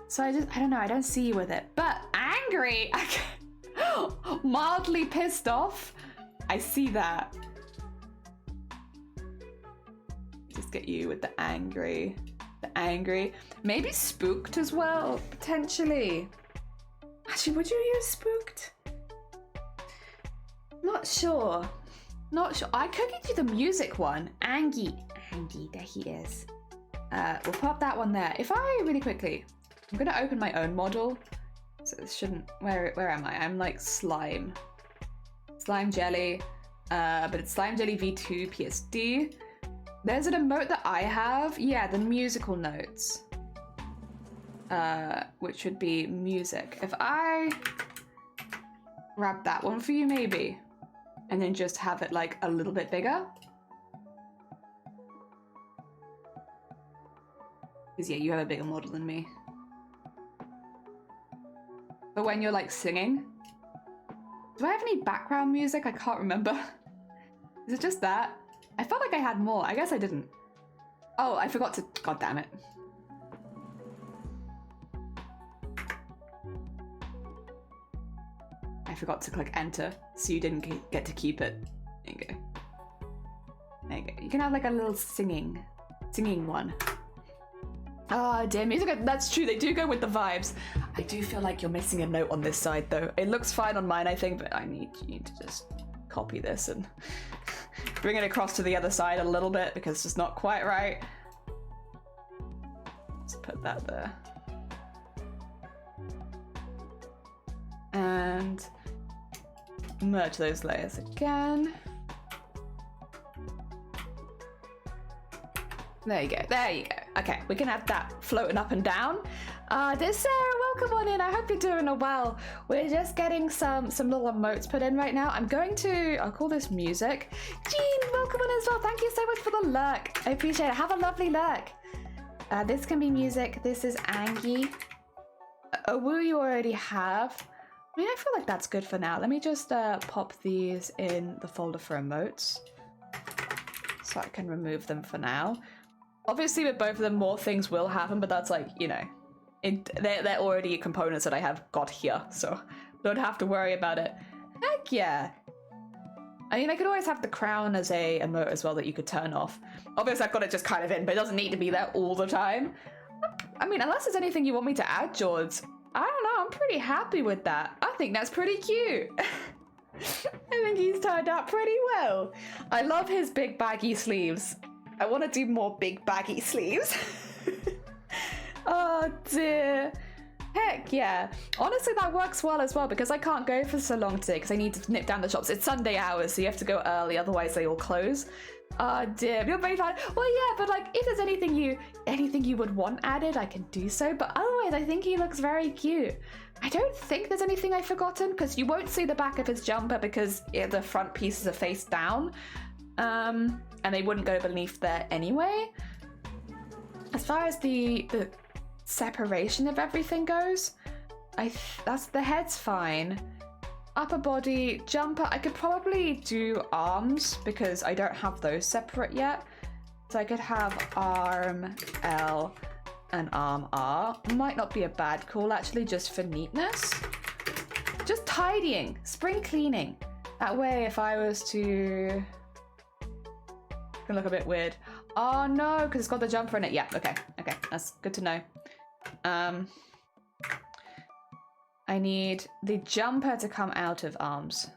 So I don't know. I don't see you with it. But angry, mildly pissed off. I see that. Just get you with the angry. Maybe spooked as well, potentially. Actually, would you use spooked? Not sure. I could get you the music one. Angie, there he is. We'll pop that one there. If I really quickly, I'm gonna open my own model. So this shouldn't, where am I? I'm like slime jelly, but it's slime jelly v2 PSD. There's an emote that I have. Yeah, the musical notes. Which would be music. If I grab that one for you, maybe, and then just have it like a little bit bigger. Because yeah, you have a bigger model than me. But when you're like singing, do I have any background music? I can't remember. Is it just that? I felt like I had more. I guess I didn't. Oh, I forgot to, god damn it. I forgot to click enter, so you didn't get to keep it. There you go. There you go. You can have like a little singing one. Oh, dear music. That's true. They do go with the vibes. I do feel like you're missing a note on this side, though. It looks fine on mine, I think, but I need you to just copy this and bring it across to the other side a little bit because it's just not quite right. Let's put that there. And merge those layers again. There you go, there you go. Okay, we can have that floating up and down. Dear Sarah, welcome on in. I hope you're doing well. We're just getting some little emotes put in right now. I'll call this music. Jean, welcome on as well. Thank you so much for the lurk. I appreciate it. Have a lovely lurk. This can be music. This is Angie. A woo you already have. I mean, I feel like that's good for now. Let me just pop these in the folder for emotes so I can remove them for now. Obviously, with both of them, more things will happen, but that's like, you know, they're already components that I have got here, so don't have to worry about it. Heck yeah. I mean, I could always have the crown as a emote as well that you could turn off. Obviously, I've got it just kind of in, but it doesn't need to be there all the time. I mean, unless there's anything you want me to add, George. I don't know, I'm pretty happy with that. I think that's pretty cute. I think he's turned out pretty well. I love his big baggy sleeves. I want to do more big baggy sleeves. Oh dear. Heck yeah. Honestly, that works well as well because I can't go for so long today because I need to nip down the shops. It's Sunday hours, so you have to go early, otherwise they all close. Oh dear. You're very fine. Well, yeah, but like, if there's anything you would want added, I can do so. But otherwise, I think he looks very cute. I don't think there's anything I've forgotten because you won't see the back of his jumper because the front pieces are face down. And they wouldn't go beneath there anyway. As far as the separation of everything goes, that's the head's fine. Upper body, jumper, I could probably do arms because I don't have those separate yet. So I could have arm L and arm R. Might not be a bad call actually, just for neatness. Just tidying, spring cleaning. That way if I was to... It's gonna look a bit weird. Oh no, because it's got the jumper in it. Yeah, okay, that's good to know. I need the jumper to come out of arms.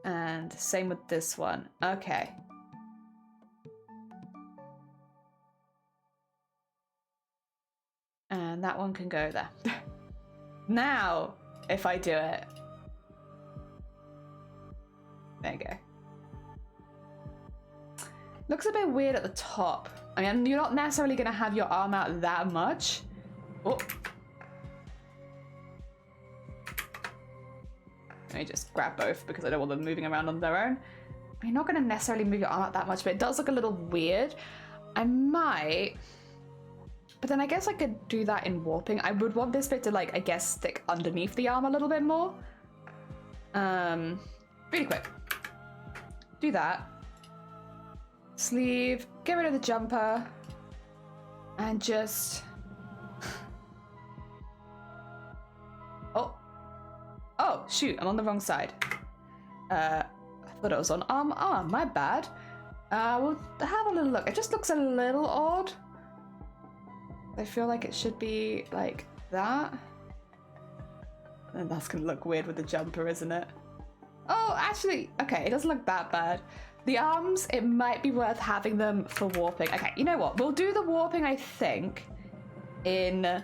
And same with this one. Okay. And that one can go there. Now, if I do it. There you go. Looks a bit weird at the top. I mean, you're not necessarily going to have your arm out that much. Oh. Let me just grab both because I don't want them moving around on their own. You're not going to necessarily move your arm out that much, but it does look a little weird. I might... But then I guess I could do that in warping. I would want this bit to, like, I guess, stick underneath the arm a little bit more. Really quick. Do that. Sleeve, get rid of the jumper, and just... Oh, shoot, I'm on the wrong side. I thought it was on arm, my bad. We'll have a little look. It just looks a little odd. I feel like it should be like that. And that's gonna look weird with the jumper, isn't it? Oh, actually, okay, it doesn't look that bad. The arms, it might be worth having them for warping. Okay, you know what? We'll do the warping, I think, in...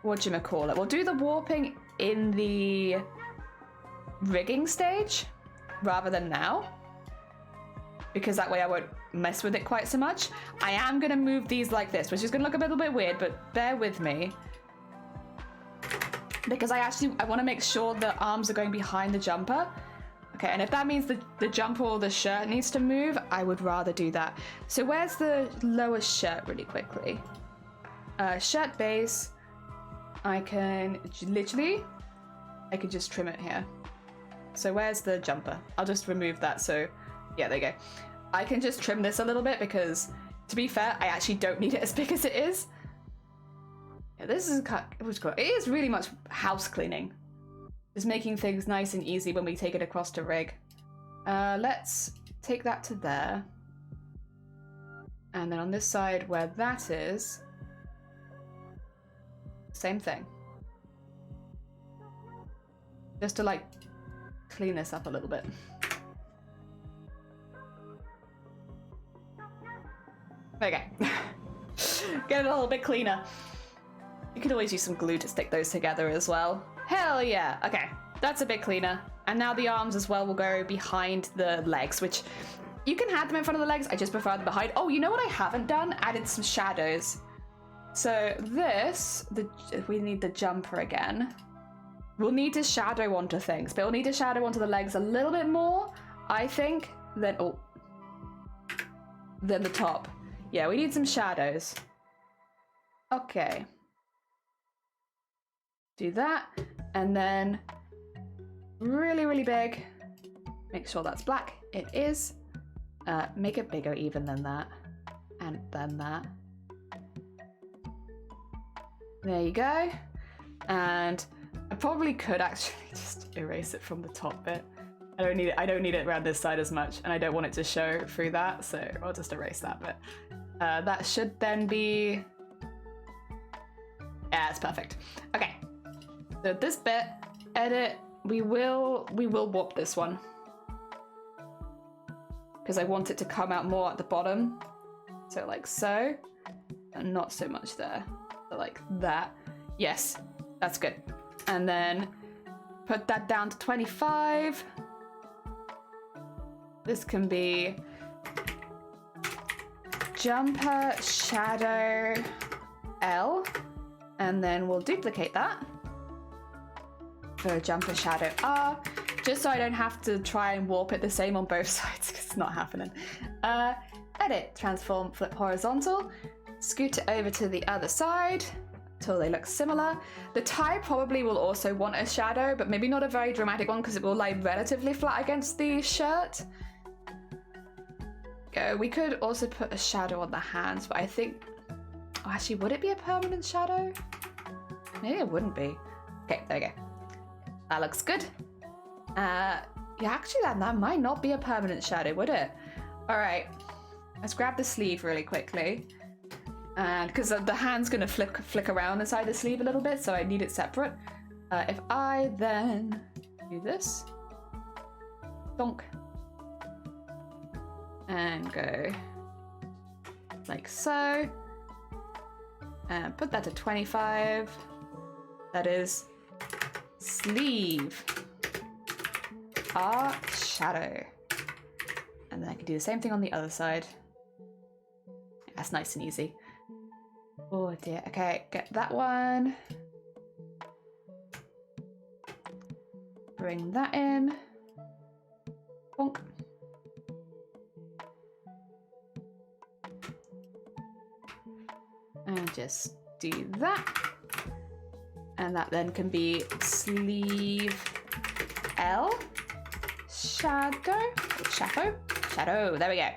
Whatchamacallit? We'll do the warping in the rigging stage rather than now. Because that way I won't mess with it quite so much. I am going to move these like this, which is going to look a little bit weird, but bear with me. Because I want to make sure the arms are going behind the jumper. Okay, and if that means the jumper or the shirt needs to move, I would rather do that. So where's the lower shirt really quickly? Shirt base. I can just trim it here. So where's the jumper? I'll just remove that. So yeah, there you go. I can just trim this a little bit because, to be fair, I actually don't need it as big as it is. Yeah, this is it is really much house cleaning. Just making things nice and easy when we take it across to rig. Let's take that to there. And then on this side where that is, same thing. Just to like clean this up a little bit. There you go. Get it a little bit cleaner. You could always use some glue to stick those together as well. Hell yeah. Okay, that's a bit cleaner. And now the arms as well will go behind the legs, which you can have them in front of the legs. I just prefer them behind. Oh, you know what I haven't done? Added some shadows. So this, we need the jumper again. We'll need to shadow onto things, but we'll need to shadow onto the legs a little bit more, I think, than the top. Yeah, we need some shadows. Okay. Do that, and then really, really big. Make sure that's black. It is. Make it bigger even than that, and then that. There you go. And I probably could actually just erase it from the top bit. I don't need it around this side as much, and I don't want it to show through that, so I'll just erase that bit. That should then be... Yeah, it's perfect. Okay. So this bit, edit, we will warp this one. Because I want it to come out more at the bottom. So like so, and not so much there. So like that. Yes, that's good. And then put that down to 25. This can be jumper shadow L, and then we'll duplicate that for jumper shadow R, just so I don't have to try and warp it the same on both sides, because it's not happening. Edit, transform, flip horizontal, scoot it over to the other side till they look similar. The tie probably will also want a shadow, but maybe not a very dramatic one, because it will lie relatively flat against the shirt. We could also put a shadow on the hands, but I think... Oh, actually, would it be a permanent shadow? Maybe it wouldn't be. Okay, there we go. That looks good. Yeah, actually, that might not be a permanent shadow, would it? All right, let's grab the sleeve really quickly. And because the hand's gonna flick around inside the sleeve a little bit, so I need it separate. If I then do this, donk, and go like so, and put that to 25. That is sleeve R shadow. And then I can do the same thing on the other side. That's nice and easy. Oh dear. Okay, get that one. Bring that in. Bonk. And just do that. And that then can be sleeve L shadow, there we go.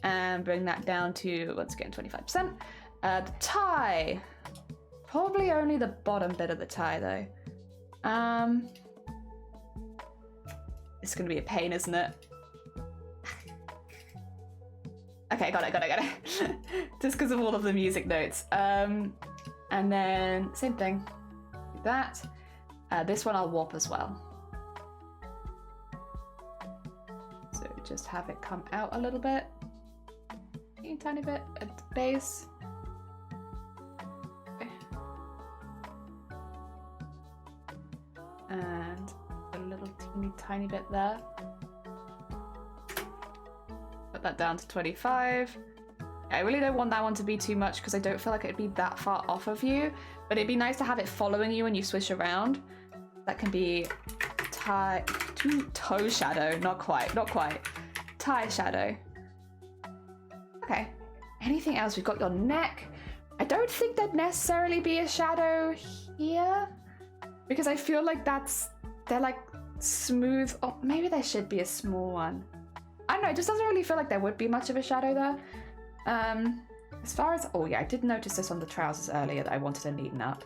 And bring that down to, once again, 25%. The tie, probably only the bottom bit of the tie though. It's gonna be a pain, isn't it? Okay, got it. Just because of all of the music notes. And then same thing, do that. This one I'll warp as well. So just have it come out a little bit. A tiny bit at the base. Okay. And a little tiny bit there. Put that down to 25. I really don't want that one to be too much because I don't feel like it'd be that far off of you, but it'd be nice to have it following you when you swish around. That can be toe shadow, not quite. Tie shadow. Okay, anything else? We've got your neck. I don't think there'd necessarily be a shadow here because I feel like they're like smooth. Oh, maybe there should be a small one. I don't know, it just doesn't really feel like there would be much of a shadow there. As far as, oh yeah, I did notice this on the trousers earlier that I wanted to neaten up.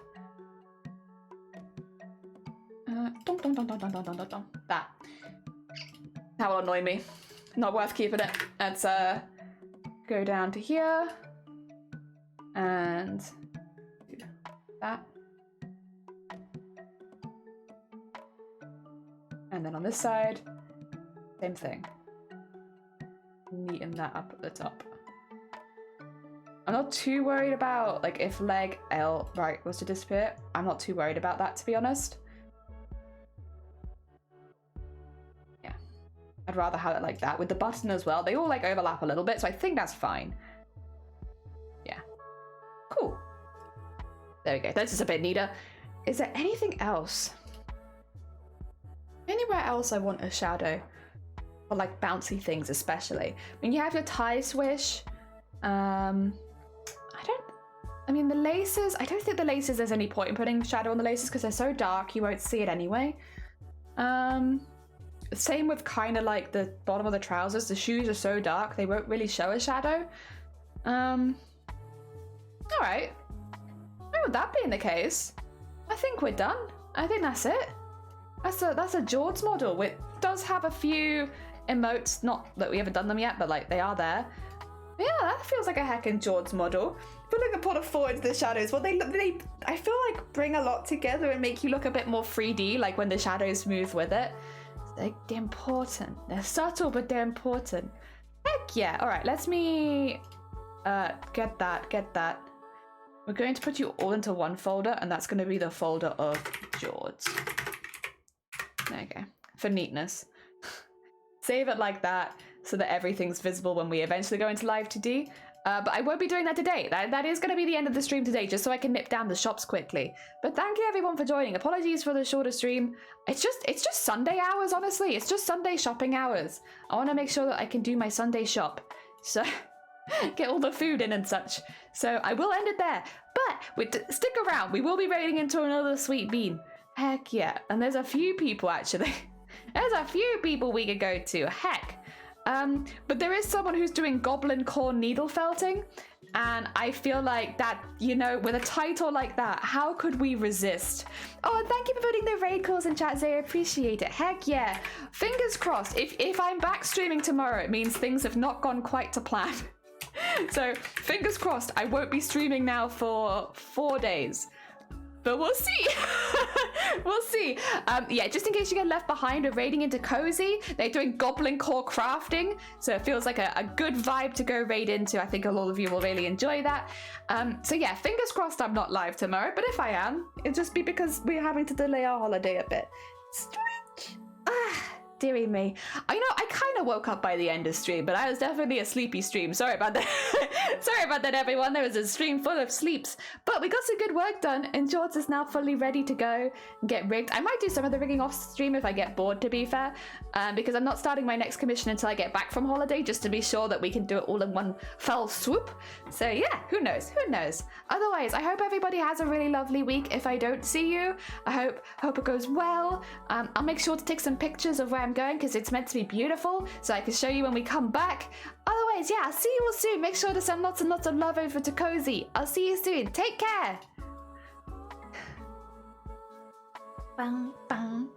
That will annoy me. Not worth keeping it. That's go down to here and do that. And then on this side, same thing. Neaten that up at the top. I'm not too worried about, like, if leg L right was to disappear. I'm not too worried about that, to be honest. Yeah. I'd rather have it like that. With the button as well, they all, like, overlap a little bit, so I think that's fine. Yeah. Cool. There we go. That's just a bit neater. Is there anything else? Anywhere else I want a shadow? Or, like, bouncy things, especially. I mean, you have your tie swish. I mean, the laces, I don't think the laces, there's any point in putting shadow on the laces because they're so dark, you won't see it anyway. Same with kind of like the bottom of the trousers. The shoes are so dark, they won't really show a shadow. All right. Oh, with that being the case, I think we're done. I think that's it. That's a Jords model. It does have a few emotes, not that we haven't done them yet, but like they are there. Yeah, that feels like a heckin' Jords model. Putting the pot of four into the shadows, well, they I feel like bring a lot together and make you look a bit more 3D, like when the shadows move with it. They're important. They're subtle, but they're important. Heck yeah. All right, let me get that. We're going to put you all into one folder, and that's going to be the folder of Jords. There you go. For neatness. Save it like that so that everything's visible when we eventually go into live 2D. But I won't be doing that today. That is going to be the end of the stream today, just so I can nip down the shops quickly. But thank you everyone for joining. Apologies for the shorter stream. It's just Sunday hours, honestly. It's just Sunday shopping hours. I want to make sure that I can do my Sunday shop. So get all the food in and such. So I will end it there. But stick around. We will be raiding into another sweet bean. Heck yeah. And there's a few people actually. There's a few people we could go to. Heck. But there is someone who's doing goblin core needle felting, and I feel like that, you know, with a title like that, how could we resist? Oh, and thank you for putting the raid calls in chat, Zay. I appreciate it. Heck yeah. Fingers crossed. If I'm back streaming tomorrow, it means things have not gone quite to plan. So fingers crossed, I won't be streaming now for 4 days. But we'll see. We'll see. Yeah, just in case you get left behind, we're raiding into Cozy. They're doing goblin core crafting, so it feels like a good vibe to go raid into. I think a lot of you will really enjoy that. So yeah, fingers crossed I'm not live tomorrow, but if I am, it'll just be because we're having to delay our holiday a bit. Strange. Dearie me. I know I kind of woke up by the end of stream, but I was definitely a sleepy stream. Sorry about that. Sorry about that, everyone. There was a stream full of sleeps, but we got some good work done, and Jords is now fully ready to go and get rigged. I might do some of the rigging off stream if I get bored, to be fair, because I'm not starting my next commission until I get back from holiday, just to be sure that we can do it all in one fell swoop. So yeah, who knows? Who knows? Otherwise, I hope everybody has a really lovely week. If I don't see you, I hope it goes well. I'll make sure to take some pictures of where I'm going because it's meant to be beautiful, so I can show you when we come back. Otherwise, yeah, I'll see you all soon. Make sure to send lots and lots of love over to Cozy. I'll see you soon. Take care. Bang, bang.